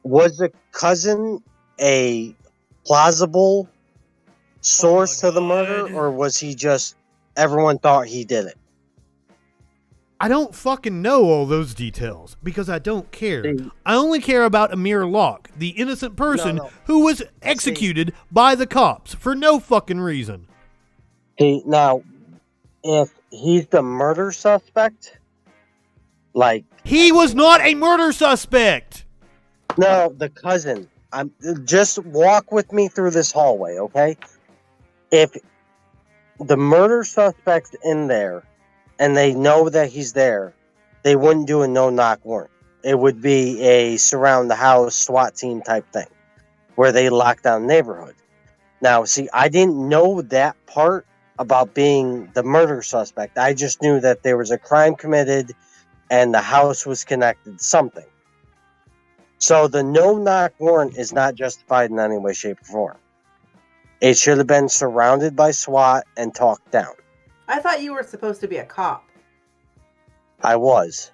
Was the cousin a plausible source to the murder, or was he just everyone thought he did it? I don't fucking know all those details because I don't care. I only care about Amir Locke, the innocent person who was executed by the cops for no fucking reason. Now, if he's the murder suspect, like... He was not a murder suspect! No, the cousin. Just walk with me through this hallway, okay? If the murder suspect's in there and they know that he's there, they wouldn't do a no-knock warrant. It would be a surround the house SWAT team type thing where they lock down the neighborhood. Now, see, I didn't know that part about being the murder suspect. I just knew that there was a crime committed and the house was connected to something. So the no-knock warrant is not justified in any way, shape, or form. It should have been surrounded by SWAT and talked down. I thought you were supposed to be a cop. I was.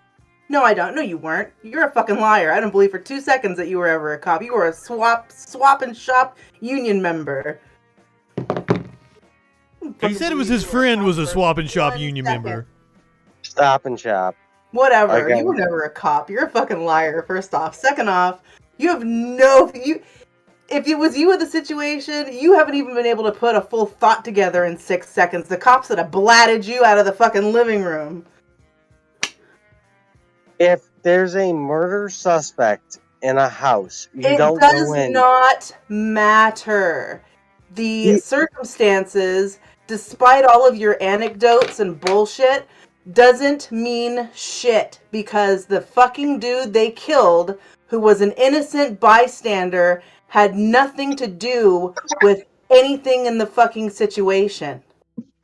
No, I don't. No, you weren't. You're a fucking liar. I don't believe for 2 seconds that you were ever a cop. You were a swap and shop union member. He said it was his friend was a swap and shop union member. Stop and shop. Whatever. Okay. You were never a cop. You're a fucking liar, first off. Second off, you have no... If it was you in the situation, you haven't even been able to put a full thought together in 6 seconds. The cops would have blatted you out of the fucking living room. If there's a murder suspect in a house, you don't go in. It does not matter. The circumstances, despite all of your anecdotes and bullshit, doesn't mean shit, because the fucking dude they killed, who was an innocent bystander, had nothing to do with anything in the fucking situation.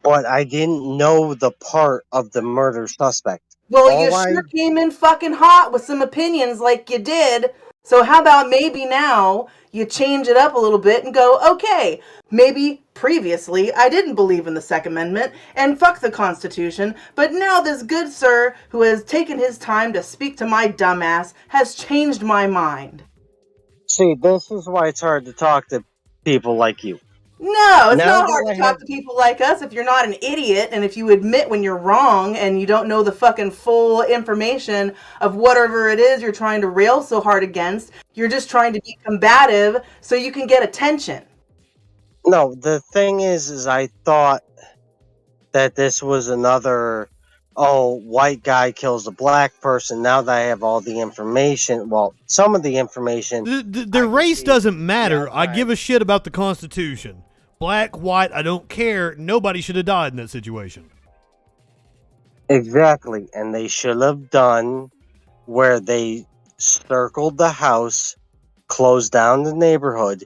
But I didn't know the part of the murder suspect. Well, you sure came in fucking hot with some opinions like you did. So how about maybe now you change it up a little bit and go, okay, maybe previously I didn't believe in the Second Amendment and fuck the Constitution, but now this good sir who has taken his time to speak to my dumbass has changed my mind. See, this is why it's hard to talk to people like you. No, it's not hard to talk to people like us if you're not an idiot and if you admit when you're wrong and you don't know the fucking full information of whatever it is you're trying to rail so hard against. You're just trying to be combative so you can get attention. No, the thing is I thought that this was another, white guy kills a black person. Now that I have all the information, well, some of the information. The race doesn't matter. I give a shit about the Constitution. Black, white, I don't care. Nobody should have died in that situation. Exactly. And they should have done where they circled the house, closed down the neighborhood,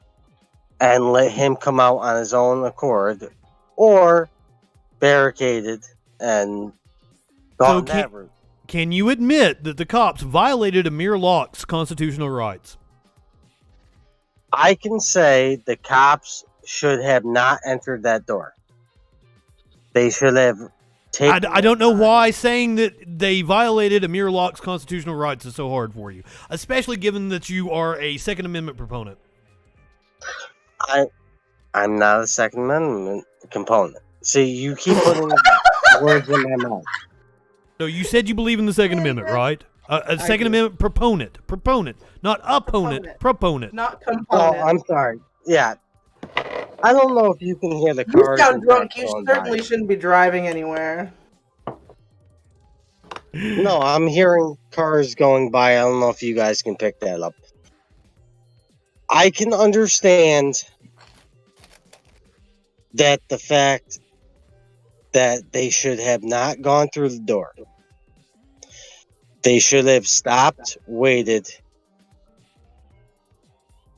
and let him come out on his own accord, or barricaded and gone that route. Can you admit that the cops violated Amir Locke's constitutional rights? I can say the cops should have not entered that door. They should have taken... I don't know why saying that they violated Amir Locke's constitutional rights is so hard for you, especially given that you are a Second Amendment proponent. I'm not a Second Amendment component. See, you keep putting words in my mouth. So you said you believe in the Second Amendment, right? A Second Amendment proponent, not opponent, proponent. Not component. Oh, I'm sorry. Yeah. I don't know if you can hear the cars. You sound drunk. You going certainly by. shouldn't be driving anywhere. No, I'm hearing cars going by. I don't know if you guys can pick that up. I can understand that the fact that they should have not gone through the door. They should have stopped, waited,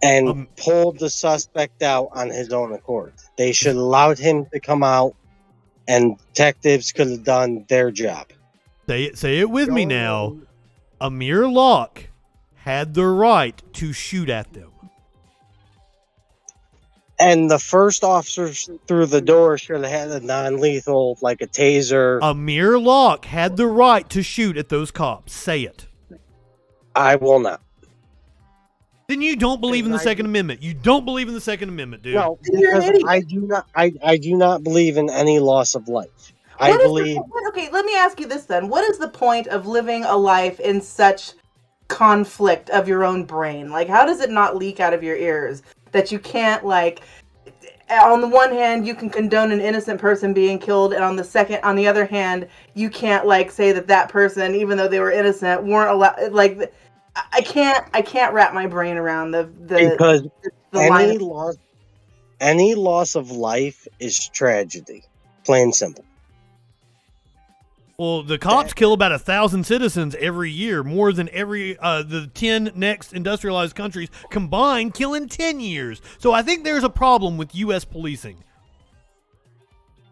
and pulled the suspect out on his own accord. They should have allowed him to come out, and detectives could have done their job. Say it with me now. Amir Locke had the right to shoot at them. And the first officers through the door should have had a non-lethal, like a taser. Amir Locke had the right to shoot at those cops. Say it. I will not. Then you don't believe in the Second Amendment. You don't believe in the Second Amendment, dude. No, because I do not. I do not believe in any loss of life. I believe. Okay, let me ask you this then. What is the point of living a life in such conflict of your own brain? Like, how does it not leak out of your ears that you can't, like, on the one hand, you can condone an innocent person being killed, and on the other hand, you can't, like, say that person, even though they were innocent, weren't allowed. Like, I can't wrap my brain around because the any loss of life is tragedy, plain and simple. Well, the cops kill about 1,000 citizens every year, more than the 10 next industrialized countries combined kill in 10 years. So I think there's a problem with U.S. policing.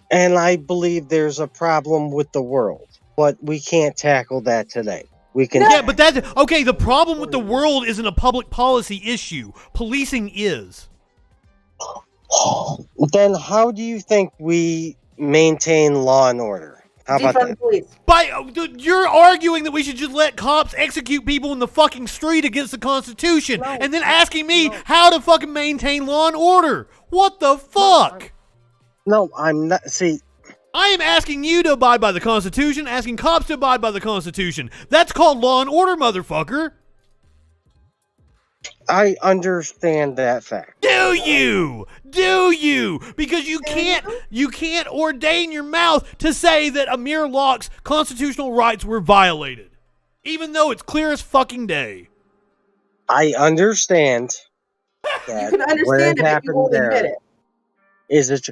And I believe there's a problem with the world, but we can't tackle that today. We can. Yeah, but that's okay. The problem with the world isn't a public policy issue. Policing is. Then how do you think we maintain law and order? How about that? You're arguing that we should just let cops execute people in the fucking street against the Constitution, and then asking me how to fucking maintain law and order. What the fuck? No, I'm not. See, I am asking you to abide by the Constitution, asking cops to abide by the Constitution. That's called law and order, motherfucker. I understand that fact. Do you? Do you? Because you can't ordain your mouth to say that Amir Locke's constitutional rights were violated, even though it's clear as fucking day. I understand that. You can understand it, but you won't admit it. Is it?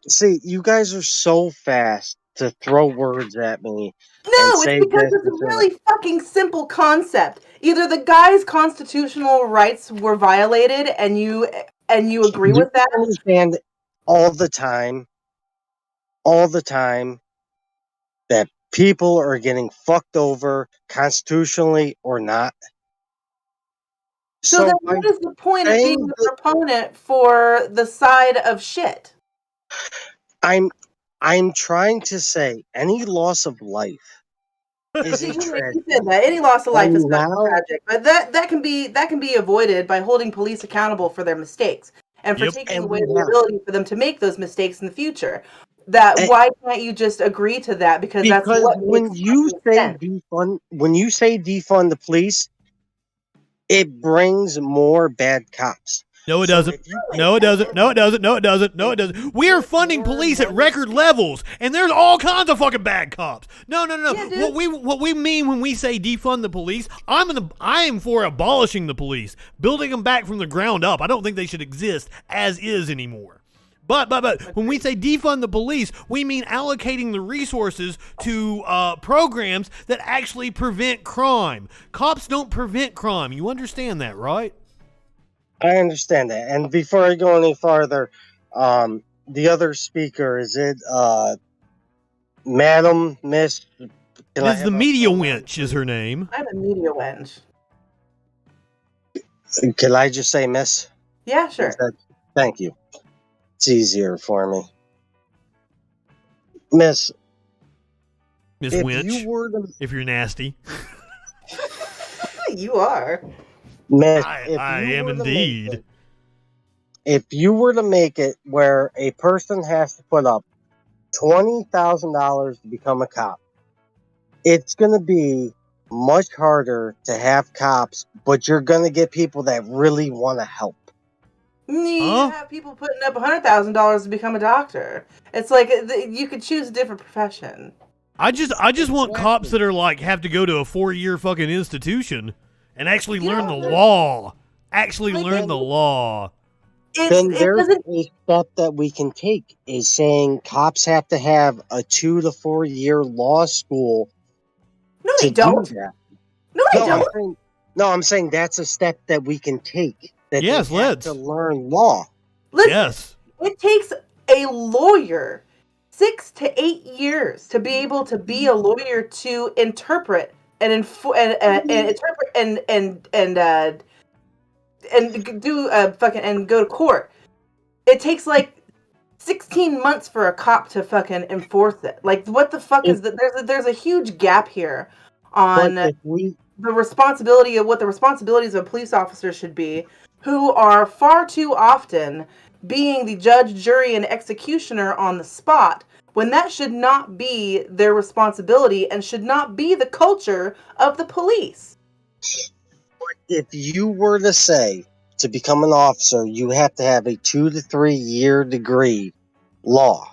See, you guys are so fast to throw words at me. No, it's because it's a really fucking simple concept. Either the guy's constitutional rights were violated, and you agree with that. I understand all the time, that people are getting fucked over constitutionally or not. So then, what is the point of being the proponent for the side of shit? I'm trying to say any loss of life is a tragedy. You said that any loss of life is not tragic, but that can be avoided by holding police accountable for their mistakes and for taking away the ability for them to make those mistakes in the future. Why can't you just agree to that? Because that's what when you say defund the police, it brings more bad cops. No, it doesn't. No, it doesn't. No, it doesn't. No, it doesn't. No, it doesn't. We are funding police at record levels, and there's all kinds of fucking bad cops. No. Yeah, What we mean when we say defund the police, I am for abolishing the police, building them back from the ground up. I don't think they should exist as is anymore. But when we say defund the police, we mean allocating the resources to programs that actually prevent crime. Cops don't prevent crime. You understand that, right? I understand that. And before I go any farther, the other speaker, is it Madam, Miss? It's the Media Wench is her name. I'm a media wench. Can I just say Miss? Yeah, sure. Thank you. It's easier for me. Miss Wench, if you're nasty. You are. Miss, I am indeed. If you were to make it where a person has to put up $20,000 to become a cop, it's going to be much harder to have cops, but you're going to get people that really want to help. You have people putting up $100,000 to become a doctor. It's like you could choose a different profession. I just want cops that are like have to go to a 4-year fucking institution and actually learn the law. Learn the law. Then there's a step that we can take is saying cops have to have a 2 to 4 year law school. No, they don't. Do that. No, they don't. I'm saying that's a step that we can take. That yes, let's to learn law. Listen, yes, it takes a lawyer 6 to 8 years to be able to be a lawyer to interpret and interpret and do fucking and go to court. It takes like 16 months for a cop to fucking enforce it. Like, what the fuck is that? There's a huge gap here on the responsibility of what the responsibilities of a police officer should be, who are far too often being the judge, jury, and executioner on the spot, when that should not be their responsibility and should not be the culture of the police. If you were to say to become an officer, you have to have a 2 to 3 year degree law.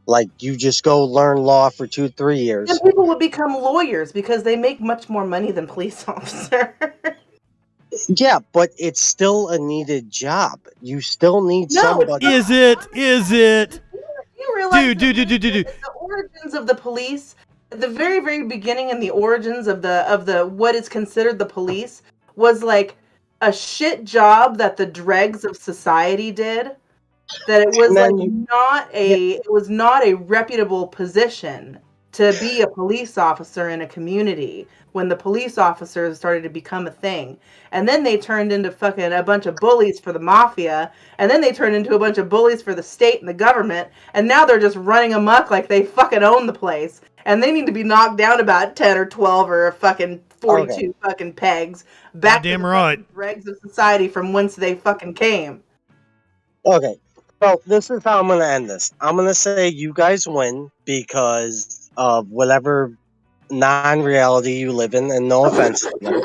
Like, you just go learn law for 2 to 3 years. And people would become lawyers because they make much more money than police officers. Yeah, but it's still a needed job. You still need somebody. Is it? You realize dude. The origins of the police, at the very, very beginning, and the origins of the what is considered the police was like a shit job that the dregs of society did. That it was not a reputable position to be a police officer in a community when the police officers started to become a thing. And then they turned into fucking a bunch of bullies for the mafia. And then they turned into a bunch of bullies for the state and the government. And now they're just running amok like they fucking own the place. And they need to be knocked down about 10 or 12 or fucking 42 fucking pegs back to the dregs of society from whence they fucking came. Okay. So this is how I'm going to end this. I'm going to say you guys win because of whatever non-reality you live in, and no offense to them.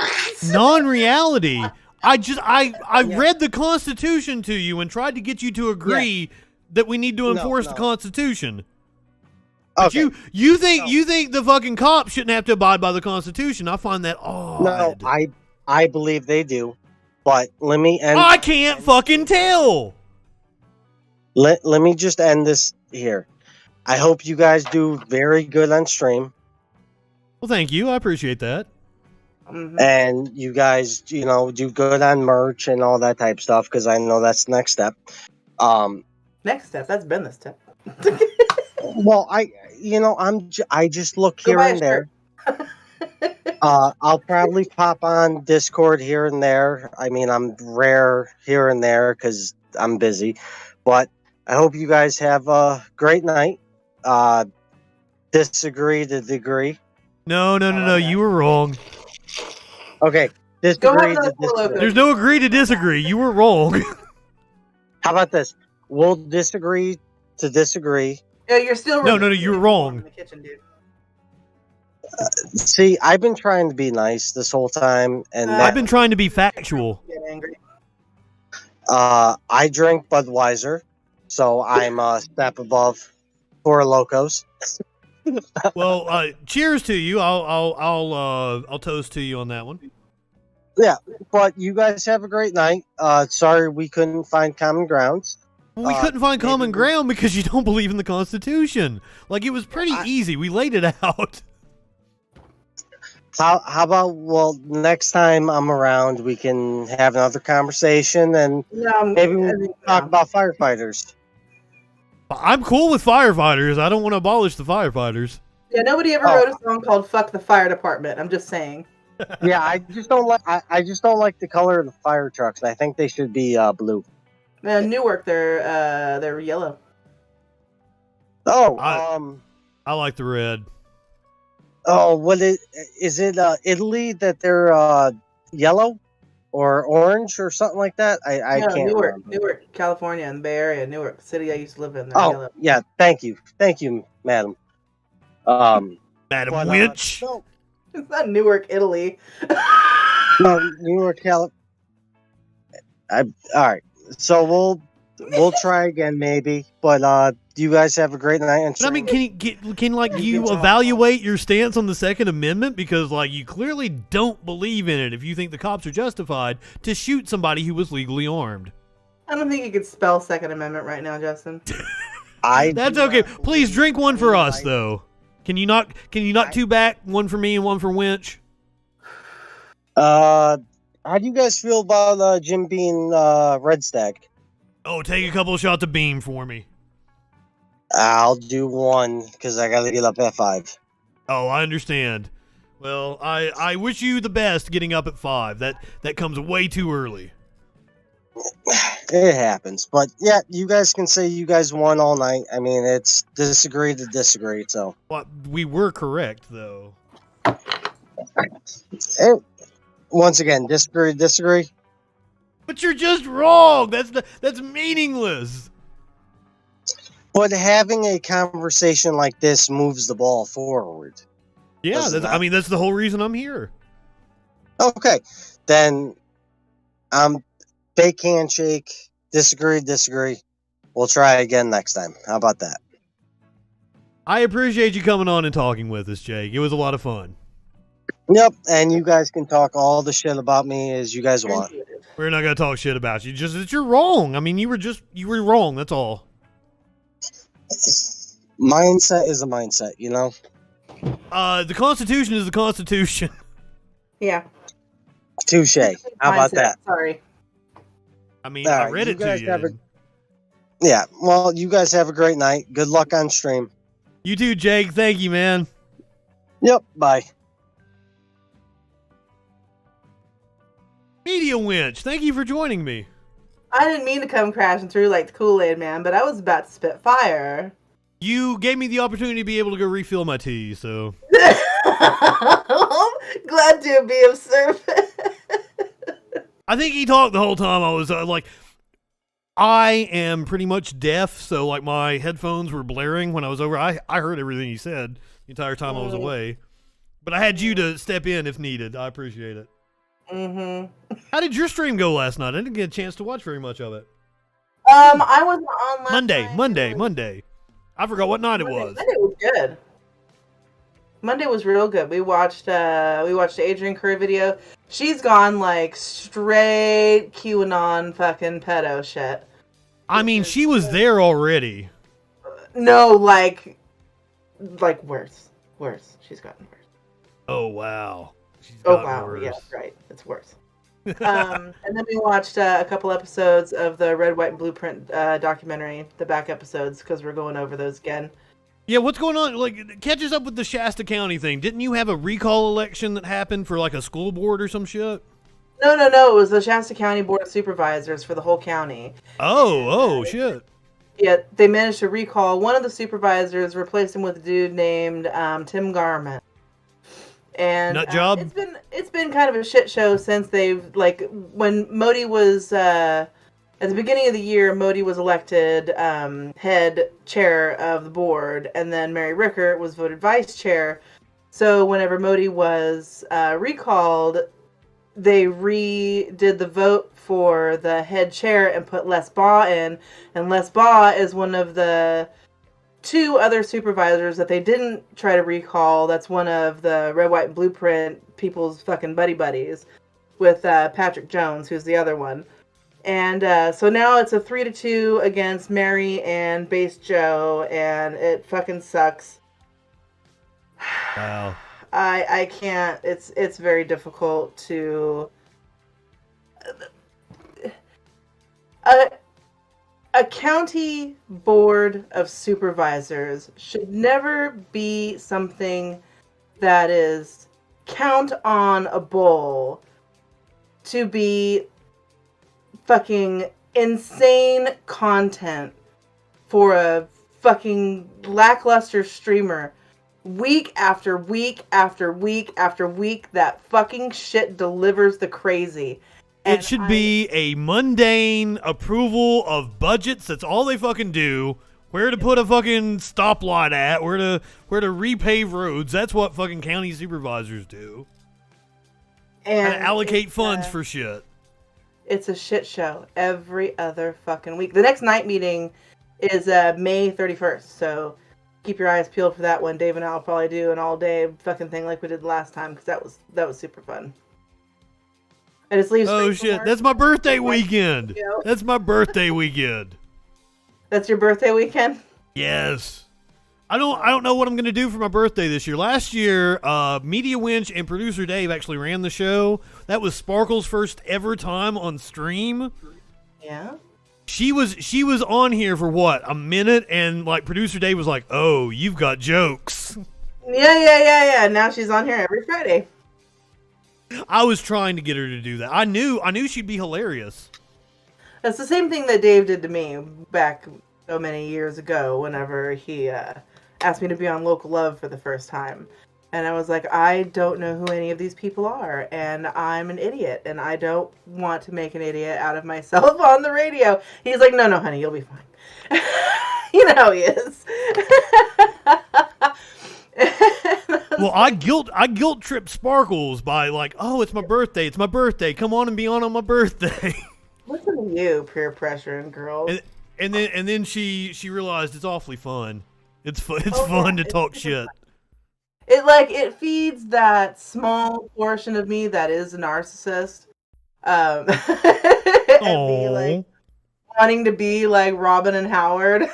Non-reality? I read the Constitution to you and tried to get you to agree that we need to enforce the Constitution. But you think the fucking cops shouldn't have to abide by the Constitution. I find that odd. No, I believe they do. But let me end. I can't fucking tell. Let me just end this here. I hope you guys do very good on stream. Well, thank you. I appreciate that. And you guys, do good on merch and all that type of stuff, because I know that's the next step. Next step? That's been the step. Well, I just look here and there. I'll probably pop on Discord here and there. I mean, I'm rare here and there because I'm busy. But I hope you guys have a great night. Disagree to degree. No. You were wrong. Okay. Disagree to disagree. There's no agree to disagree. You were wrong. How about this? We'll disagree to disagree. Yeah, you're still No, you're wrong. In the kitchen, dude. See, I've been trying to be nice this whole time, and I've been trying to be factual. Get angry. I drink Budweiser, so I'm a step above Four Locos. Well, cheers to you. I'll toast to you on that one. Yeah, but you guys have a great night. Sorry we couldn't find common grounds. We couldn't find common ground because you don't believe in the Constitution. Like, it was pretty easy. We laid it out. How about, well, next time I'm around, we can have another conversation and maybe we can talk about firefighters. I'm cool with firefighters. I don't want to abolish the firefighters. Yeah, nobody ever wrote a song called "Fuck the Fire Department." I'm just saying. Yeah, I just don't like. I just don't like the color of the fire trucks. I think they should be blue. Newark, they're yellow. Oh, I like the red. Oh, is it Italy that they're yellow or orange or something like that? I No, can't Newark, remember. Newark, California, in the Bay Area, Newark, the city I used to live in. They're Oh, yellow. yeah. Thank you, madam. Madam Winch. No, It's not Newark, Italy. no, Newark, California. All right. So we'll try again maybe, but you guys have a great night. And But I mean, can you evaluate your stance on the Second Amendment? Because like you clearly don't believe in it if you think the cops are justified to shoot somebody who was legally armed. I don't think you could spell Second Amendment right now, Justin. That's okay. Please drink one for us though. Can you not two back, one for me and one for Winch? How do you guys feel about Jim being Red Stag? Oh, take a couple of shots of Beam for me. I'll do one because I gotta get up at 5. Oh, I understand. Well, I wish you the best getting up at 5. That comes way too early. It happens, but yeah, you guys can say you guys won all night. I mean, it's disagree to disagree. So well, we were correct though. Once again, disagree to disagree. But you're just wrong. That's meaningless. But having a conversation like this moves the ball forward. Yeah, that's the whole reason I'm here. Okay, then fake handshake, disagree. We'll try again next time. How about that? I appreciate you coming on and talking with us, Jake. It was a lot of fun. Yep, and you guys can talk all the shit about me as you guys want. We're not gonna talk shit about you. Just that you're wrong. I mean, you were wrong. That's all. Mindset is a mindset, you know. The Constitution is the Constitution. Yeah. Touche. How about that? Sorry. I mean, I read it to you. Yeah. Well, you guys have a great night. Good luck on stream. You too, Jake. Thank you, man. Yep. Bye. Media Winch, thank you for joining me. I didn't mean to come crashing through like the Kool-Aid man, but I was about to spit fire. You gave me the opportunity to be able to go refill my tea, so. I'm glad to be of service. I think he talked the whole time. I was I am pretty much deaf, so like my headphones were blaring when I was over. I heard everything he said the entire time I was away. But I had you to step in if needed. I appreciate it. Mm-hmm. How did your stream go last night? I didn't get a chance to watch very much of it. I wasn't on last night. Monday. I forgot what night it was. Monday was good. Monday was real good. We watched the Adrian Curry video. She's gone like straight QAnon fucking pedo shit. I mean, she was there already. No, like worse. She's gotten worse. Oh wow. Worse. Yeah, right. It's worse. And then we watched a couple episodes of the Red, White, and Blueprint documentary, the back episodes, because we're going over those again. Yeah, what's going on? Like, catch us up with the Shasta County thing. Didn't you have a recall election that happened for like a school board or some shit? No. It was the Shasta County Board of Supervisors for the whole county. Oh, shit. Yeah, they managed to recall one of the supervisors, replace him with a dude named Tim Garment. And nut job. It's been kind of a shit show since they've when Modi was at the beginning of the year. Modi was elected head chair of the board, and then Mary Rickert was voted vice chair. So whenever Modi was recalled, they redid the vote for the head chair and put Les Baugh in, and Les Baugh is one of the 2 other supervisors that they didn't try to recall. That's one of the Red, White, and Blueprint people's fucking buddies with Patrick Jones, who's the other one. And so now it's a 3-2 against Mary and Base Joe, and it fucking sucks. Wow. I can't. It's very difficult to. A county board of supervisors should never be something that is count on a bull to be fucking insane content for a fucking lackluster streamer. Week after week after week after week, that fucking shit delivers the crazy. It should be a mundane approval of budgets. That's all they fucking do. Where to put a fucking stoplight at, where to repave roads. That's what fucking county supervisors do. And allocate funds for shit. It's a shit show every other fucking week. The next night meeting is May 31st, so keep your eyes peeled for that one. Dave and I will probably do an all-day fucking thing like we did last time, because that was super fun. I just leave. Oh shit! That's my birthday weekend. That's my birthday weekend. That's your birthday weekend? Yes. I don't know what I'm gonna do for my birthday this year. Last year, Media Winch and producer Dave actually ran the show. That was Sparkle's first ever time on stream. Yeah. She was on here for what, a minute, and like producer Dave was like, "Oh, you've got jokes." Yeah. Now she's on here every Friday. I was trying to get her to do that. I knew she'd be hilarious. That's the same thing that Dave did to me back so many years ago whenever he asked me to be on Local Love for the first time. And I was like, I don't know who any of these people are, and I'm an idiot, and I don't want to make an idiot out of myself on the radio. He's like, no, honey, you'll be fine. You know how he is. Well, I guilt tripped Sparkles by like, oh, it's my birthday. Come on and be on my birthday. Listen to you, peer pressure and girls. And then she realized it's awfully fun. It's fun to talk shit. It feeds that small portion of me that is a narcissist. And be like wanting to be like Robin and Howard.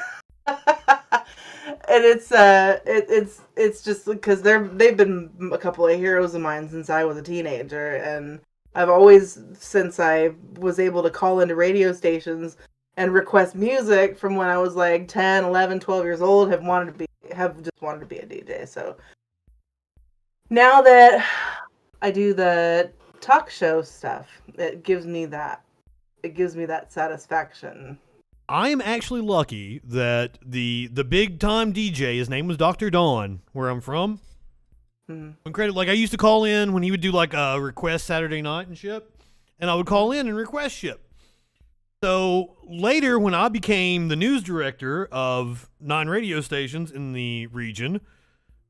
And it's just because they've been a couple of heroes of mine since I was a teenager, and I've always, since I was able to call into radio stations and request music from when I was like 10, 11, 12 years old, have just wanted to be a DJ. So now that I do the talk show stuff, it gives me that satisfaction. I am actually lucky that the big time DJ, his name was Dr. Don, where I'm from. Like I used to call in when he would do like a request Saturday night and shit, and I would call in and request shit. So later, when I became the news director of 9 radio stations in the region,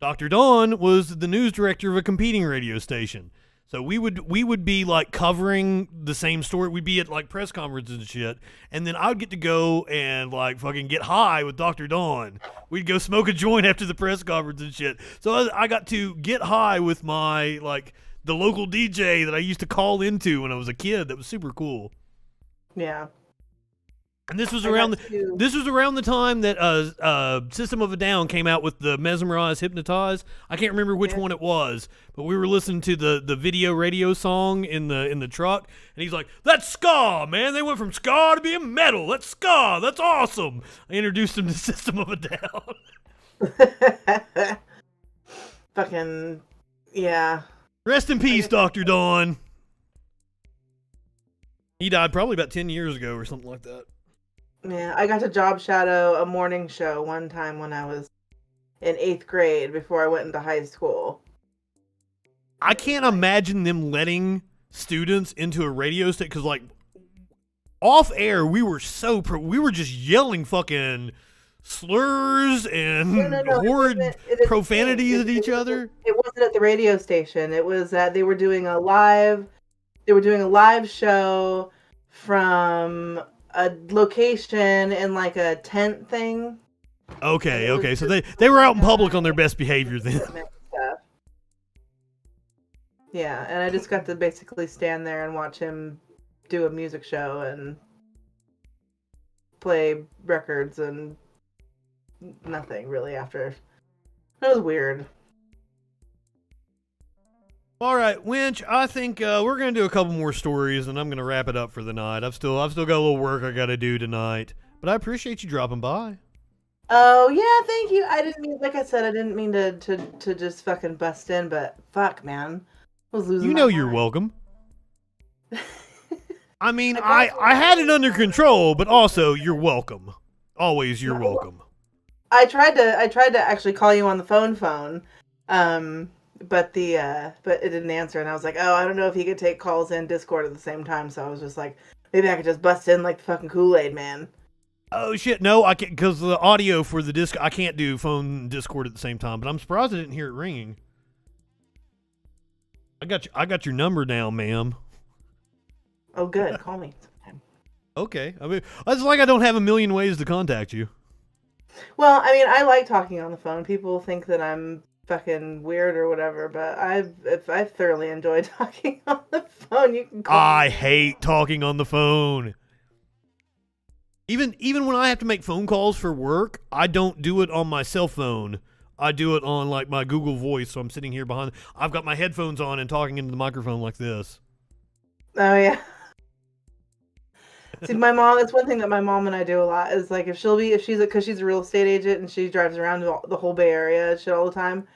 Dr. Don was the news director of a competing radio station. So we would be like covering the same story. We'd be at like press conferences and shit, and then I'd get to go and like fucking get high with Dr. Don. We'd go smoke a joint after the press conference and shit. So I got to get high with my like the local DJ that I used to call into when I was a kid. That was super cool. Yeah. And this was around the time that System of a Down came out with the Mesmerize, Hypnotize. I can't remember which one it was, but we were listening to the video radio song in the truck, and he's like, "That's ska, man. They went from ska to being metal. That's ska. That's awesome." I introduced him to System of a Down. Fucking yeah. Rest in peace, Dr. Don. He died probably about 10 years ago or something like that. Yeah, I got to job shadow a morning show one time when I was in 8th grade before I went into high school. I can't imagine them letting students into a radio station, because like off air we were just yelling fucking slurs and horrid profanities at each other. It wasn't at the radio station. It was that they were doing a live They were doing a live show from a location in like a tent thing. Okay. So they were out in public on their best behavior then. Stuff. Yeah, and I just got to basically stand there and watch him do a music show and play records and nothing really after. It was weird. All right, Winch, I think we're going to do a couple more stories, and I'm going to wrap it up for the night. I've still got a little work I got to do tonight, but I appreciate you dropping by. Oh, yeah, thank you. I didn't mean, like I said, I didn't mean to just fucking bust in, but fuck, man. I was losing my You're mind. welcome. I mean, I had it under control, but also you're welcome. Always you're welcome. I tried to actually call you on the phone, but it didn't answer, and I was like, oh, I don't know if he could take calls and Discord at the same time, so I was just like, maybe I could just bust in like the fucking Kool-Aid man. Oh shit, no, I can't, because the audio for the disc, I can't do phone and Discord at the same time, but I'm surprised I didn't hear it ringing. I got your number now, ma'am. Oh, good. Call me sometime. Okay. I mean, it's like I don't have a million ways to contact you. Well, I mean, I like talking on the phone. People think that I'm fucking weird or whatever, but I thoroughly enjoy talking on the phone. You can call I me. hate talking on the phone. Even when I have to make phone calls for work, I don't do it on my cell phone. I do it on like my Google Voice. So I'm sitting here behind. I've got my headphones on and talking into the microphone like this. Oh yeah. See, my mom. That's one thing that my mom and I do a lot. Is like because she's a real estate agent and she drives around the whole Bay Area and shit all the time,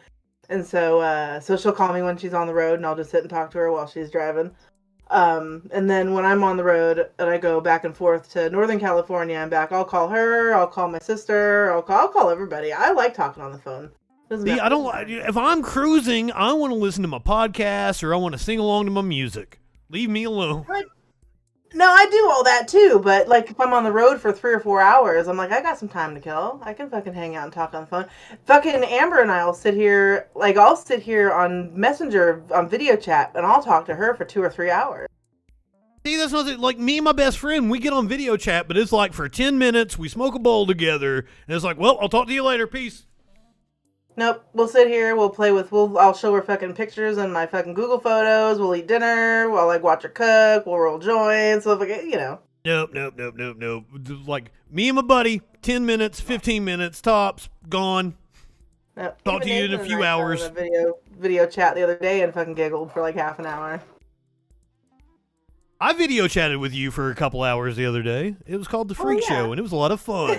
and so she'll call me when she's on the road and I'll just sit and talk to her while she's driving. And then when I'm on the road and I go back and forth to Northern California and back, I'll call her, I'll call my sister, I'll call everybody. I like talking on the phone. See, I don't like, if I'm cruising, I want to listen to my podcast or I want to sing along to my music. Leave me alone. No, I do all that too, but like if I'm on the road for 3 or 4 hours, I'm like, I got some time to kill. I can fucking hang out and talk on the phone. Fucking Amber and I'll sit here, like I'll sit here on Messenger on video chat and I'll talk to her for 2 or 3 hours. See, that's not like me and my best friend. We get on video chat, but it's like for 10 minutes, we smoke a bowl together, and it's like, well, I'll talk to you later. Peace. Nope, we'll sit here, I'll show her fucking pictures and my fucking Google photos, we'll eat dinner, we'll like watch her cook, we'll roll joints, stuff like that, you know. Nope. Like me and my buddy, 10 minutes, 15 minutes, tops, gone. Nope. Talk to you in a few hours. On a video chat the other day and fucking giggled for like half an hour. I video chatted with you for a couple hours the other day. It was called The Freak Show, and it was a lot of fun.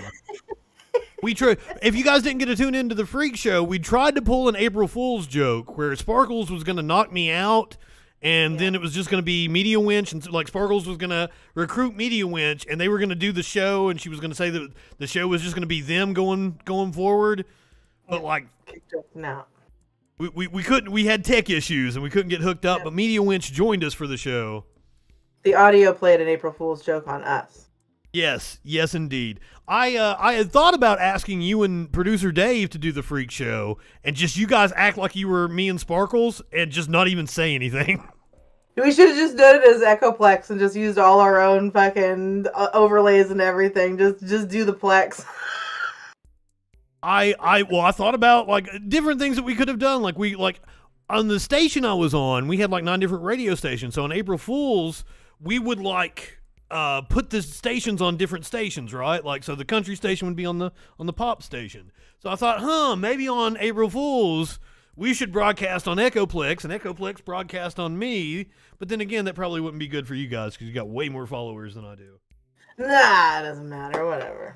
If you guys didn't get to tune into The Freak Show, we tried to pull an April Fool's joke where Sparkles was going to knock me out, and then it was just going to be Media Winch, and like Sparkles was going to recruit Media Winch, and they were going to do the show, and she was going to say that the show was just going to be them going forward. But like, no, we couldn't. We had tech issues, and we couldn't get hooked up. But Media Winch joined us for the show. The audio played an April Fool's joke on us. Yes, indeed. I had thought about asking you and producer Dave to do the Freak Show, and just you guys act like you were me and Sparkles, and just not even say anything. We should have just done it as Echoplex and just used all our own fucking overlays and everything. Just do the Plex. I thought about like different things that we could have done. Like on the station I was on, we had like 9 different radio stations. So on April Fools, we would like put the stations on different stations, right? Like, so the country station would be on the pop station. So I thought, maybe on April Fools, we should broadcast on Echoplex, and Echoplex broadcast on me. But then again, that probably wouldn't be good for you guys because you got way more followers than I do. Nah, it doesn't matter. Whatever.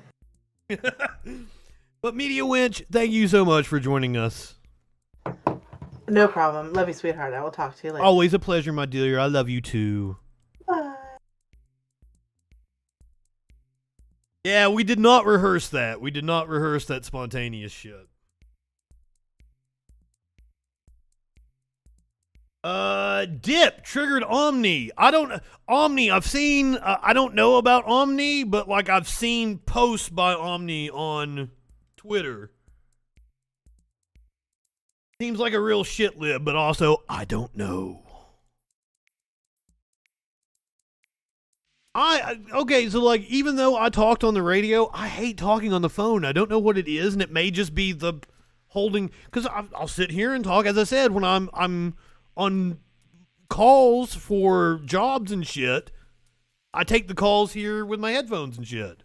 But Media Winch, thank you so much for joining us. No problem. Love you, sweetheart. I will talk to you later. Always a pleasure, my dear. I love you too. Bye. Yeah, we did not rehearse that. We did not rehearse that spontaneous shit. Dip triggered Omni. I've seen, I don't know about Omni, but like I've seen posts by Omni on Twitter. Seems like a real shit lib, but also, I don't know. Okay, so like, even though I talked on the radio, I hate talking on the phone. I don't know what it is, and it may just be the holding, because I'll sit here and talk, as I said, when I'm on calls for jobs and shit. I take the calls here with my headphones and shit.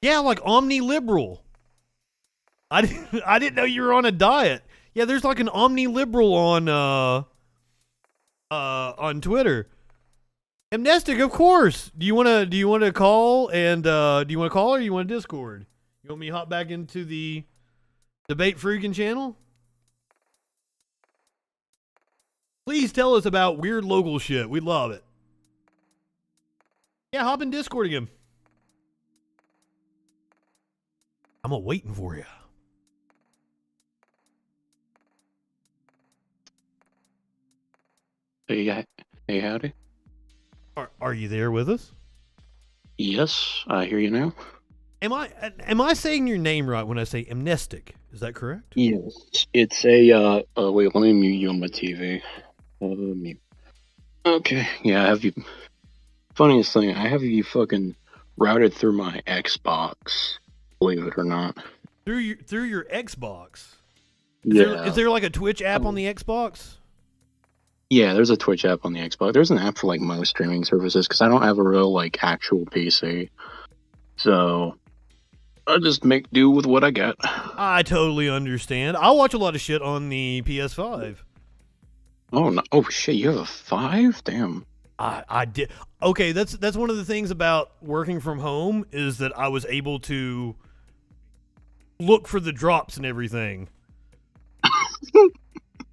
Yeah, like omni-liberal. I didn't know you were on a diet. Yeah, there's like an omni-liberal on Twitter. Amnestic, of course. Do you want to call and do you want to call or you want to Discord? You want me to hop back into the Debate Freakin channel? Please tell us about weird local shit. We love it. Yeah, hop in Discord again. I'm waiting for you. Hey, howdy. Are you there with us? Yes, I hear you now. Am I saying your name right when I say amnestic? Is that correct? Yes, it's a, wait, let me mute you on my TV. Mute. Okay, yeah, I have you, funniest thing, I have you fucking routed through my Xbox, believe it or not. Through your Xbox? Yeah. Is there like a Twitch app on the Xbox? Yeah, there's a Twitch app on the Xbox. There's an app for like most streaming services because I don't have a real like actual PC. So I just make do with what I got. I totally understand. I watch a lot of shit on the PS5. Oh no! Oh shit! You have a 5? Damn. I did. Okay, that's one of the things about working from home is that I was able to look for the drops and everything.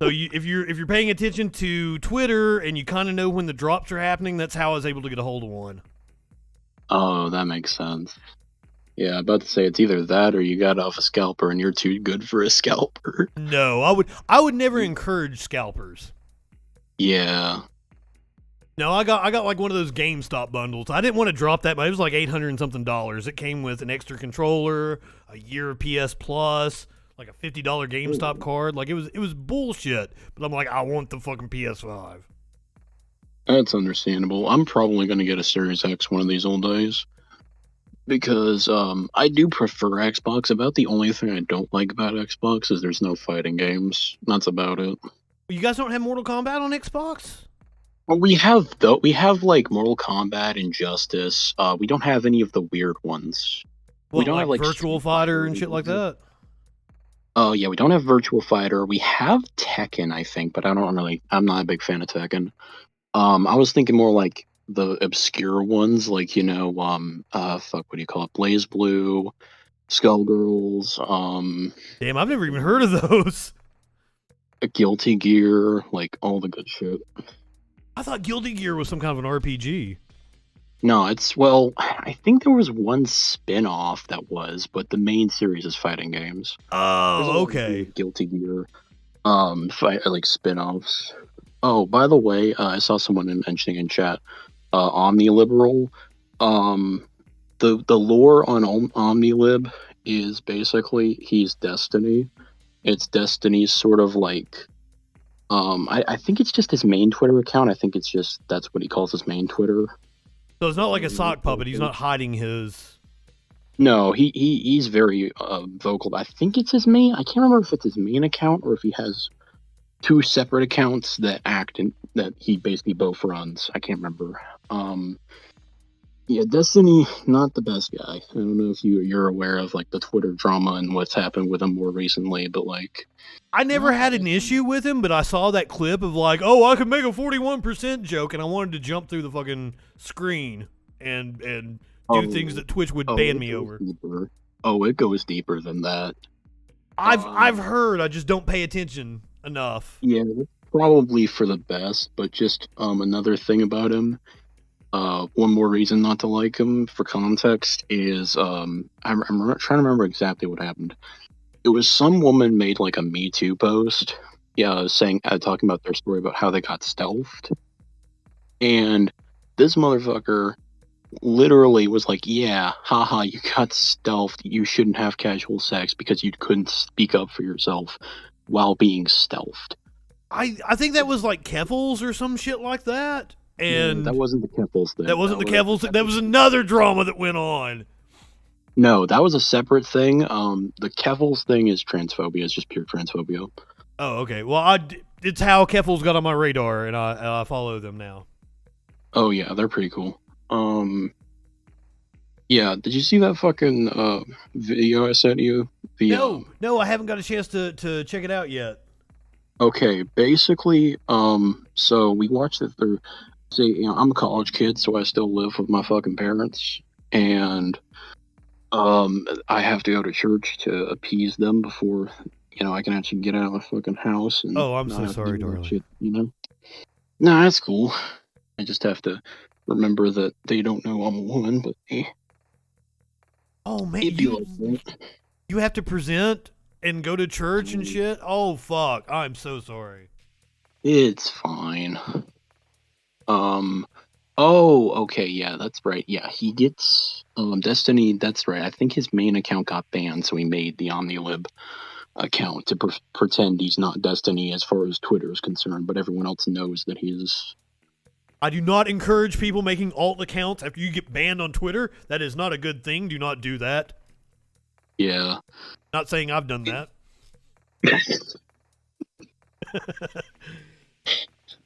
So if you're paying attention to Twitter and you kind of know when the drops are happening, that's how I was able to get a hold of one. Oh, that makes sense. Yeah, I'm about to say it's either that or you got off a scalper and you're too good for a scalper. No, I would never encourage scalpers. Yeah. No, I got like one of those GameStop bundles. I didn't want to drop that, but it was like $800 and something. It came with an extra controller, a year of PS Plus, like a $50 GameStop card. Like it was bullshit. But I'm like, I want the fucking PS5. That's understandable. I'm probably going to get a Series X one of these old days. Because I do prefer Xbox. About the only thing I don't like about Xbox is there's no fighting games. That's about it. You guys don't have Mortal Kombat on Xbox? Well, we have like Mortal Kombat, Injustice. We don't have any of the weird ones. We don't like have like Virtual Fighter and shit like that. Oh yeah, we don't have Virtual Fighter. We have Tekken, I think, but I'm not a big fan of Tekken. I was thinking more like the obscure ones, like what do you call it? Blaze Blue, Skullgirls. Damn, I've never even heard of those. Guilty Gear, like all the good shit. I thought Guilty Gear was some kind of an RPG. No, I think there was one spin-off that was, but the main series is fighting games. Oh, okay. Guilty Gear, like spin-offs. Oh, by the way, I saw someone mentioning in chat, Omniliberal. The lore on Omnilib is basically he's Destiny. It's Destiny's sort of like, I think it's just his main Twitter account. I think it's just that's what he calls his main Twitter. So it's not like a sock puppet. He's not hiding his. No, he's very vocal. I think it's his main. I can't remember if it's his main account or if he has two separate accounts that act and that he basically both runs. I can't remember. Yeah, Destiny, not the best guy. I don't know if you're aware of like the Twitter drama and what's happened with him more recently, but like, I never had an issue with him, but I saw that clip of like, oh, I could make a 41% joke, and I wanted to jump through the fucking screen and do things that Twitch would ban me over. Deeper. Oh, it goes deeper than that. I've heard. I just don't pay attention enough. Yeah, probably for the best. But just another thing about him. One more reason not to like him, for context, is I'm trying to remember exactly what happened. It was some woman made like a Me Too post, talking about their story about how they got stealthed, and this motherfucker literally was like, "Yeah, haha, you got stealthed. You shouldn't have casual sex because you couldn't speak up for yourself while being stealthed." I think that was like Keffels or some shit like that. And that wasn't the Keffels thing. That wasn't the Keffels thing. That was another drama that went on. No, that was a separate thing. The Keffels thing is transphobia. It's just pure transphobia. Oh, okay. Well, it's how Keffels got on my radar, and I follow them now. Oh yeah, they're pretty cool. Yeah, did you see that fucking video I sent you? No, I haven't got a chance to check it out yet. Okay, basically, so we watched it through. See, I'm a college kid, so I still live with my fucking parents, and I have to go to church to appease them before I can actually get out of the fucking house. And I'm so sorry, darling. Shit, No, that's cool. I just have to remember that they don't know I'm a woman, but hey. Oh man, you have to present and go to church and shit? Oh fuck, I'm so sorry. It's fine. Oh, okay, yeah, that's right. Yeah, he gets Destiny, that's right. I think his main account got banned, so he made the OmniLib account to pretend he's not Destiny as far as Twitter is concerned, but everyone else knows that he is. I do not encourage people making alt accounts after you get banned on Twitter. That is not a good thing. Do not do that. Yeah. Not saying I've done that.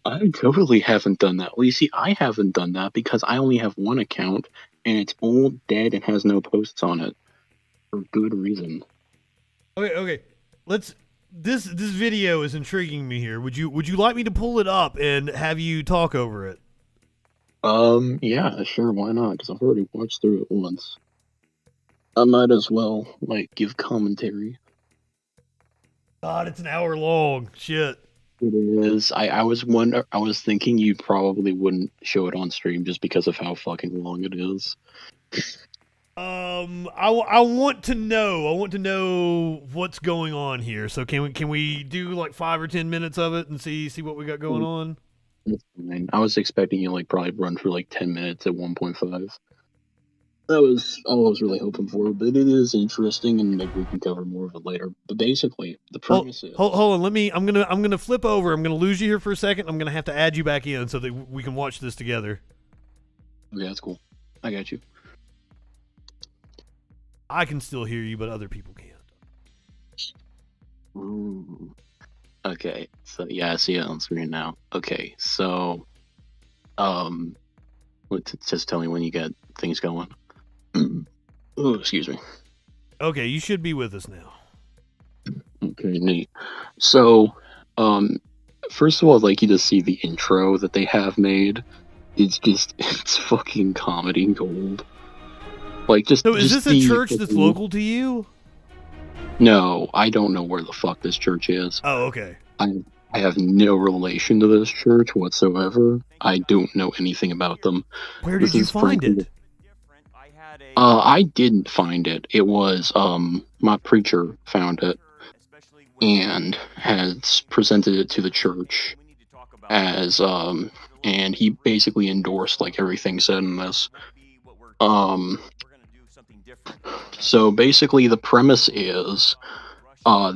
I totally haven't done that. Well, you see, I haven't done that because I only have one account, and it's old, dead, and has no posts on it. For good reason. Okay. This video is intriguing me here. Would you like me to pull it up and have you talk over it? Yeah, sure, why not? Because I've already watched through it once. I might as well, give commentary. God, it's an hour long. Shit. It is. I was thinking you probably wouldn't show it on stream just because of how fucking long it is. I want to know. I want to know what's going on here. So can we do like 5 or 10 minutes of it and see what we got going on? That's fine. I was expecting you probably run for 10 minutes at 1.5. That was all I was really hoping for, but it is interesting, and maybe we can cover more of it later. But basically, the premise is... Hold on, I'm gonna flip over. I'm gonna lose you here for a second. I'm gonna have to add you back in so that we can watch this together. Okay, that's cool. I got you. I can still hear you, but other people can't. Ooh. Okay, so yeah, I see it on screen now. Okay, so just tell me when you get things going. Oh, excuse me. Okay, you should be with us now. Okay, neat. So, first of all, I'd like you to see the intro that they have made. It's fucking comedy gold. So is this a church that's local to you? No, I don't know where the fuck this church is. Oh, okay. I have no relation to this church whatsoever. I don't know anything about them. Where did you find it? I didn't find it. It was, my preacher found it and has presented it to the church as, and he basically endorsed, everything said in this. So basically the premise is,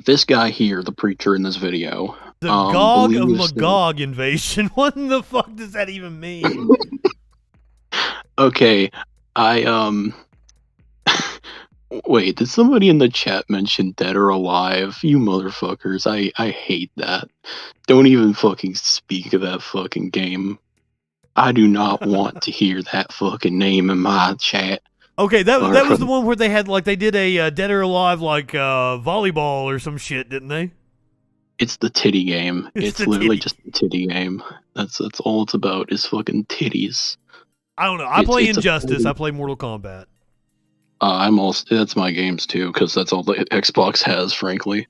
this guy here, the preacher in this video, the Gog of Magog invasion. What in the fuck does that even mean? Okay, wait, did somebody in the chat mention Dead or Alive? You motherfuckers, I hate that. Don't even fucking speak of that fucking game. I do not want to hear that fucking name in my chat. Okay, that was the one where they had they did a Dead or Alive volleyball or some shit, didn't they? It's the titty game. It's literally just a titty game. That's all it's about is fucking titties. I don't know. I play Injustice. I play Mortal Kombat. That's my games too, because that's all the Xbox has, frankly.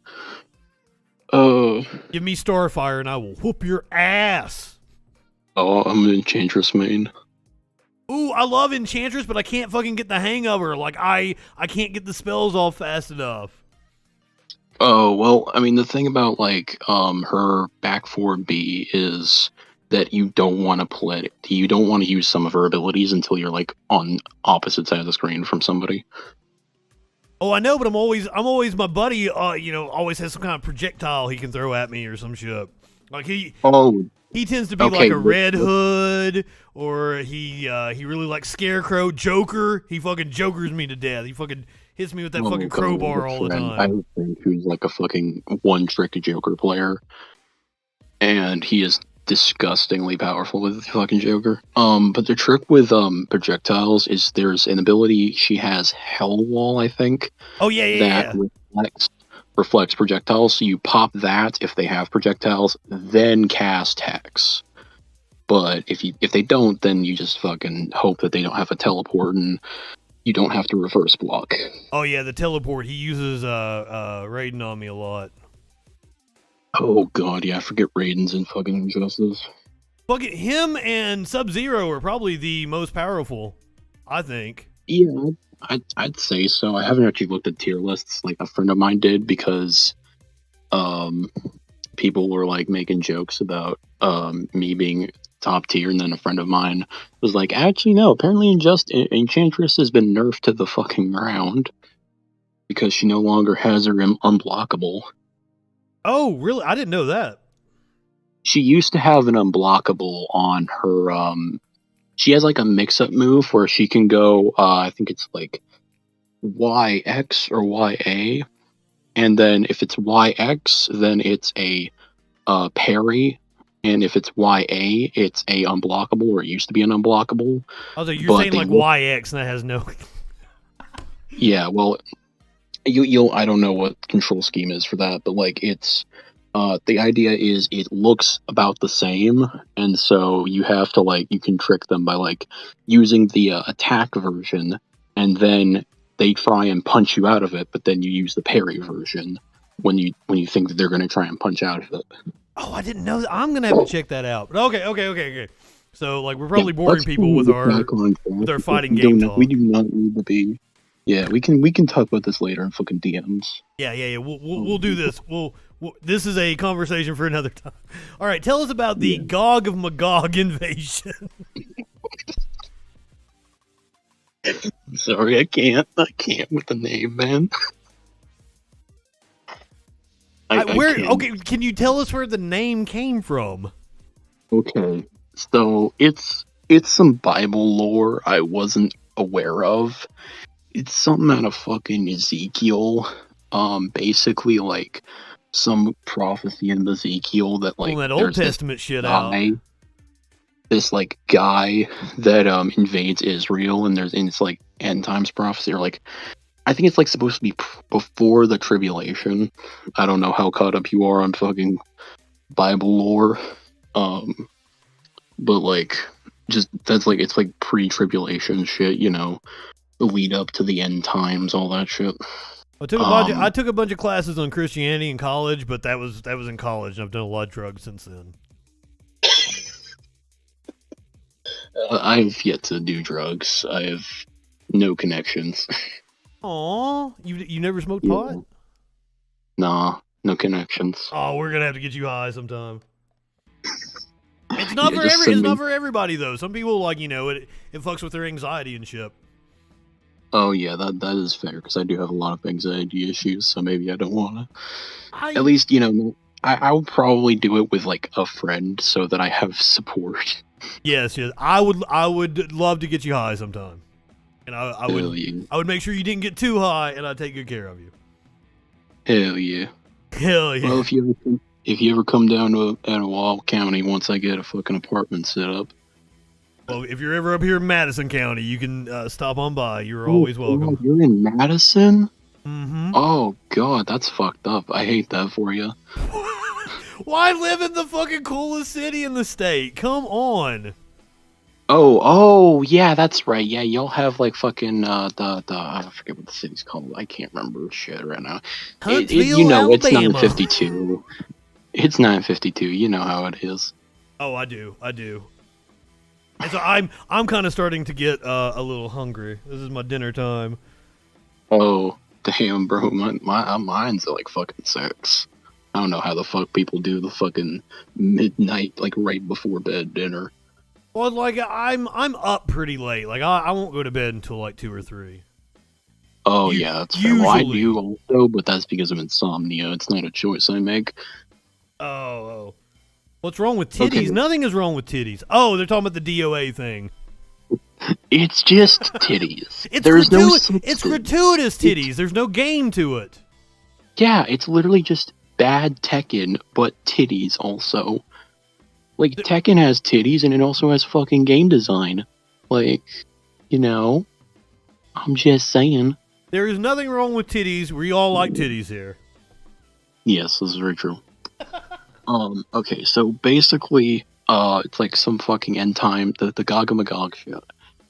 Give me Starfire and I will whoop your ass. Oh, I'm an Enchantress main. Ooh, I love Enchantress, but I can't fucking get the hang of her. I can't get the spells off fast enough. Oh, well, I mean, the thing about, her back 4B is that you don't want to use some of her abilities until you're, on opposite side of the screen from somebody. Oh, I know, but I'm always my buddy, always has some kind of projectile he can throw at me or some shit. Like he Oh, tends to be okay, like a Red Hood, or he really likes Scarecrow, Joker. He fucking jokers me to death. He fucking hits me with that fucking God, crowbar I all the have time. a friend who's like a fucking one-trick Joker player, and he is disgustingly powerful with fucking Joker. But the trick with projectiles is there's an ability she has, Hell Wall, I think. Oh yeah. Reflects projectiles. So you pop that if they have projectiles, then cast Hex. But if they don't, then you just fucking hope that they don't have a teleport and you don't have to reverse block. Oh yeah, the teleport. He uses Raiden on me a lot. Oh god, yeah, I forget Raiden's in fucking Injustice. Fucking him and Sub-Zero are probably the most powerful, I think. Yeah, I'd say so. I haven't actually looked at tier lists like a friend of mine did because people were like making jokes about me being top tier, and then a friend of mine was like, actually no, apparently Enchantress has been nerfed to the fucking ground because she no longer has her unblockable. Oh, really? I didn't know that. She used to have an unblockable on her she has like a mix-up move where she can go I think it's like YX or YA, and then if it's YX then it's a parry, and if it's YA it's a unblockable, or it used to be an unblockable. Oh, so you're saying like YX and that has no Yeah, well, you'll I don't know what control scheme is for that, but like it's the idea is it looks about the same, and so you have to like you can trick them by like using the attack version, and then they try and punch you out of it, but then you use the parry version when you think that they're going to try and punch out of it. Oh, I didn't know that. I'm gonna have to check that out. But okay. So like we're probably boring people with our fighting game talk. We do not need to be. Yeah, we can talk about this later in fucking DMs. Yeah. We'll do this. We'll this is a conversation for another time. All right, tell us about the Gog of Magog invasion. Sorry, I can't with the name, man. Okay, can you tell us where the name came from? Okay, so it's some Bible lore I wasn't aware of. It's something out of fucking Ezekiel. Basically like some prophecy in Ezekiel that like that Old Testament shit out. This like guy that invades Israel, and it's like end times prophecy, or like I think it's like supposed to be before the tribulation. I don't know how caught up you are on fucking Bible lore, but like just that's like it's like pre-tribulation shit, you know, the lead up to the end times, all that shit. I took a bunch of classes on Christianity in college, but that was in college, and I've done a lot of drugs since then. I've yet to do drugs. I have no connections. Aw, you never smoked pot? Nah, no connections. Oh, we're gonna have to get you high sometime. It's not for everybody though. Some people like it fucks with their anxiety and shit. Oh yeah, that is fair, because I do have a lot of anxiety issues, so maybe I don't want to. At least I would probably do it with like a friend so that I have support. Yes. I would love to get you high sometime, and I would make sure you didn't get too high, and I'd take good care of you. Hell yeah. Hell yeah. Well, if you ever come down to Etowah County, once I get a fucking apartment set up. Well, if you're ever up here in Madison County, you can stop on by. You're always welcome. God, you're in Madison? Mm-hmm. Oh god, that's fucked up. I hate that for you. Why live in the fucking coolest city in the state? Come on. Oh, yeah, that's right. Yeah, y'all have like fucking the I forget what the city's called. I can't remember shit right now. Huntsville, Alabama. It's 9:52. It's 9:52. You know how it is. Oh, I do. And so I'm kind of starting to get a little hungry. This is my dinner time. Oh, damn, bro. Mine's like fucking 6. I don't know how the fuck people do the fucking midnight, like right before bed dinner. Well, like I'm up pretty late. Like I won't go to bed until like 2 or 3. Oh yeah, that's fair. Well, I do also, but that's because of insomnia. It's not a choice I make. Oh. What's wrong with titties? Okay. Nothing is wrong with titties. Oh, they're talking about the DOA thing. It's just titties. It's There's no it's gratuitous titties. There's no game to it. Yeah, it's literally just bad Tekken, but titties also. Like, Tekken has titties, and it also has fucking game design. Like, you know, I'm just saying. There is nothing wrong with titties. We all like titties here. Yes, this is very true. Okay, so basically, it's like some fucking end time, the Gog and Magog shit.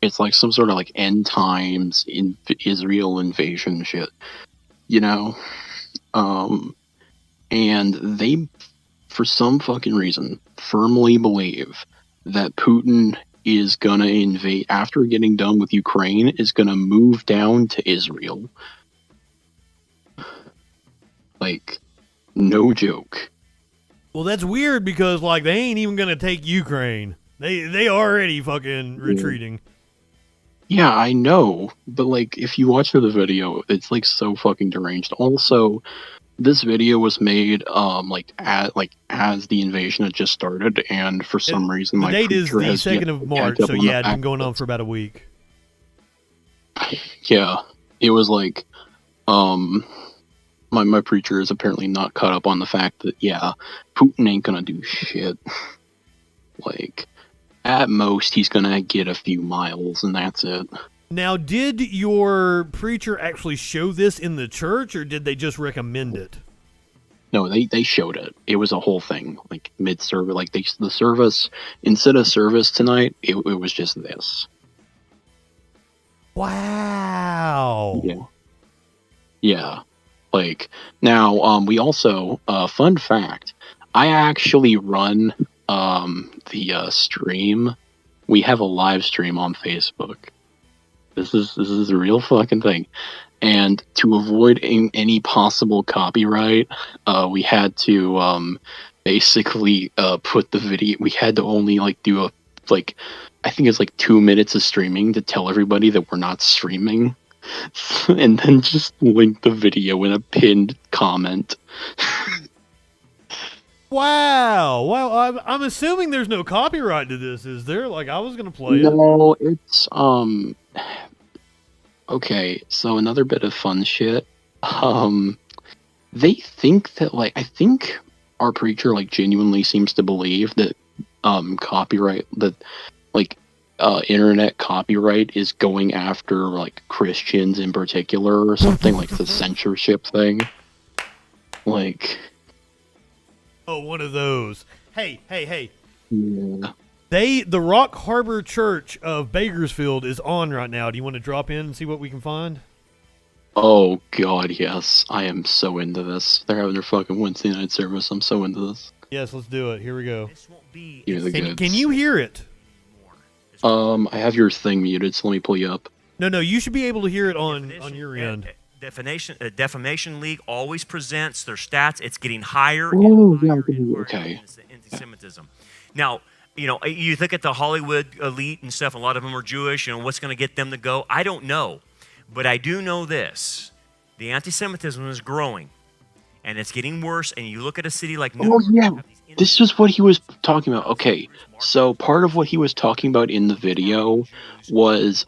It's like some sort of like end times in Israel invasion shit, you know? And they, for some fucking reason, firmly believe that Putin is gonna invade, after getting done with Ukraine, is gonna move down to Israel. Like, no joke. Well, that's weird because like they ain't even gonna take Ukraine. They already fucking retreating. Yeah, I know, but like if you watch the video, it's like so fucking deranged. Also, this video was made as the invasion had just started, and for some reason The my date is preacher the has 2nd yet of to March, catch up so on the yeah, it's been fact going on that- for about a week. Yeah, it was like, my preacher is apparently not caught up on the fact that, yeah, Putin ain't gonna do shit. Like, at most, he's gonna get a few miles, and that's it. Now, did your preacher actually show this in the church, or did they just recommend it? No, they showed it. It was a whole thing, like mid-service, like the service, instead of service tonight, it was just this. Wow. Yeah. Yeah. Like, now, we also, fun fact, I actually run, the, stream. We have a live stream on Facebook. This is a real fucking thing. And to avoid any possible copyright, we had to, basically, put the video, we had to only, like, do I think it's like 2 minutes of streaming to tell everybody that we're not streaming. And then just link the video in a pinned comment. Wow. I'm assuming there's no copyright to this, is there? Like, I was gonna play it. No, it's okay, so another bit of fun shit. They think that, like, I think our preacher, like, genuinely seems to believe that copyright, that, like, internet copyright is going after, like, Christians in particular or something, like the censorship thing. Like, Oh, one of those. Hey. yeah. The Rock Harbor Church of Bakersfield is on right now. Do you want to drop in and see what we can find? Oh god, yes. I am so into this. They're having their fucking Wednesday night service. I'm so into this. Yes, let's do it. Here we go. Give me the Can goods. you hear it? I have your thing muted, so let me pull you up. No, you should be able to hear it on your end. Defamation League always presents their stats. It's getting higher Oh, and yeah, higher in okay. anti-Semitism. Now, you know, you look at the Hollywood elite and stuff. A lot of them are Jewish. You know, what's going to get them to go? I don't know, but I do know this: the anti-Semitism is growing, and it's getting worse. And you look at a city like New York. Yeah. This is what he was talking about. Okay, so part of what he was talking about in the video was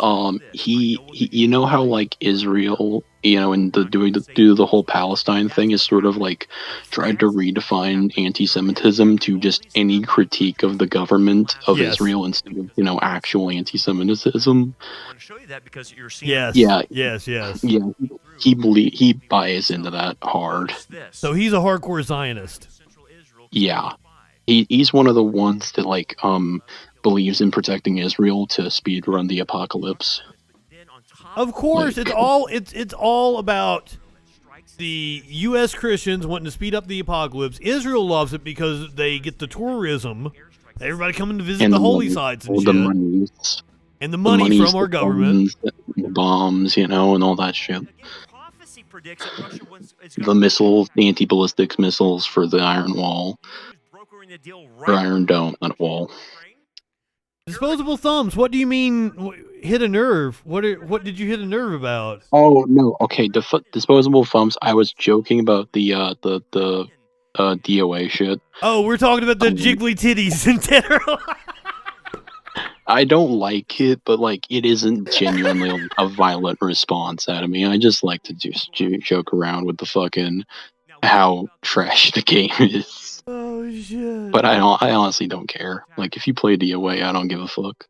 he you know how like Israel, you know, and do the whole Palestine thing is sort of like tried to redefine anti-Semitism to just any critique of the government of Yes. Israel instead of, you know, actual anti-Semitism. Yes. Yeah. Yes. Yeah. He buys into that hard. So he's a hardcore Zionist. Yeah. He's one of the ones that like believes in protecting Israel to speed run the apocalypse. Of course, it's all about the U.S. Christians wanting to speed up the apocalypse. Israel loves it because they get the tourism, everybody coming to visit And the the holy money- sites and all shit, the monies, and the money from our the government. bombs, you know, and all that shit. The missiles, the anti-ballistic missiles for the Iron Wall. Or Iron Dome, not a wall. Disposable thumbs. What do you mean? Hit a nerve? What did you hit a nerve about? Oh no, okay. Disposable thumbs. I was joking about the DOA shit. Oh, we're talking about the jiggly titties in Dead or Alive. I don't like it, but like it isn't genuinely like, a violent response out of me. I just like to just joke around with the fucking how trash the game is. Oh shit! But I honestly don't care. Like if you play DOA, I don't give a fuck.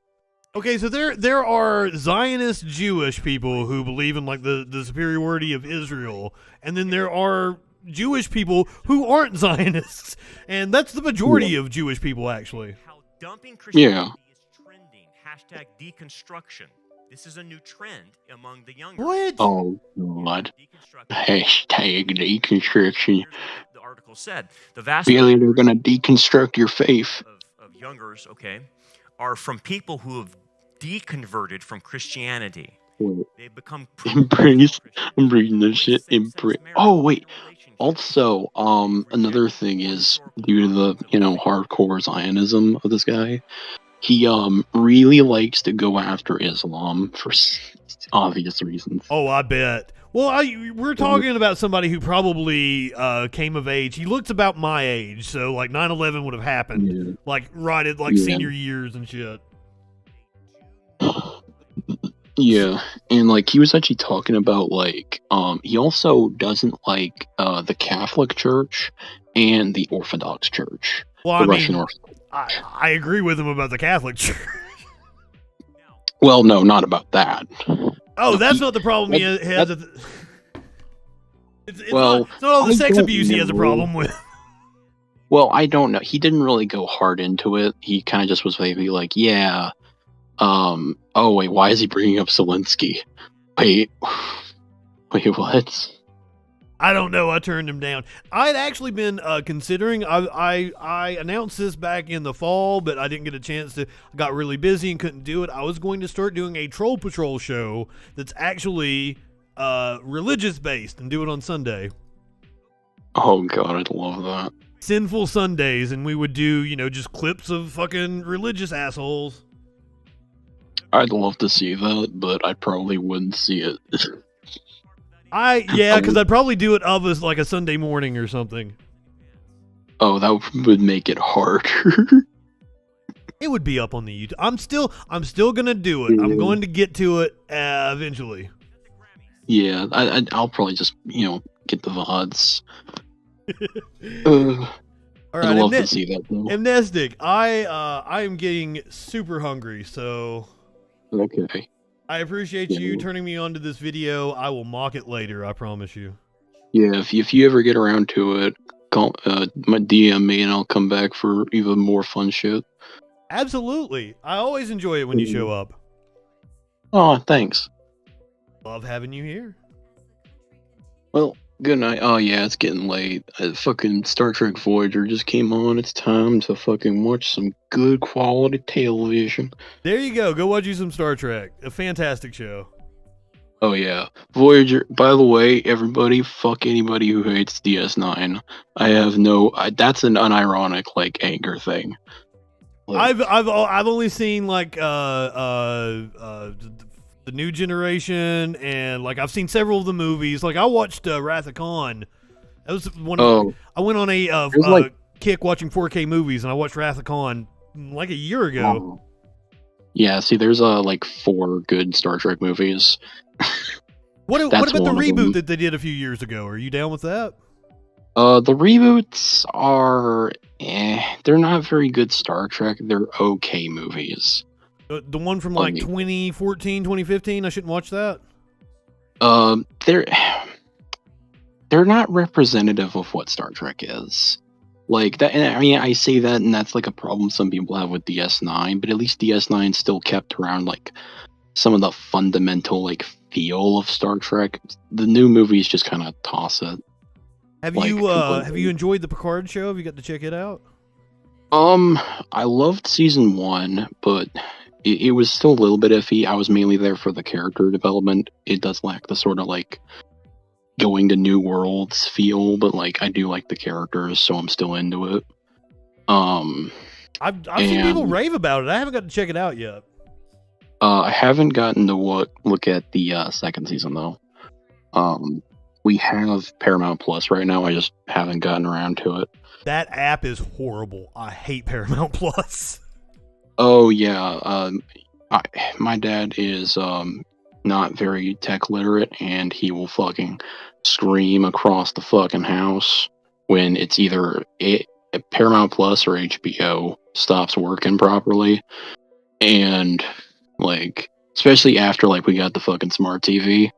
Okay, so there are Zionist Jewish people who believe in like the superiority of Israel, and then there are Jewish people who aren't Zionists, and that's the majority of Jewish people actually. Dumping Christianity is trending. Hashtag deconstruction. This is a new trend among the younger. What? Oh god. Hashtag deconstruction. The article said the vast Really, they're gonna deconstruct your faith. Of youngers, okay, are from people who have deconverted from Christianity. They've become Embrace. I'm reading this shit. Oh wait. Also, another thing is due to the hardcore Zionism of this guy, he really likes to go after Islam for obvious reasons. Oh, I bet. Well, we're talking about somebody who probably came of age. He looks about my age, so like 9/11 would have happened, like right at like senior years and shit. Yeah, and like he was actually talking about like he also doesn't like the Catholic Church and the Orthodox Church. Well, the I Russian mean, Orthodox. I agree with him about the Catholic Church. Well, no, not about that. Oh, that's not the problem he has. It's Well, not all the I sex don't abuse he has a know. problem with. Well, I don't know. He didn't really go hard into it. He kind of just was maybe like, yeah. Oh wait, why is he bringing up Zelensky? Wait, what? I don't know. I turned him down. I'd actually been considering. I announced this back in the fall, but I didn't get a chance to. I got really busy and couldn't do it. I was going to start doing a Troll Patrol show that's actually religious based and do it on Sunday. Oh god, I'd love that. Sinful Sundays, and we would do just clips of fucking religious assholes. I'd love to see that, but I probably wouldn't see it. Because I'd probably do it of us like a Sunday morning or something. Oh, that would make it harder. It would be up on the YouTube. I'm still gonna do it. I'm going to get to it eventually. Yeah, I'll probably just get the VODs. All right, I'd love to see that though. Amnestic, I am getting super hungry, so okay. I appreciate you turning me on to this video. I will mock it later, I promise you. Yeah, if you ever get around to it, call my DM me and I'll come back for even more fun shit. Absolutely. I always enjoy it when you show up. Oh, thanks. Love having you here. Well, good night. Oh yeah, it's getting late. Fucking Star Trek Voyager just came on. It's time to fucking watch some good quality television. There you go. Go watch you some Star Trek. A fantastic show. Oh yeah, Voyager. By the way, everybody, fuck anybody who hates DS9. I have no. That's an unironic like anger thing. Like, I've only seen like the New Generation, and like I've seen several of the movies. Like I watched Wrath of Khan. That was one. I went on a kick watching 4K movies, and I watched Wrath of Khan like a year ago. Yeah, see, there's like 4 good Star Trek movies. What about the reboot that they did a few years ago? Are you down with that? The reboots are, they're not very good Star Trek. They're okay movies. The one from like 2014, 2015. I shouldn't watch that. They're not representative of what Star Trek is. Like that. And I mean, I say that, and that's like a problem some people have with DS9. But at least DS9 still kept around like some of the fundamental like feel of Star Trek. The new movies just kind of toss it. Have you enjoyed the Picard show? Have you got to check it out? I loved season 1, but it was still a little bit iffy. I was mainly there for the character development. It does lack the sort of like going to new worlds feel, but like I do like the characters, so I'm still into it. I've seen people rave about it. I haven't got to check it out yet. I haven't gotten to look at the second season though. We have Paramount Plus right now. I just haven't gotten around to it. That app is horrible. I hate Paramount Plus. Oh yeah, my dad is not very tech literate, and he will fucking scream across the fucking house when it's either Paramount Plus or HBO stops working properly. And like, especially after like we got the fucking smart TV,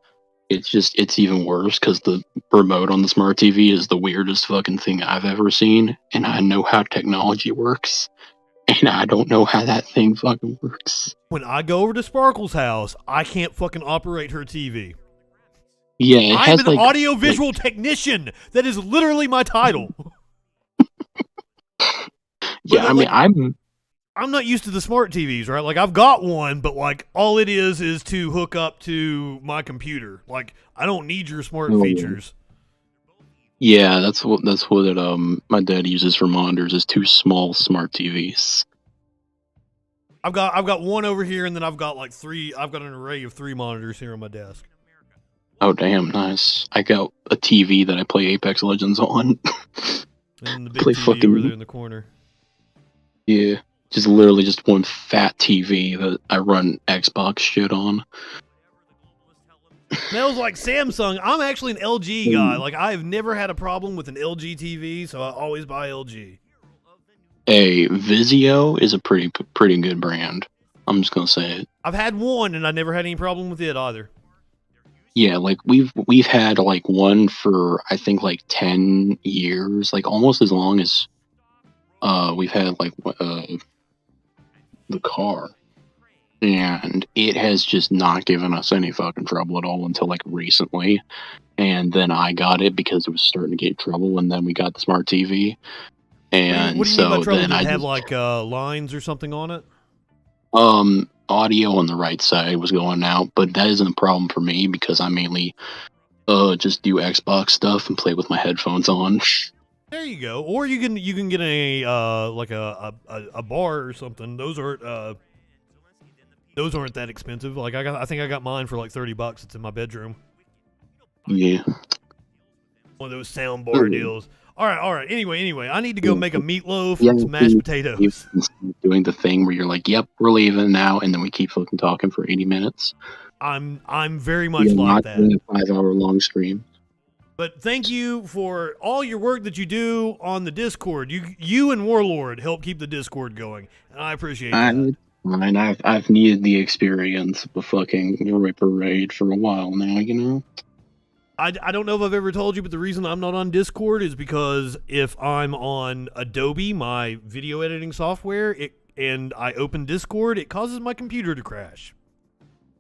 it's even worse because the remote on the smart TV is the weirdest fucking thing I've ever seen, and I know how technology works, and I don't know how that thing fucking works. When I go over to Sparkle's house, I can't fucking operate her TV. Yeah, it I'm has an like audio-visual technician. That is literally my title. Yeah, I mean, I'm not used to the smart TVs, right? Like, I've got one, but like all it is to hook up to my computer. Like, I don't need your smart features. Yeah, that's what my dad uses for monitors is 2 small smart TVs. I've got one over here, and then I've got like 3. I've got an array of 3 monitors here on my desk. Oh damn, nice! I got a TV that I play Apex Legends on. And the big TV over there in the corner. Yeah, just literally just one fat TV that I run Xbox shit on. Smells like Samsung. I'm actually an LG guy. Like, I've never had a problem with an LG TV, so I always buy LG. Hey, Vizio is a pretty good brand. I'm just gonna say it. I've had one, and I never had any problem with it either. Yeah, like we've had like one for I think like 10 years, like almost as long as we've had like the car, and it has just not given us any fucking trouble at all until like recently, and then I got it because it was starting to get trouble, and then we got the smart TV, and What do you mean by so trouble? then Did I it have just, like lines or something on it? audio on the right side was going out, but that isn't a problem for me because I mainly just do Xbox stuff and play with my headphones on. There you go. Or you can get a like a bar or something. Those aren't that expensive. Like I think I got mine for like $30. It's in my bedroom. Yeah. One of those sound bar deals. All right. Anyway, I need to go make a meatloaf and some mashed potatoes. Doing the thing where you're like, "Yep, we're leaving now," and then we keep fucking talking for 80 minutes. I'm very much like that. A 5-hour-long stream. But thank you for all your work that you do on the Discord. You and Warlord help keep the Discord going, and I appreciate that. I've needed the experience of a fucking Ripper raid for a while now, you know? I don't know if I've ever told you, but the reason I'm not on Discord is because if I'm on Adobe, my video editing software, and I open Discord, it causes my computer to crash.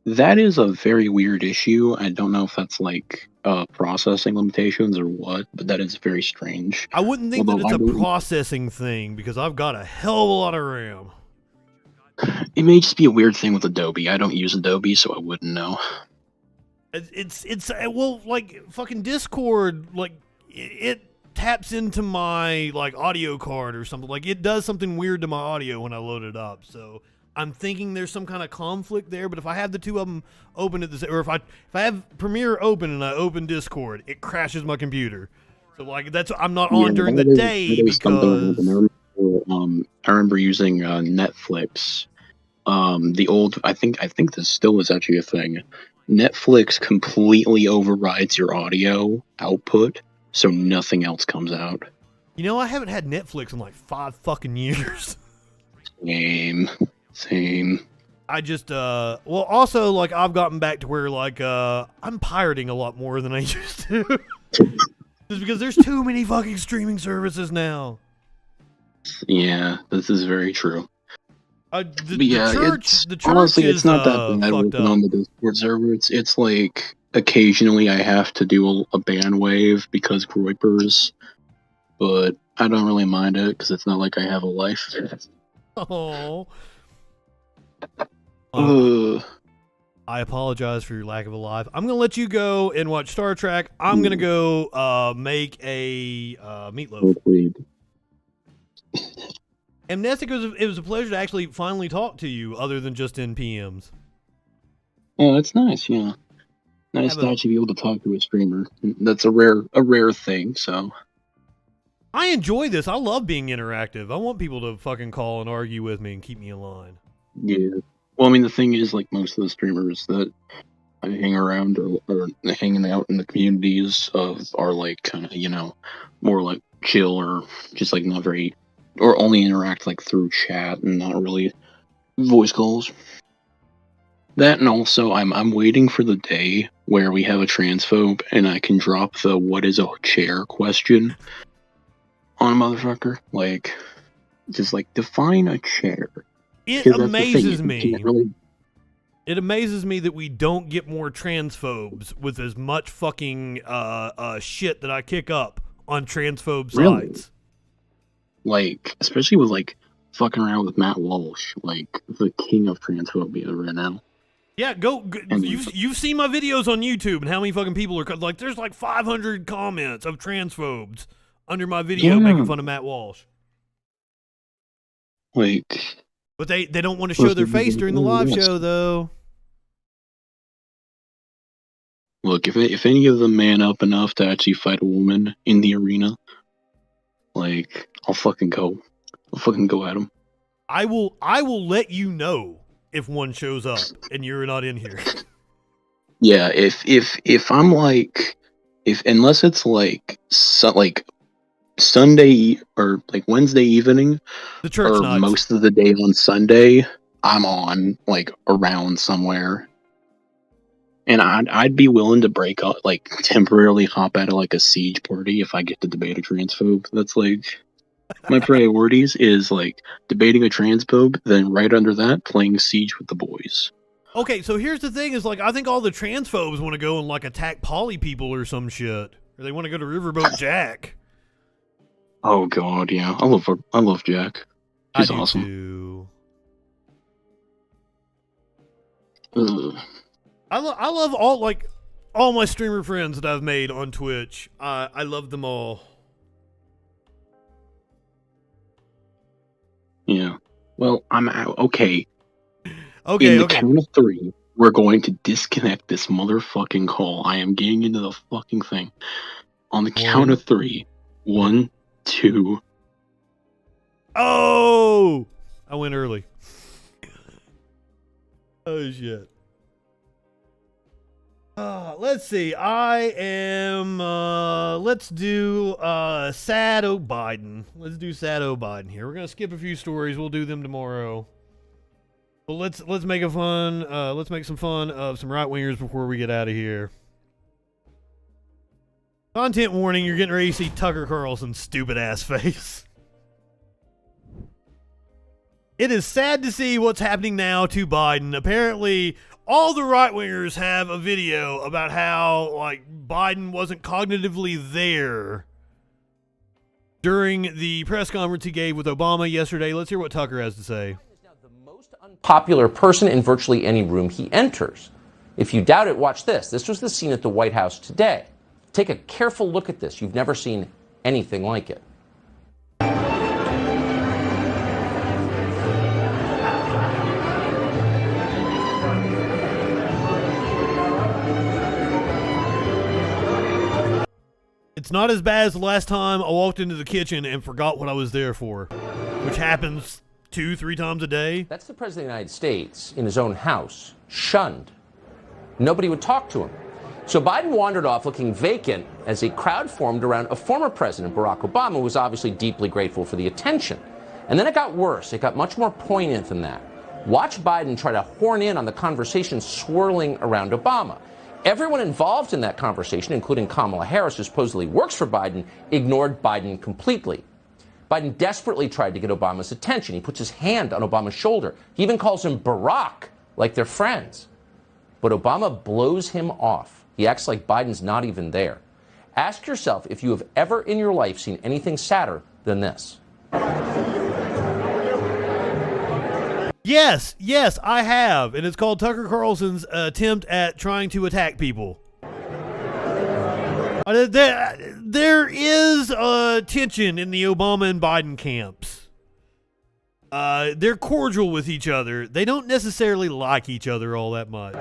That is a very weird issue. I don't know if that's like processing limitations or what, but that is very strange. I wouldn't think that it's a processing thing because I've got a hell of a lot of RAM. It may just be a weird thing with Adobe. I don't use Adobe, so I wouldn't know. It's well, like fucking Discord, like it taps into my like audio card or something. Like it does something weird to my audio when I load it up. So I'm thinking there's some kind of conflict there. But if I have the two of them open at the same, or if I have Premiere open and I open Discord, it crashes my computer. So like I'm not on during the day because I remember using Netflix. The old I think this still is actually a thing. Netflix completely overrides your audio output, so nothing else comes out. You know, I haven't had Netflix in like 5 fucking years. Same. I just, well, also, like, I've gotten back to where, like, I'm pirating a lot more than I used to. Just because there's too many fucking streaming services now. Yeah, this is very true. The church honestly, is it's not that bad working on the Discord server. It's like occasionally I have to do a ban wave because groypers, but I don't really mind it because it's not like I have a life. Oh. I apologize for your lack of a life. I'm gonna let you go and watch Star Trek. I'm gonna go make a meatloaf. Amnestic, it was a pleasure to actually finally talk to you, other than just in PMs. Oh, that's nice. Yeah. Nice to actually be able to talk to a streamer. That's a rare thing. So I enjoy this. I love being interactive. I want people to fucking call and argue with me and keep me in line. yeah. Well, I mean, the thing is, like, most of the streamers that I hang around or hanging out in the communities are like kind of more like chill or just like not very, or only interact like through chat and not really voice calls. That, and also I'm waiting for the day where we have a transphobe and I can drop the "what is a chair" question on a motherfucker. Like, just like define a chair. It 'Cause that's the thing, amazes you me. can't really- It amazes me that we don't get more transphobes with as much fucking shit that I kick up on transphobe Really? sites. Like, especially with like fucking around with Matt Walsh, like the king of transphobia right now. Yeah, you've seen my videos on YouTube and how many fucking people are like. There's like 500 comments of transphobes under my video making fun of Matt Walsh. Like, but they don't want to show their face during the live show though. Look, if any of them man up enough to actually fight a woman in the arena, like, I'll fucking go at them. I will let you know if one shows up and you're not in here. Yeah, if I'm like, unless it's like Sunday or like Wednesday evening, the church or nights. most of the day on Sunday, I'm on like around somewhere, and I'd be willing to break up, like temporarily hop out of like a siege party if I get to debate a transphobe. That's like my priorities is like debating a transphobe, then right under that playing Siege with the boys. Okay, so here's the thing: is like I think all the transphobes want to go and like attack poly people or some shit, or they want to go to Riverboat Jack. Oh god, yeah, I love Jack. He's awesome. Too. Ugh. I love all my streamer friends that I've made on Twitch. I love them all. Yeah. Well, I'm out. Okay. Okay. In the count of 3, we're going to disconnect this motherfucking call. I am getting into the fucking thing. On the count of 3. 1, 2. Oh! I went early. Oh shit. Let's see. I am. Let's do Sad O Biden. Let's do Sad O Biden here. We're gonna skip a few stories. We'll do them tomorrow. Well, let's make a fun. Let's make some fun of some right wingers before we get out of here. Content warning: you're getting ready to see Tucker Carlson's stupid ass face. It is sad to see what's happening now to Biden. Apparently, all the right-wingers have a video about how, like, Biden wasn't cognitively there during the press conference he gave with Obama yesterday. Let's hear what Tucker has to say. Popular person in virtually any room he enters. If you doubt it, watch this. This was the scene at the White House today. Take a careful look at this. You've never seen anything like it. It's not as bad as the last time I walked into the kitchen and forgot what I was there for, which happens 2-3 times a day. That's the President of the United States in his own house, shunned. Nobody would talk to him. So Biden wandered off looking vacant as a crowd formed around a former president, Barack Obama, who was obviously deeply grateful for the attention. And then it got worse. It got much more poignant than that. Watch Biden try to horn in on the conversation swirling around Obama. Everyone involved in that conversation, including Kamala Harris, who supposedly works for Biden, ignored Biden completely. Biden desperately tried to get Obama's attention. He puts his hand on Obama's shoulder. He even calls him Barack, like they're friends. But Obama blows him off. He acts like Biden's not even there. Ask yourself if you have ever in your life seen anything sadder than this. Yes, I have. And it's called Tucker Carlson's attempt at trying to attack people. There is tension in the Obama and Biden camps. They're cordial with each other. They don't necessarily like each other all that much.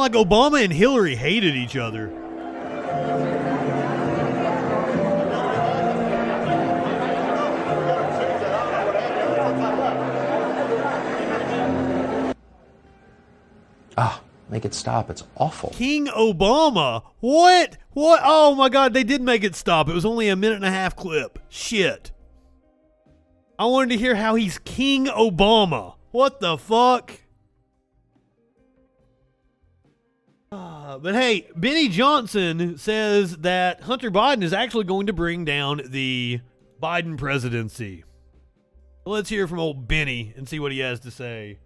like Obama and Hillary hated each other. Make it stop. It's awful. King Obama? What? What? Oh my God, they did make it stop. It was only a 1.5-minute clip. Shit. I wanted to hear how he's King Obama. What the fuck? But hey, Benny Johnson says that Hunter Biden is actually going to bring down the Biden presidency. Let's hear from old Benny and see what he has to say.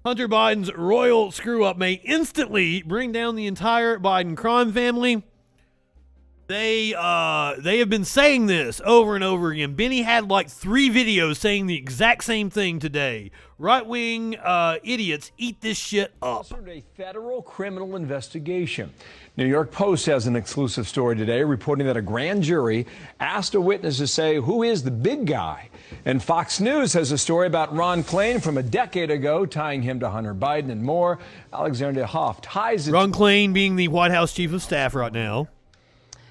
Hunter Biden's royal screw-up may instantly bring down the entire Biden crime family. They have been saying this over and over again. Benny had like 3 videos saying the exact same thing today. Right-wing idiots eat this shit up. A federal criminal investigation. New York Post has an exclusive story today reporting that a grand jury asked a witness to say who is the big guy. And Fox News has a story about Ron Klain from a decade ago, tying him to Hunter Biden and more. Alexander Hoff ties it. Ron Klain being the White House chief of staff right now.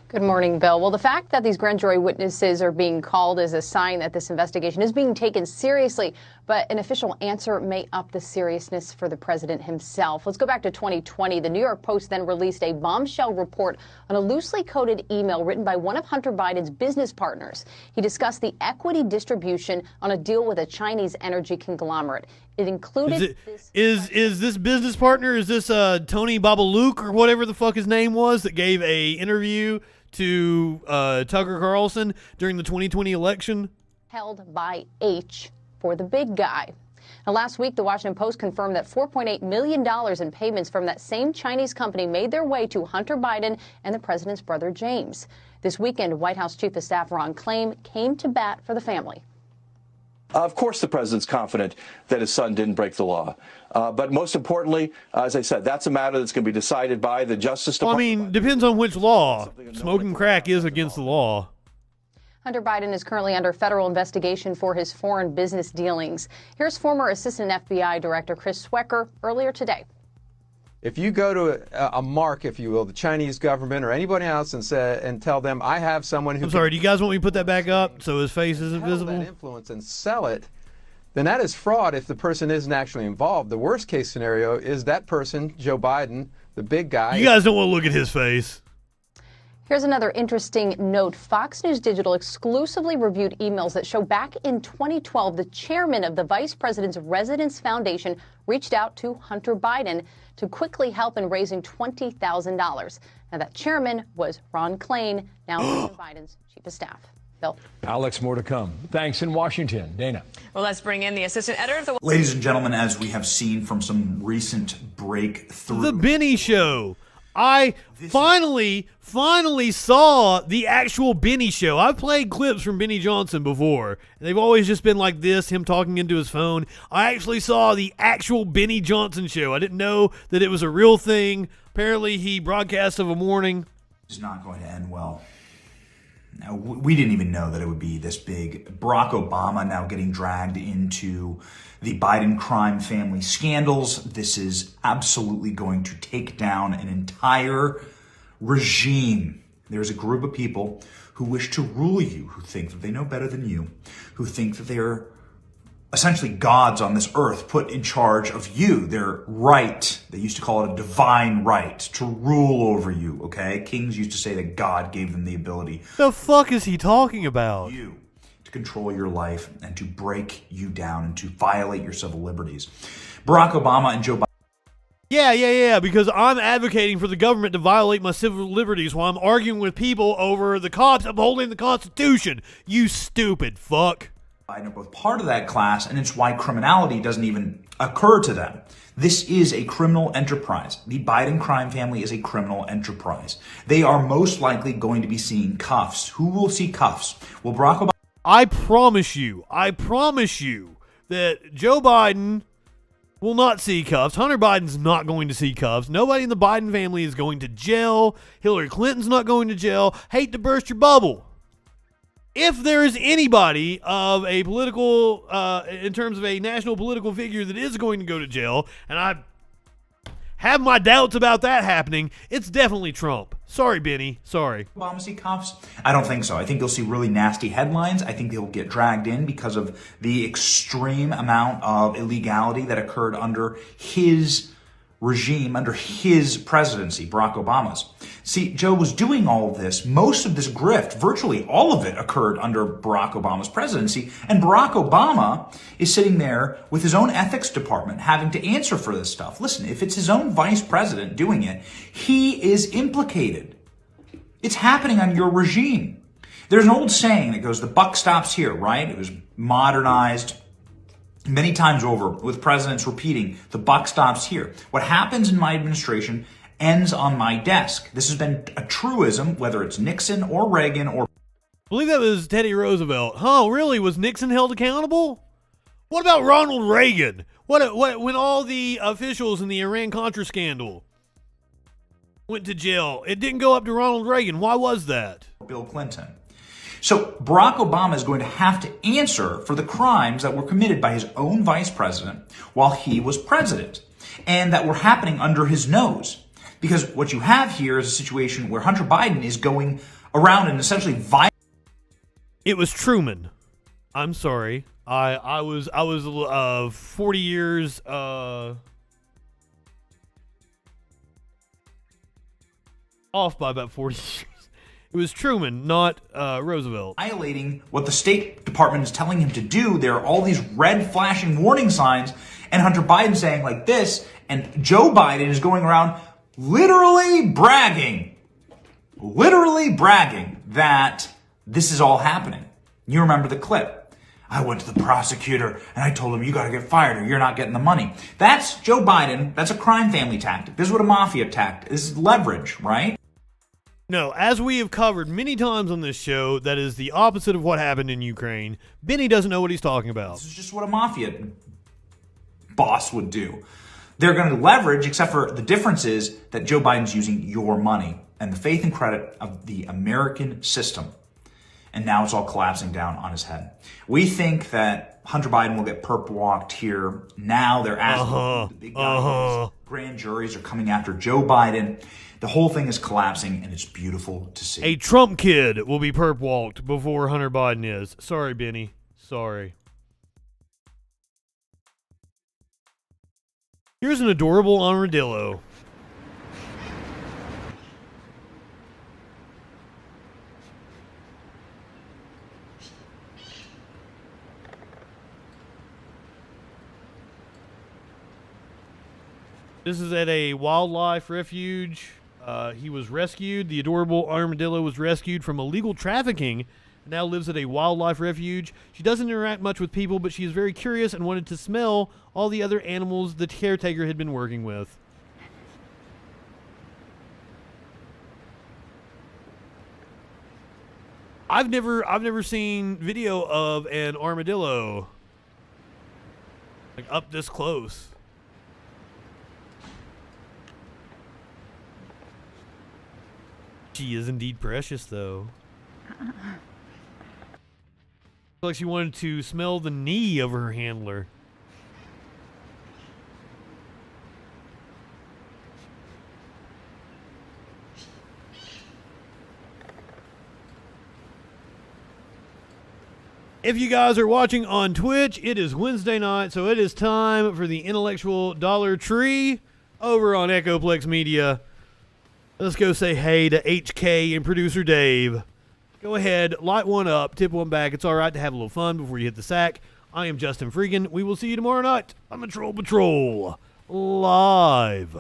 Good morning, Bill. Well, the fact that these grand jury witnesses are being called is a sign that this investigation is being taken seriously, but an official answer may up the seriousness for the president himself. Let's go back to 2020. The New York Post then released a bombshell report on a loosely coded email written by one of Hunter Biden's business partners. He discussed the equity distribution on a deal with a Chinese energy conglomerate. It included is this business partner, is this Tony Babaluke or whatever the fuck his name was that gave a interview to Tucker Carlson during the 2020 election? Held by H for the big guy. Now, last week, the Washington Post confirmed that $4.8 million in payments from that same Chinese company made their way to Hunter Biden and the president's brother, James. This weekend, White House Chief of Staff Ron Klain came to bat for the family. Of course, the president's confident that his son didn't break the law. But most importantly, as I said, that's a matter that's going to be decided by the Justice Department. Well, I mean, depends on which law. Smoking crack is against the law. Hunter Biden is currently under federal investigation for his foreign business dealings. Here's former Assistant FBI Director Chris Swecker earlier today. If you go to a mark, if you will, the Chinese government or anybody else and tell them, I have someone who... I'm sorry, do you guys want me to put that back up so his face isn't visible? That influence and sell it, then that is fraud if the person isn't actually involved. The worst case scenario is that person, Joe Biden, the big guy... You guys don't want to look at his face. Here's another interesting note. Fox News Digital exclusively reviewed emails that show back in 2012, the chairman of the vice president's Residence Foundation reached out to Hunter Biden to quickly help in raising $20,000. Now, that chairman was Ron Klain, now Hunter Biden's chief of staff. Bill. Alex, more to come. Thanks in Washington. Dana. Well, let's bring in the assistant editor of the... Ladies and gentlemen, as we have seen from some recent breakthrough... The Benny Show. I finally saw the actual Benny Show. I've played clips from Benny Johnson before. And they've always just been like this, him talking into his phone. I actually saw the actual Benny Johnson show. I didn't know that it was a real thing. Apparently, he broadcasts of a morning. It's not going to end well. Now, we didn't even know that it would be this big. Barack Obama now getting dragged into the Biden crime family scandals. This is absolutely going to take down an entire regime. There's a group of people who wish to rule you, who think that they know better than you, who think that they're essentially gods on this earth put in charge of you. Their right, they used to call it a divine right, to rule over you, okay? Kings used to say that God gave them the ability. The fuck is he talking about? You, to control your life and to break you down and to violate your civil liberties. Barack Obama and Joe Biden. Yeah, because I'm advocating for the government to violate my civil liberties while I'm arguing with people over the cops upholding the Constitution. You stupid fuck. Biden are both part of that class, and it's why criminality doesn't even occur to them. This is a criminal enterprise. The Biden crime family is a criminal enterprise. They are most likely going to be seeing cuffs. Who will see cuffs? Will Barack Obama... I promise you that Joe Biden will not see cuffs. Hunter Biden's not going to see cuffs. Nobody in the Biden family is going to jail. Hillary Clinton's not going to jail. Hate to burst your bubble. If there is anybody of a political, in terms of a national political figure that is going to go to jail, and I have my doubts about that happening. It's definitely Trump. Sorry, Benny. Sorry. Obama see cops? I don't think so. I think you'll see really nasty headlines. I think they'll get dragged in because of the extreme amount of illegality that occurred under his regime, under his presidency, Barack Obama's. See, Joe was doing all of this. Most of this grift, virtually all of it, occurred under Barack Obama's presidency. And Barack Obama is sitting there with his own ethics department having to answer for this stuff. Listen, if it's his own vice president doing it, he is implicated. It's happening on your regime. There's an old saying that goes, the buck stops here, right? It was modernized many times over with presidents repeating, the buck stops here. What happens in my administration ends on my desk. This has been a truism, whether it's Nixon or Reagan or... I believe that was Teddy Roosevelt. Huh, really? Was Nixon held accountable? What about Ronald Reagan? What when all the officials in the Iran-Contra scandal went to jail, it didn't go up to Ronald Reagan. Why was that? Bill Clinton. So Barack Obama is going to have to answer for the crimes that were committed by his own vice president while he was president, and that were happening under his nose. Because what you have here is a situation where Hunter Biden is going around and essentially violating. It was Truman. I'm sorry. I was 40 years off by about 40 years. It was Truman, not Roosevelt. Violating what the State Department is telling him to do. There are all these red flashing warning signs, and Hunter Biden saying like this, and Joe Biden is going around literally bragging that this is all happening. You remember the clip. I went to the prosecutor and I told him, you got to get fired or you're not getting the money. That's Joe Biden. That's a crime family tactic. This is what a mafia tactic. This is leverage, right? No, as we have covered many times on this show, that is the opposite of what happened in Ukraine. Benny doesn't know what he's talking about. This is just what a mafia boss would do. They're going to leverage, except for the difference is that Joe Biden's using your money and the faith and credit of the American system. And now it's all collapsing down on his head. We think that Hunter Biden will get perp walked here. Now they're asking the big guys. Grand juries are coming after Joe Biden. The whole thing is collapsing, and it's beautiful to see. A Trump kid will be perp walked before Hunter Biden is. Sorry, Benny. Sorry. Here's an adorable armadillo. This is at a wildlife refuge. He was rescued. The adorable armadillo was rescued from illegal trafficking and now lives at a wildlife refuge. She doesn't interact much with people, but she is very curious and wanted to smell all the other animals the caretaker had been working with. I've never seen video of an armadillo like up this close. She is indeed precious, though. Like she wanted to smell the knee of her handler. If you guys are watching on Twitch, it is Wednesday night, so it is time for the Intellectual Dollar Tree over on Echoplex Media. Let's go say hey to HK and producer Dave. Go ahead, light one up, tip one back. It's all right to have a little fun before you hit the sack. I am Justin FREAKIN. We will see you tomorrow night on the Troll Patrol live.